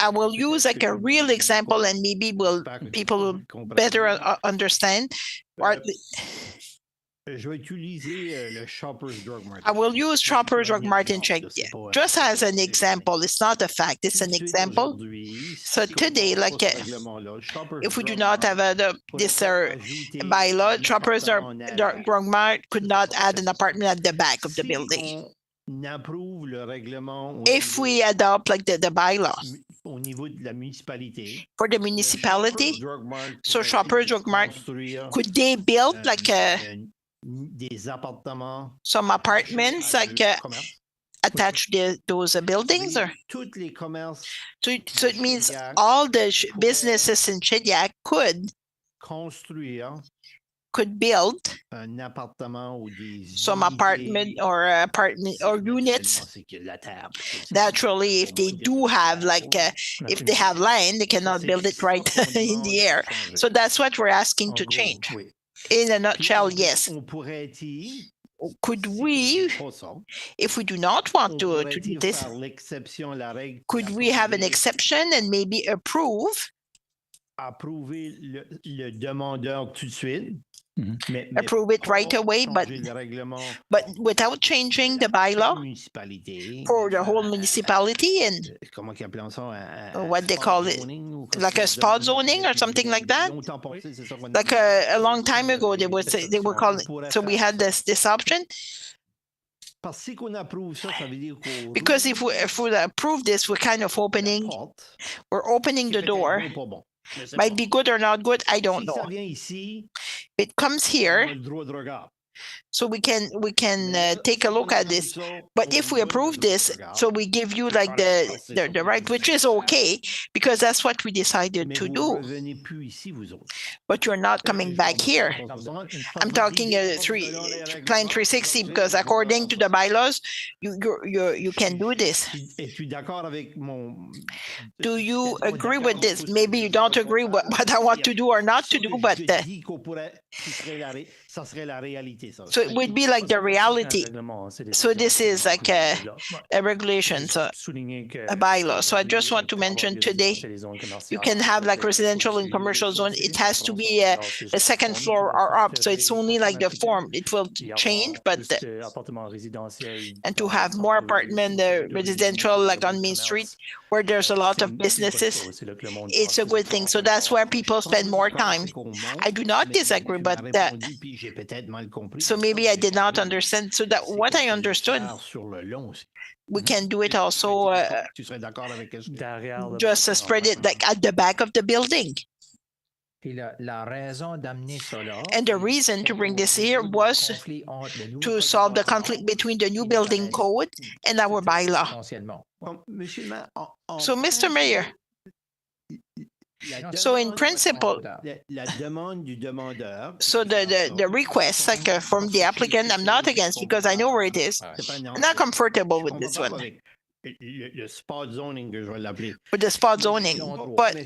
I will use like a real example, and maybe people will better understand. I will use Shoppers Drug Mart in Czech just as an example. It's not a fact, it's an example. So today, like if we do not have this bylaw, Shoppers Drug Mart could not add an apartment at the back of the building. If we adopt like the bylaw for the municipality, so Shoppers Drug Mart, could they build like some apartments like attached to those buildings? Or so it means all the businesses in Shediac could build some apartment or units. Naturally, if they do have if they have land, they cannot build it right in the air. So that's what we're asking to change. In a nutshell, yes. Could we, if we do not want to do this, could we have an exception and maybe approve approve it right away, but without changing the bylaw for the whole municipality, and what they call it, like a spot zoning or something like that. Like a long time ago, they were calling it. So we had this option. Because if we approve this, we're kind of opening the door. Might be good or not good, I don't know. It comes here, So we can take a look at this. But if we approve this, so we give you like the right, which is okay, because that's what we decided to do. But you're not coming back here. I'm talking Plan 360, because according to the bylaws, you can do this. Do you agree with this? Maybe you don't agree with what I want to do or not to do, but so it would be like the reality. So this is like a regulation, so a bylaw. So I just want to mention today, you can have like residential and commercial zone. It has to be a second floor or up. So it's only like the form. It will change, but and to have more apartment residential like on Main Street where there's a lot of businesses, it's a good thing. So that's where people spend more time. I do not disagree, but so maybe I did not understand. So that what I understood, we can do it also just spread it like at the back of the building. And the reason to bring this here was to solve the conflict between the new building code and our bylaw. So, Mr. Mayor, so in principle, so the request like from the applicant, I'm not against because I know where it is. I'm not comfortable with this one. With the spot zoning, but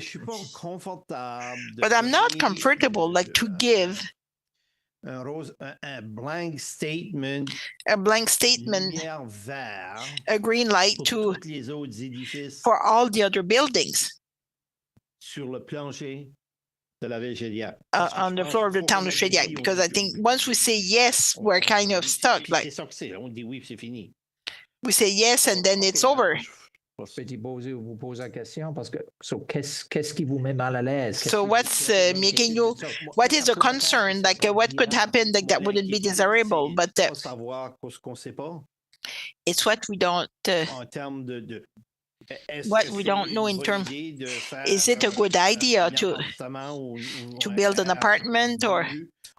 I'm not comfortable like to give a blank statement, a green light for all the other buildings on the floor of the town of Shediac, because I think once we say yes, we're kind of stuck. Like we say yes, and then it's over. So what's making you, what is the concern? Like what could happen like that wouldn't be desirable? But it's what we don't, know in terms, is it a good idea to build an apartment or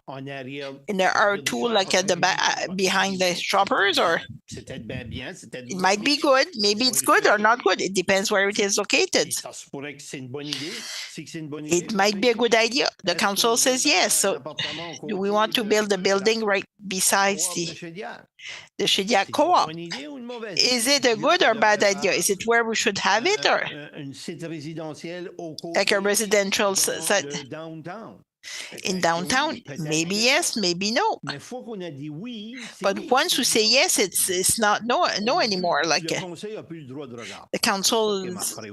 in the R2 like at the back behind the shoppers, or it might be good, maybe it's good or not good, it depends where it is located. It might be a good idea. The council says yes. So do we want to build a building right besides the Shediac co-op? Is it a good or bad idea? Is it where we should have it, or like a residential site in downtown? Maybe yes, maybe no. But once we say yes, it's not no anymore. Like the council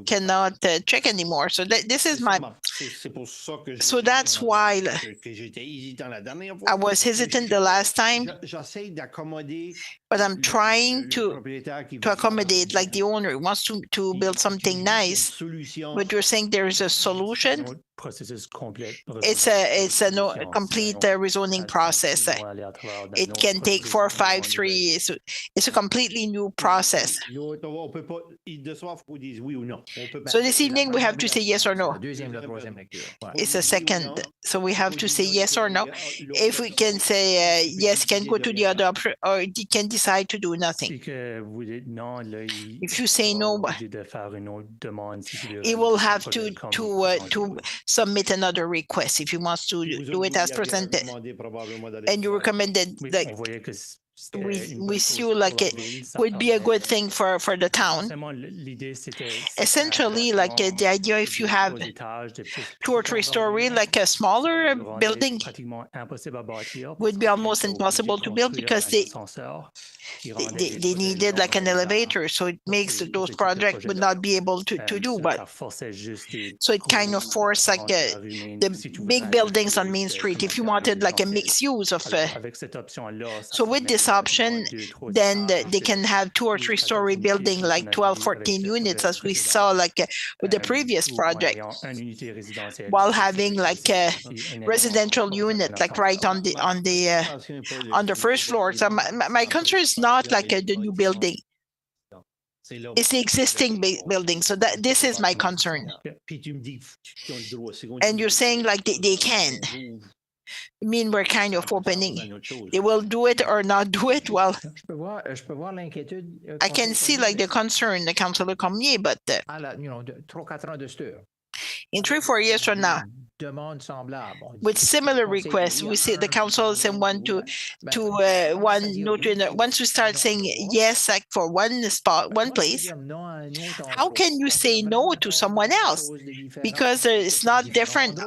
cannot check anymore. So this is my. So that's why I was hesitant the last time. But I'm trying to accommodate, like the owner wants to build something nice. But you're saying there is a solution. It's a complete rezoning process. It can take 4, 5, 3 years. So it's a completely new process. So this evening we have to say yes or no. It's a second. So we have to say yes or no. If we can say yes, can go to the other option, or it can decide to do nothing. If you say no, he will have to submit another request if he wants to do it as presented. And you recommended like with you, like it would be a good thing for the town. Essentially, like the idea, if you have 2 or 3 story, like a smaller building would be almost impossible to build because they needed like an elevator. So it makes those projects would not be able to do. But so it kind of forced like the big buildings on Main Street. If you wanted like a mixed use of, so with this option, then they can have 2 or 3 story building like 12, 14 units, as we saw like with the previous project, while having like a residential unit like right on the first floor. So my concern is not like the new building. It's the existing building. So this is my concern. And you're saying like they can. I mean, we're kind of opening. They will do it or not do it. Well, I can see like the concern, the Councillor Cormier, but in 3-4 years from now, with similar requests, we see the council saying once we start saying yes, like for one spot, one place, how can you say no to someone else? Because it's not different,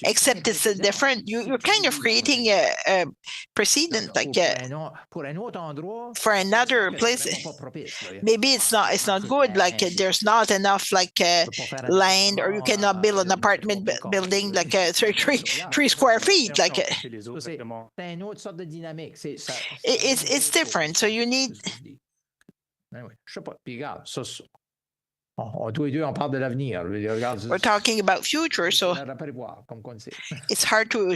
except it's a different. You're kind of creating a precedent, like for another place. Maybe it's not good. Like there's not enough like land, or you cannot build an apartment building like 3 square feet. Like it's different. So you need. We're talking about future, so it's hard to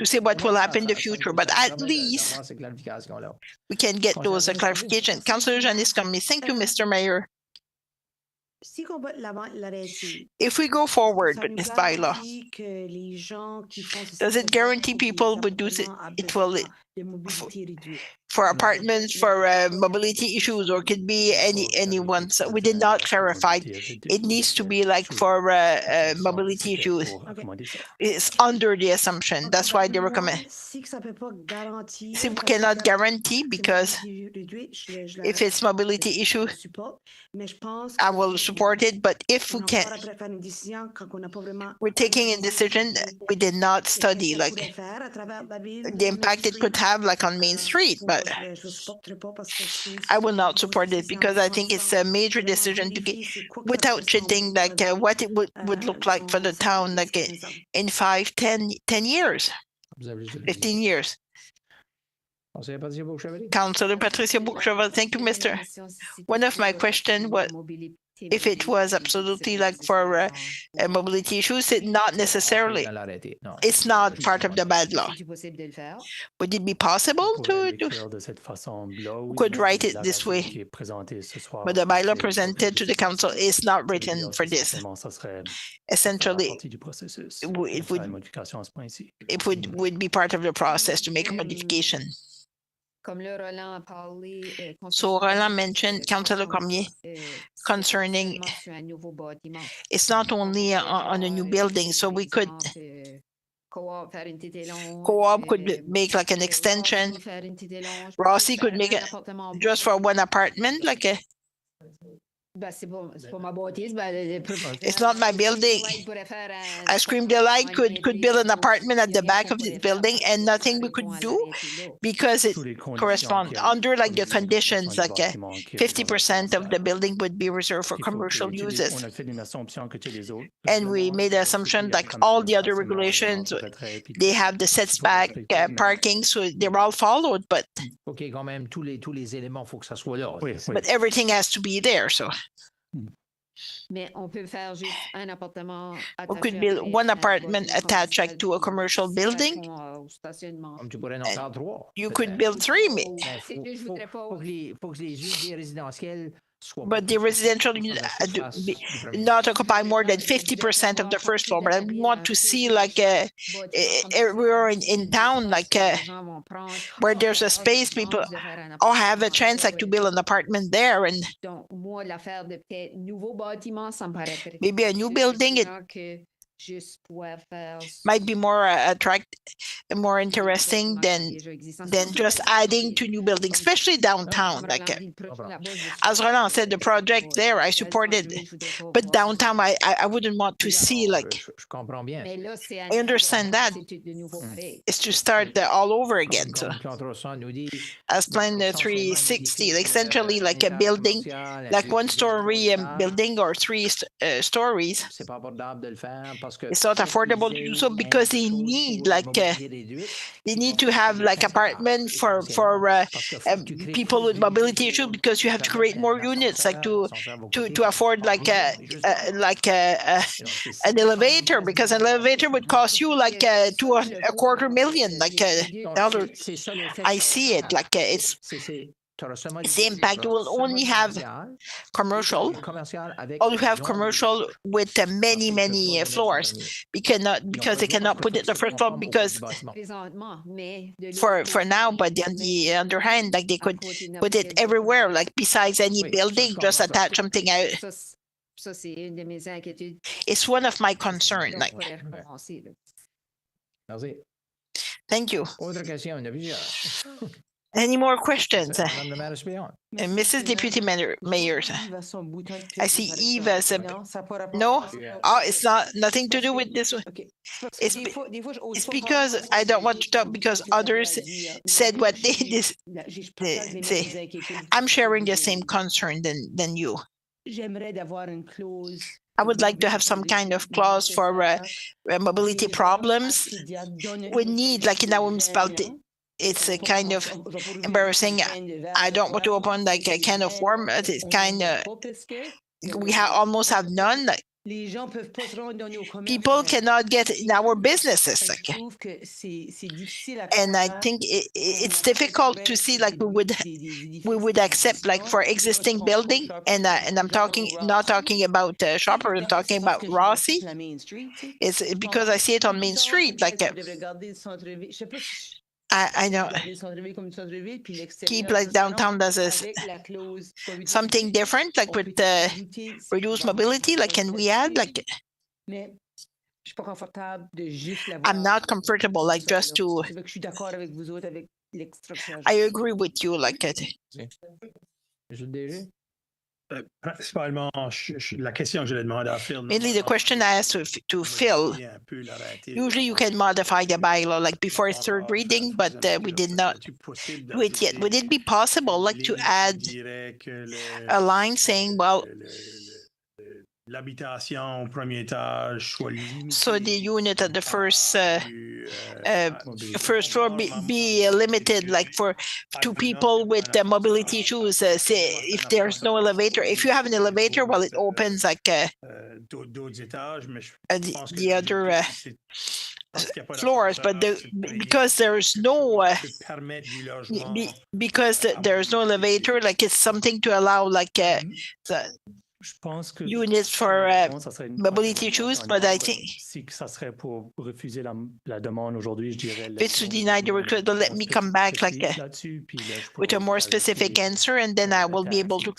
say what will happen in the future, but at least we can get those clarifications. Councillor Janice Cormier, thank you, Mr. Mayor. If we go forward with this bylaw, does it guarantee people would do it will for apartments, for mobility issues, or could be anyone? So we did not clarify. It needs to be like for mobility issues. It's under the assumption. That's why they recommend. See, we cannot guarantee, because if it's mobility issue, I will support it. But if we can, we're taking a decision. We did not study like the impact it could have like on Main Street, but I will not support it because I think it's a major decision to get without cheating, like what it would look like for the town, like in 5, 10 years, 15 years. Councillor Patricia Bourcheval, thank you, Mr. One of my questions was if it was absolutely like for mobility issues, it not necessarily. It's not part of the bad law. Would it be possible to could write it this way? But the bylaw presented to the council is not written for this. Essentially, it would be part of the process to make a modification. So Roland mentioned, Councillor Cormier, concerning it's not only on a new building, so we could Co-op could make like an extension. Rossi could make it just for one apartment, like a. It's not my building. Ice Cream Delight could build an apartment at the back of the building, and nothing we could do because it corresponds under like the conditions, like 50% of the building would be reserved for commercial uses. And we made the assumption like all the other regulations, they have the setback parking, so they're all followed, but everything has to be there, so. We could build one apartment attached like, to a commercial building. You could build 3. But the residential not occupy more than 50% of the first floor. But I want to see like everywhere in town, like where there's a space, people all have a chance like to build an apartment there, and maybe a new building. It might be more more interesting than just adding to new buildings, especially downtown. Like as Roland said, the project there I supported, but downtown I wouldn't want to see like. I understand that it's to start all over again. So as planned 360, like essentially like a building, like 1-story building or 3 stories. It's not affordable to do so because they need like they need to have like apartment for people with mobility issues, because you have to create more units like to afford like an elevator, because an elevator would cost you like $250,000 like $1. I see it like it's. It's the impact. You will only have commercial, or you have commercial with many floors. Because they cannot put it the first floor because for now, but on the other hand, like they could put it everywhere, like besides any building, just attach something out. It's one of my concerns. Like, thank you. Any more questions? Mrs. Deputy Mayor, I see Eve as a no. Oh, it's nothing to do with this one. It's because I don't want to talk because others said what they say. I'm sharing the same concern than you. I would like to have some kind of clause for mobility problems. We need, like in our municipality, it's a kind of embarrassing. I don't want to open like a can of worms. It's kind of, we almost have none. Like, people cannot get in our businesses. Like, and I think it's difficult to see like we would accept like for existing building. And I'm not talking about Shopper. I'm talking about Rossi. It's because I see it on Main Street. Like, I know. Keep like downtown does something different, like with reduced mobility. Like, can we add like? I'm not comfortable, like just to. I agree with you, like. Mainly the question I asked to Phil. Usually you can modify the bylaw like before its third reading, but we did not do it yet. Would it be possible like to add a line saying, well, so the unit at the first floor be limited like for two people with mobility issues. Say if there's no elevator, if you have an elevator, well, it opens like the other floors, but because there's no because there's no elevator, like it's something to allow like units for mobility issues, but I think if it's to deny the request, let me come back like with a more specific answer, and then I will be able to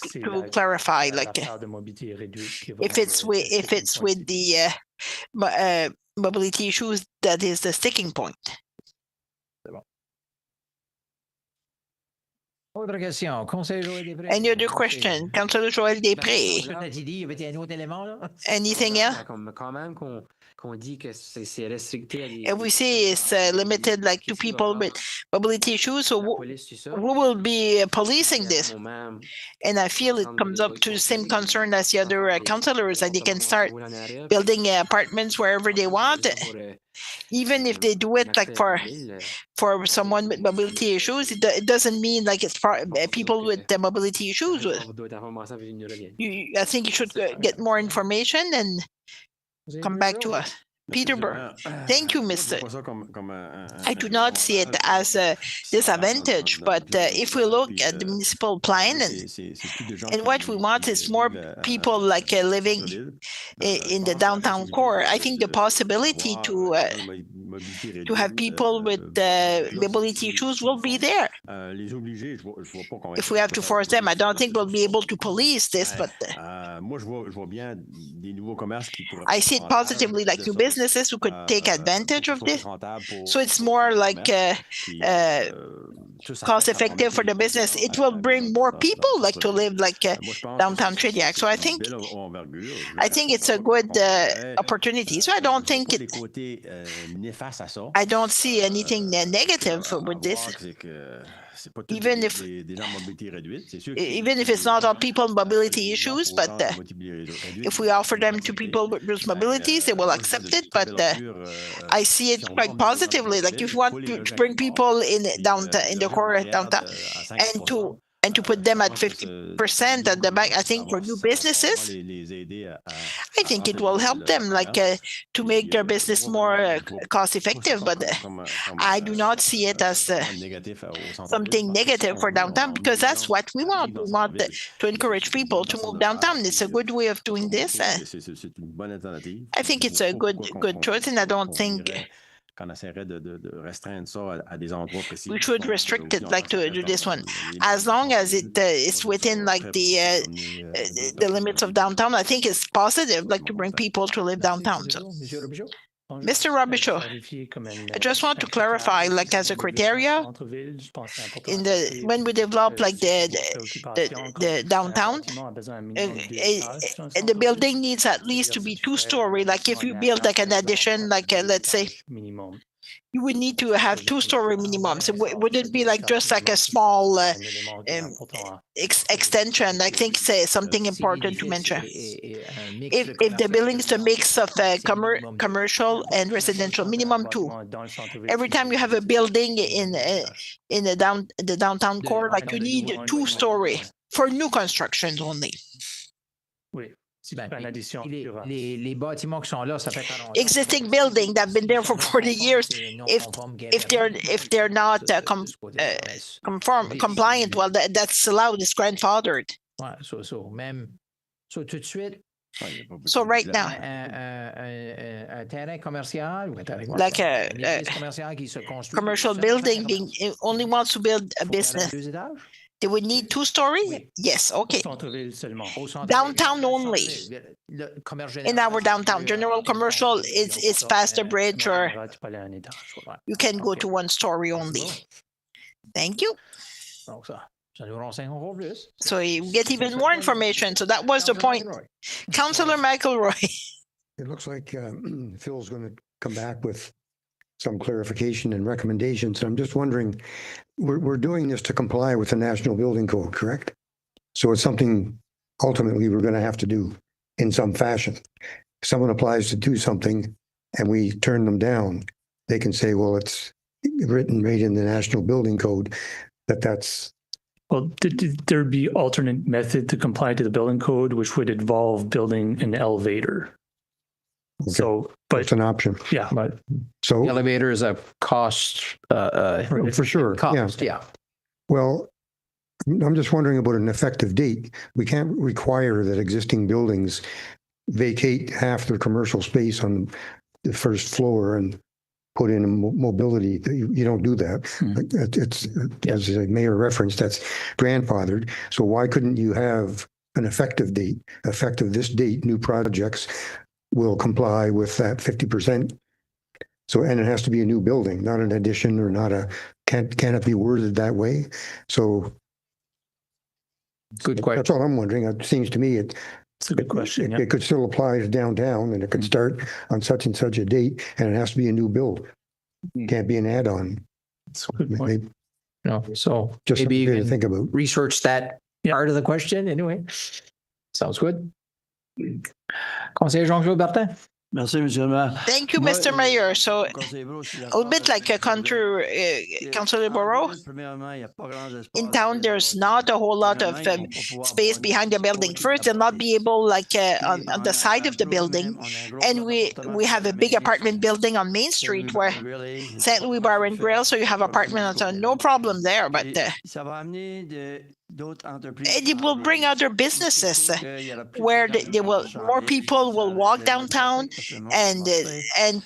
clarify like if it's with the mobility issues that is the sticking point. Any other question? Councillor Joël Després. Anything else? And we say it's limited like to people with mobility issues, so who will be policing this? And I feel it comes up to the same concern as the other councillors, that they can start building apartments wherever they want. Even if they do it like for someone with mobility issues, it doesn't mean like it's for people with mobility issues. I think you should get more information and come back to us. Peter Burr. Thank you, Mr. I do not see it as a disadvantage, but if we look at the municipal plan and what we want is more people like living in the downtown core, I think the possibility to have people with mobility issues will be there. If we have to force them, I don't think we'll be able to police this, but I see it positively, like new businesses who could take advantage of this. So it's more like cost effective for the business. It will bring more people like to live like downtown Shediac. So I think it's a good opportunity. So I don't think I don't see anything negative with this. Even if it's not all people with mobility issues, but if we offer them to people with mobilities, they will accept it. But I see it quite positively. Like if you want to bring people in downtown, in the core downtown, and to and to put them at 50% at the back, I think for new businesses, I think it will help them to make their business more cost effective, but I do not see it as something negative for downtown, because that's what we want. We want to encourage people to move downtown. It's a good way of doing this. I think it's a good choice, and I don't think we should restrict it to do this one. As long as it's within the limits of downtown, I think it's positive to bring people to live downtown. So. Mr. Robichaud, I just want to clarify, as a criteria, when we develop the downtown, the building needs at least to be 2-story. If you build an addition, let's say, you would need to have 2-story minimums. It wouldn't be just a small extension. I think it's something important to mention. If the building is a mix of commercial and residential, minimum 2. Every time you have a building in the downtown core, you need 2-story for new constructions only. Existing buildings that have been there for 40 years, if they're not compliant, well, that's allowed, it's grandfathered. So right now, commercial building only wants to build a business. They would need 2-story? Yes, okay. Downtown only. In our downtown, general commercial is past the bridge, or you can go to 1-story only. Thank you. So you get even more information. So that was the point. Councillor McElroy. It looks like Phil's going to come back with some clarification and recommendations. I'm just wondering, we're doing this to comply with the National Building Code, correct? So it's something ultimately we're going to have to do in some fashion. If someone applies to do something and we turn them down, they can say, well, it's written right in the National Building Code that's... Well, there'd be alternate method to comply to the building code, which would involve building an elevator. Okay. So, but it's an option. Yeah. But so the elevator is a cost, for sure. Cost, yeah. Well, I'm just wondering about an effective date. We can't require that existing buildings vacate half their commercial space on the first floor and put in a mobility. You don't do that. It's as the mayor referenced, that's grandfathered. So why couldn't you have an effective date? Effective this date, new projects will comply with that 50%. So, and it has to be a new building, not an addition or not can it be worded that way? So good question. That's all I'm wondering. It seems to me it's a good question. It could still apply to downtown, and it could start on such and such a date, and it has to be a new build. Can't be an add-on. That's a good point. So just maybe you can think about. Research that part of the question anyway. Sounds good. Conseiller Jean-Claude Bertin. Merci, Monsieur le Maire. Thank you, Mr. Mayor. So a little bit like a Councillor Borough, in town, there's not a whole lot of space behind the building. First, they'll not be able, on the side of the building, and we have a big apartment building on Main Street where St. Louis Bar and Grill, so you have apartments, no problem there, but it will bring other businesses where more people will walk downtown, and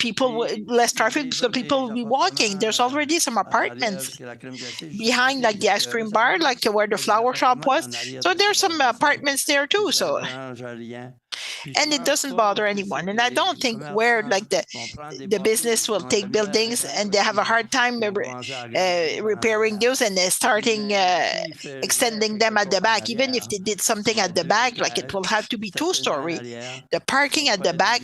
people less traffic, so people will be walking. There's already some apartments behind, the ice cream bar, where the flower shop was. So there's some apartments there too. So. And it doesn't bother anyone. And I don't think where the business will take buildings and they have a hard time repairing those and starting extending them at the back. Even if they did something at the back, it will have to be 2-story. The parking at the back.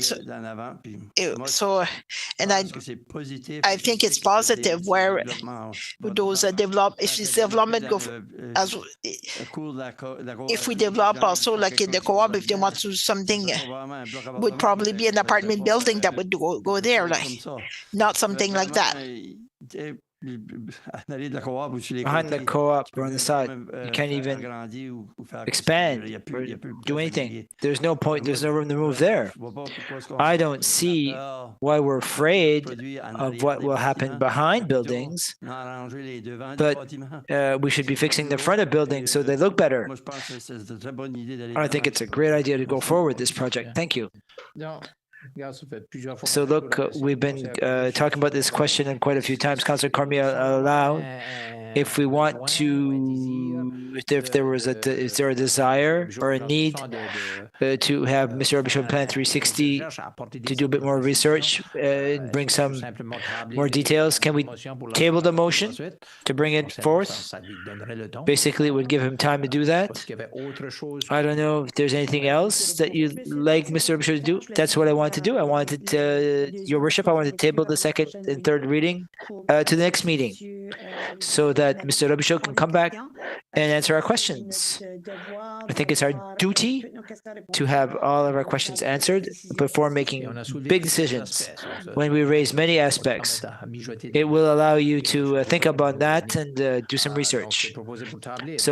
I think it's positive where those if this development if we develop also in the co-op, if they want to do something, would probably be an apartment building that would go there, not something like that. behind the co-op or on the side. You can't even expand or do anything. There's no point, there's no room to move there. I don't see why we're afraid of what will happen behind buildings, but we should be fixing the front of buildings so they look better. I think it's a great idea to go forward with this project. Thank you. So look, we've been talking about this question and quite a few times. Councillor Cormier allowed, if we want to, if is there a desire or a need to have Mr. Robichaud Plan 360 to do a bit more research and bring some more details, can we table the motion to bring it forth? Basically, it would give him time to do that. I don't know if there's anything else that you'd like Mr. Robichaud to do. That's what I want to do. I wanted to, Your Worship, I wanted to table the second and third reading to the next meeting so that Mr. Robichaud can come back and answer our questions. I think it's our duty to have all of our questions answered before making big decisions. When we raise many aspects, it will allow you to think about that and do some research. So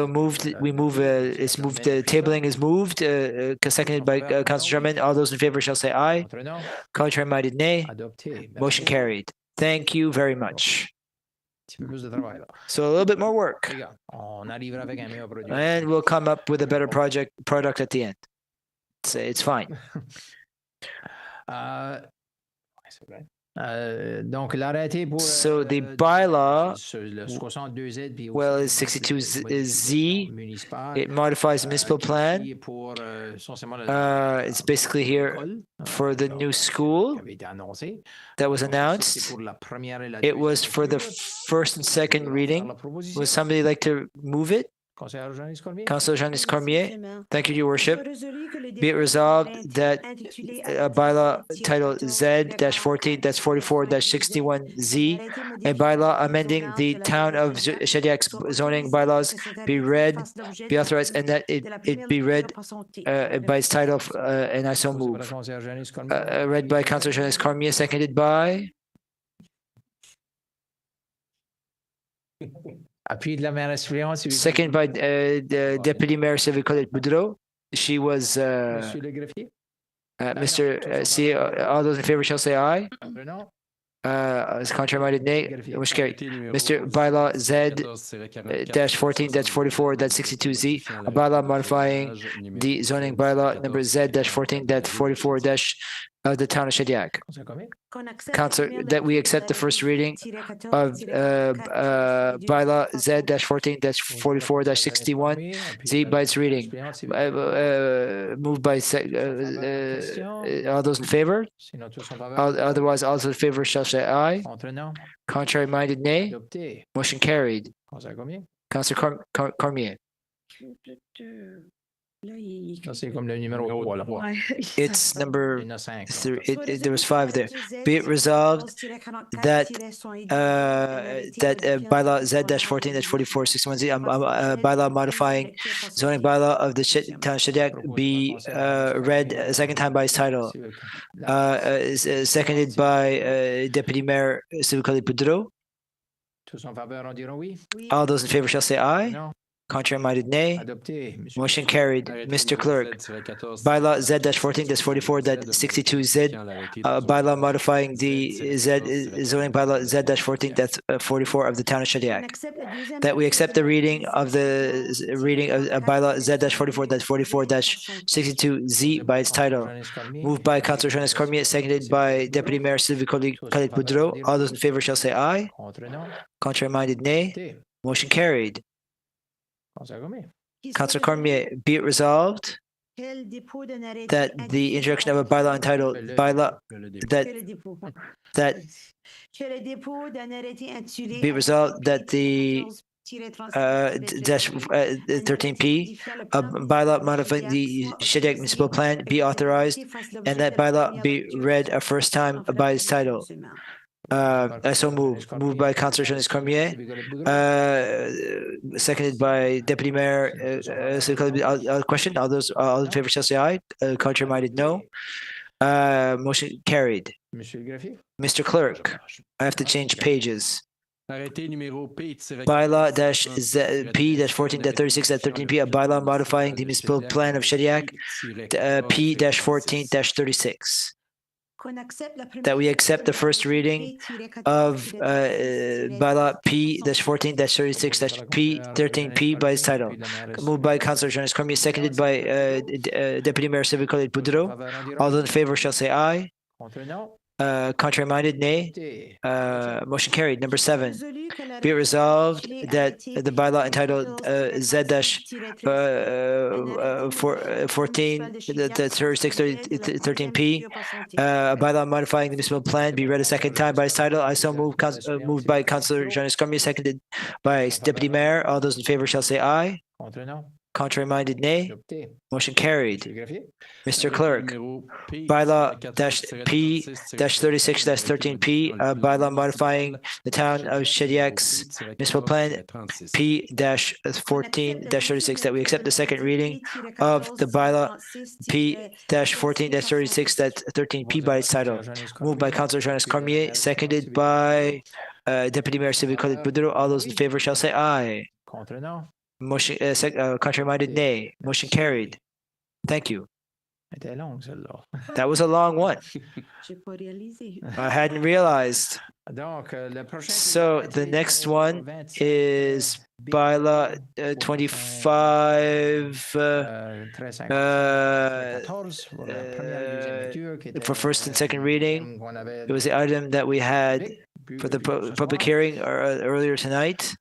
the tabling is moved, seconded by Councillor Sherman. All those in favor shall say aye. Contrary minded, nay. Motion carried. Thank you very much. So a little bit more work. And we'll come up with a better product at the end. It's fine. So the bylaw, well, is 62Z. It modifies the municipal plan. It's basically here for the new school that was announced. It was for the first and second reading. Would somebody like to move it? Councillor Janice Cormier. Thank you, Your Worship. Be it resolved that a bylaw titled Z-14-44-61Z, a bylaw amending the town of Shediac's zoning bylaws be authorized, and that it be read by its title, and I so move. Read by Councillor Janice Cormier, seconded by second by the Deputy Mayor Sylvie Colette Boudreau. She was Mr. C. All those in favor shall say aye. As contrary minded, nay. Motion carried. Mr. Bylaw Z-14-44-62Z, a bylaw modifying the zoning bylaw number Z-14-44- of the town of Shediac. Councillor, that we accept the first reading of bylaw Z-14-44-61Z by its reading. Moved by all those in favor. Otherwise, all those in favor shall say aye. Contrary minded, nay. Motion carried. Councillor Cormier. It's number three. There was five there. Be it resolved that bylaw Z-14-44-61Z, bylaw modifying zoning bylaw of the town of Shediac be read a second time by its title. Seconded by Deputy Mayor Sylvie Colette Boudreau. All those in favor shall say aye. Contrary minded, nay. Motion carried. Mr. Clerk, bylaw Z-14-44-62Z, bylaw modifying the zoning bylaw Z-14-44 of the town of Shediac. That we accept the reading of bylaw Z-44-44-62Z by its title. Moved by Councillor Janice Cormier, seconded by Deputy Mayor Sylvie Colette Boudreau. All those in favor shall say aye. Contrary minded, nay. Motion carried. Councillor Cormier, be it resolved that the introduction of a bylaw entitled bylaw that be it resolved that the 13P, a bylaw modifying the Shediac municipal plan be authorized, and that bylaw be read a first time by its title. I so move. Moved by Councillor Janice Cormier, seconded by Deputy Mayor. Question: all in favor shall say aye. Contrary minded, no. Motion carried. Mr. Clerk, I have to change pages. Bylaw P-14-36-13P, a bylaw modifying the municipal plan of Shediac, P-14-36. That we accept the first reading of bylaw P-14-36-P-13P by its title. Moved by Councillor Jonas Cormier, seconded by Deputy Mayor Sylvie Colette-Boudreau. All those in favor shall say aye. Contrary-minded, nay. Motion carried. Number 7. Be it resolved that the bylaw entitled Z-14-36-13P, a bylaw modifying the municipal plan, be read a second time by its title. I so move. Moved by Councillor Jonas Cormier, seconded by Deputy Mayor. All those in favor shall say aye. Contrary-minded, nay. Motion carried. Mr. Clerk, bylaw P-36-13P, a bylaw modifying the town of Shediac's municipal plan, P-14-36, that we accept the second reading of the bylaw P-14-36-13P by its title. Moved by Councillor Jonas Cormier, seconded by Deputy Mayor Sylvie Colette-Boudreau. All those in favor shall say aye. Motion, contrary-minded, nay. Motion carried. Thank you. That was a long one. I hadn't realized. So the next one is bylaw 25 for first and second reading. It was the item that we had for the public hearing earlier tonight.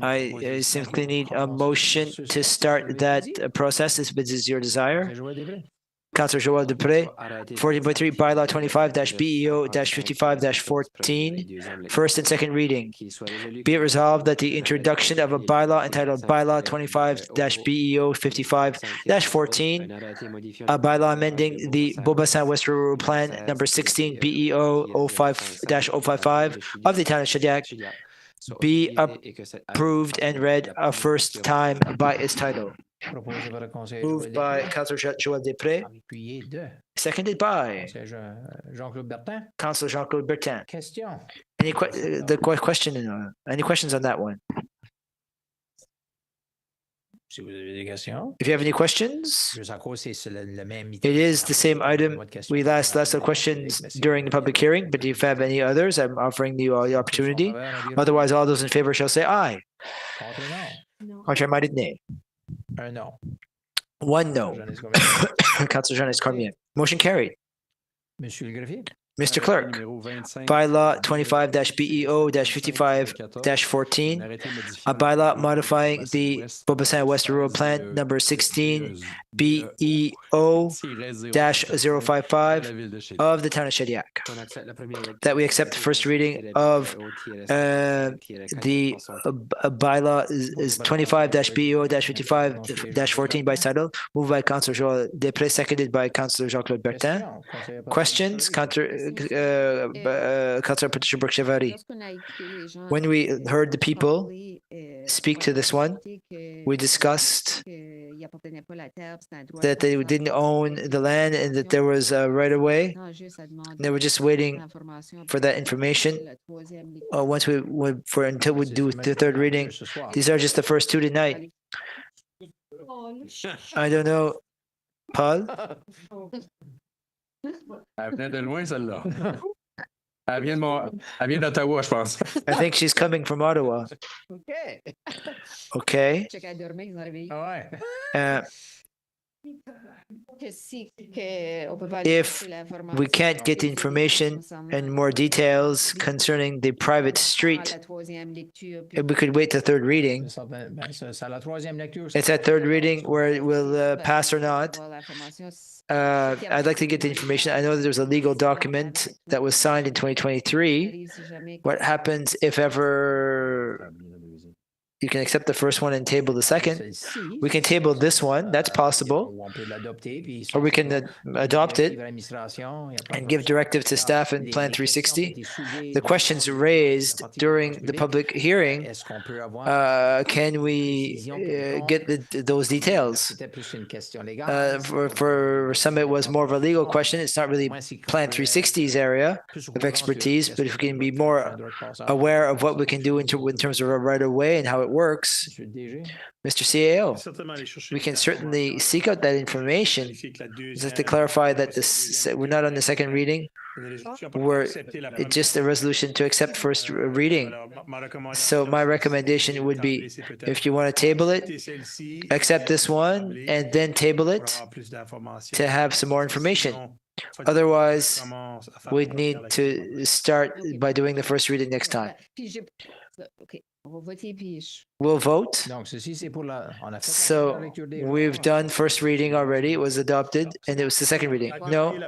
I simply need a motion to start that process if it is your desire. Councillor Joël Dupré, 14.3, bylaw 25-BEO-55-14, first and second reading. Be it resolved that the introduction of a bylaw entitled bylaw 25-BEO-55-14, a bylaw amending the Beaubassin West Rural Plan number 16 BEO 05-055 of the town of Shediac, be approved and read a first time by its title. Moved by Councillor Joël Dupré, seconded by Councillor Jean-Claude Bertin. Any questions on that one? If you have any questions, it is the same item. We last the questions during the public hearing, but if you have any others, I'm offering you all the opportunity. Otherwise, all those in favor shall say aye. Contrary-minded, nay. No. One no. Councillor Jonas Cormier. Motion carried. Mr. Clerk, bylaw 25-BEO-55-14, a bylaw modifying the Beaubassin West Rural Plan number 16 BEO-055 of the town of Shediac. That we accept the first reading of the bylaw is 25-BEO-55-14 by title, moved by Councillor Joël Dupré, seconded by Councillor Jean-Claude Bertin. Questions? Councillor Patricia Brooke-Chevary. When we heard the people speak to this one, we discussed that they didn't own the land and that there was a right of way. They were just waiting for that information. Until we do the third reading. These are just the first two tonight. I don't know, Paul. Elle venait de loin, celle-là. Elle vient d'Ottawa, je pense. I think she's coming from Ottawa. Okay. If we can't get the information and more details concerning the private street, if we could wait the third reading. It's at third reading where it will pass or not. I'd like to get the information. I know that there was a legal document that was signed in 2023. What happens if ever you can accept the first one and table the second. We can table this one, that's possible. Or we can adopt it and give directive to staff in Plan 360. The questions raised during the public hearing, can we get those details? For some, it was more of a legal question. It's not really Plan 360's area of expertise, but if we can be more aware of what we can do in terms of a right of way and how it works, Mr. CAO, we can certainly seek out that information just to clarify that we're not on the second reading. It's just a resolution to accept first reading. So my recommendation would be, if you want to table it, accept this one and then table it to have some more information. Otherwise, we'd need to start by doing the first reading next time. We'll vote. So we've done first reading already. It was adopted, and it was the second reading. No,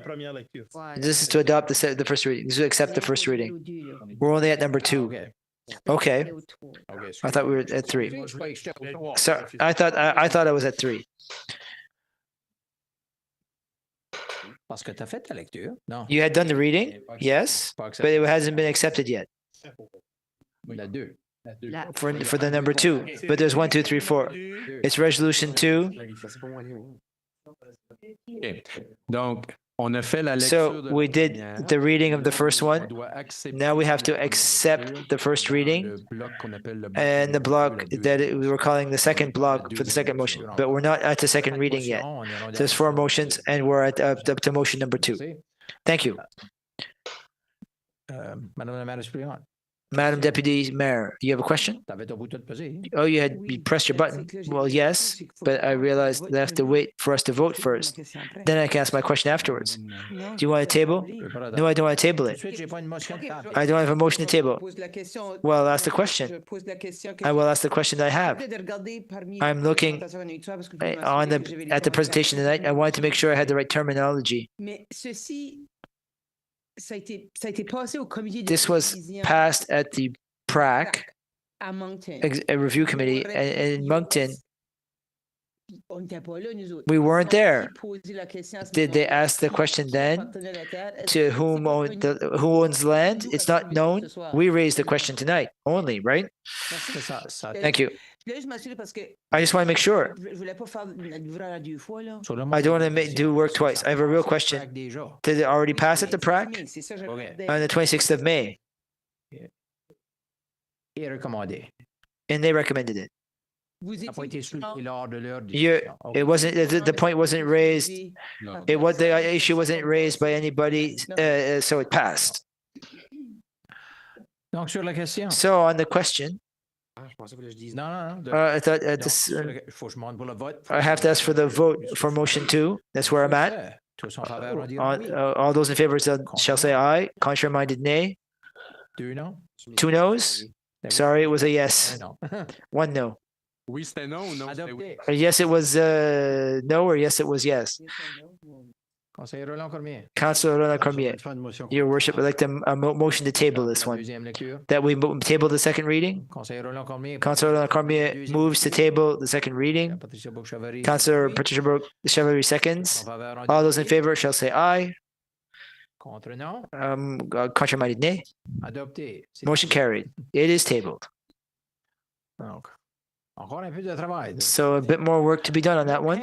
this is to adopt the first reading. This is to accept the first reading. We're only at number 2. Okay. I thought we were at 3. So I thought I was at 3. You had done the reading, yes, but it hasn't been accepted yet. For the number 2, but there's 1, 2, 3, 4. It's resolution 2. So we did the reading of the first one. Now we have to accept the first reading and the block that we were calling the second block for the second motion, but we're not at the second reading yet. There's 4 motions and we're at up to motion number 2. Thank you. Madam Deputy Mayor, you have a question? Oh, you pressed your button. Well, yes, but I realized they have to wait for us to vote first. Then I can ask my question afterwards. Do you want to table? No, I don't want to table it. I don't have a motion to table. Well, I'll ask the question. I will ask the question that I have. I'm looking at the presentation tonight. I wanted to make sure I had the right terminology. This was passed at the PRAC, a review committee, and in Moncton, we weren't there. Did they ask the question then to who owns land? It's not known. We raised the question tonight only, right? Thank you. I just want to make sure. I don't want to do work twice. I have a real question. Did it already pass at the PRAC? On the 26th of May. And they recommended it. It wasn't. The point wasn't raised. The issue wasn't raised by anybody, so it passed. So on the question, I thought I have to ask for the vote for motion 2. That's where I'm at. All those in favor shall say aye. Contrary-minded, nay. 2 noes. Sorry, it was a yes. 1 no. Yes, it was no, or yes, it was yes. Councillor Roland Cormier, Your Worship, I'd like to motion to table this one. That we table the second reading. Councillor Roland Cormier moves to table the second reading. Councillor Patricia Brooke-Chevalier seconds. All those in favor shall say aye. Contrary-minded, nay. Motion carried. It is tabled. So a bit more work to be done on that one.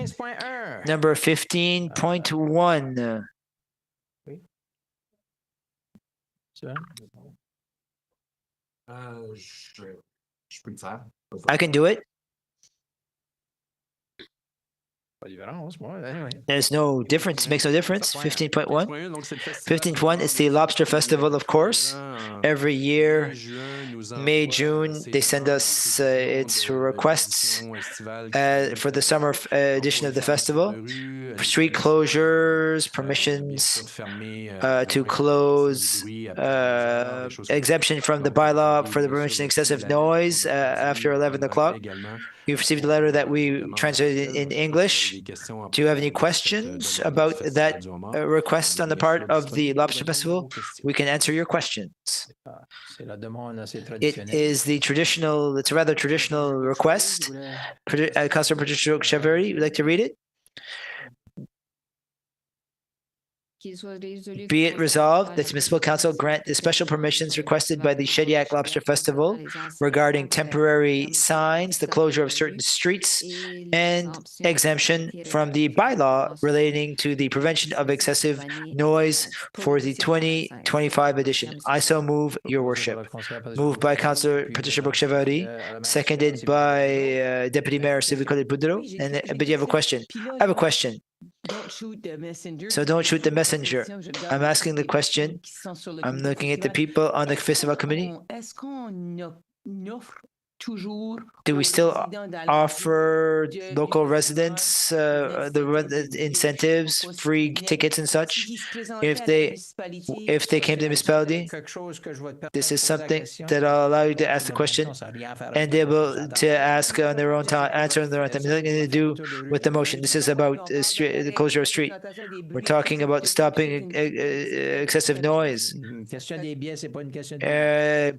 Number 15.1. I can do it. There's no difference. Makes no difference. 15.1. 15.1 is the Lobster Festival, of course. Every year, May, June, they send us its requests for the summer edition of the festival. Street closures, permissions to close, exemption from the bylaw for the prevention of excessive noise after 11 o'clock. You've received a letter that we translated in English. Do you have any questions about that request on the part of the Lobster Festival? We can answer your questions. It is the traditional, it's a rather traditional request. Councilor Patricia Cheveri, would like to read it? Be it resolved that the Municipal Council grant the special permissions requested by the Shediac Lobster Festival regarding temporary signs, the closure of certain streets, and exemption from the bylaw relating to the prevention of excessive noise for the 2025 edition. I so move, Your Worship. Moved by Councillor Patricia Cheveri, seconded by Deputy Mayor Sylvie Collet-Boudreau. But you have a question. I have a question. Don't shoot the messenger. So don't shoot the messenger. I'm asking the question. I'm looking at the people on the festival committee. Do we still offer local residents the incentives, free tickets and such, if they came to the municipality? This is something that I'll allow you to ask the question and be able to ask on their own time, answer on their own time. Nothing to do with the motion. This is about the closure of street. We're talking about stopping excessive noise.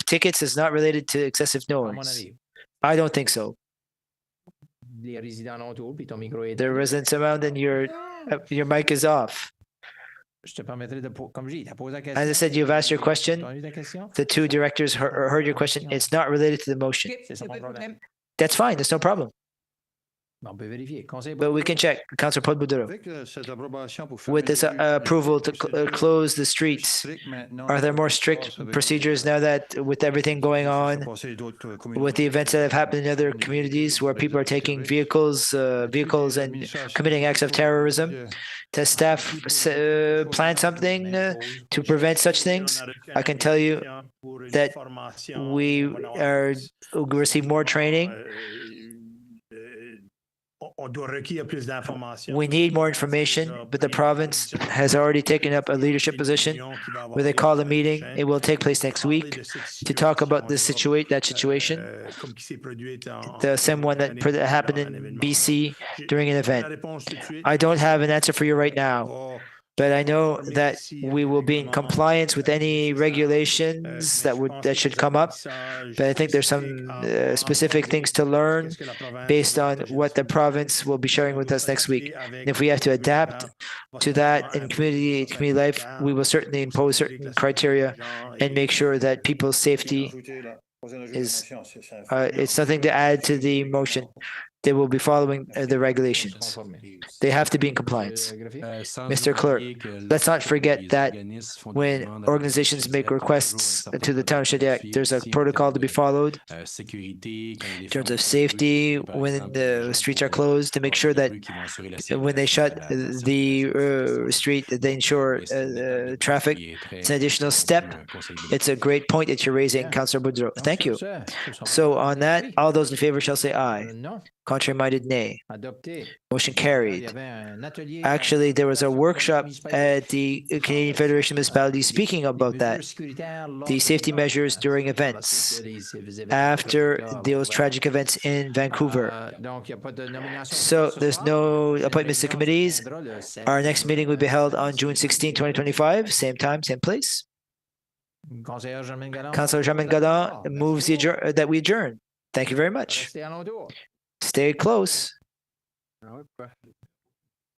Tickets is not related to excessive noise. I don't think so. The residents around and your mic is off. As I said, you've asked your question. The two directors heard your question. It's not related to the motion. That's fine. There's no problem. But we can check. Councillor Paul-Boudreau. With this approval to close the streets, are there more strict procedures now that with everything going on, with the events that have happened in other communities where people are taking vehicles and committing acts of terrorism? Does staff plan something to prevent such things? I can tell you that we receive more training. We need more information, but the province has already taken up a leadership position where they call a meeting. It will take place next week to talk about that situation, the same one that happened in BC during an event. I don't have an answer for you right now, but I know that we will be in compliance with any regulations that should come up. But I think there's some specific things to learn based on what the province will be sharing with us next week. And if we have to adapt to that in community life, we will certainly impose certain criteria and make sure that people's safety is. It's nothing to add to the motion. They will be following the regulations. They have to be in compliance. Mr. Clerk, let's not forget that when organizations make requests to the town of Shediac, there's a protocol to be followed in terms of safety when the streets are closed, to make sure that when they shut the street, they ensure traffic. It's an additional step. It's a great point that you're raising, Councillor Boudreau. Thank you. So on that, all those in favor shall say aye. Contrary-minded, nay. Motion carried. Actually, there was a workshop at the Canadian Federation of Municipalities speaking about that, the safety measures during events, after those tragic events in Vancouver. So there's no appointments to committees. Our next meeting will be held on June 16, 2025, same time, same place. Councillor Jean-Marie Godin moves that we adjourn. Thank you very much. Stay close.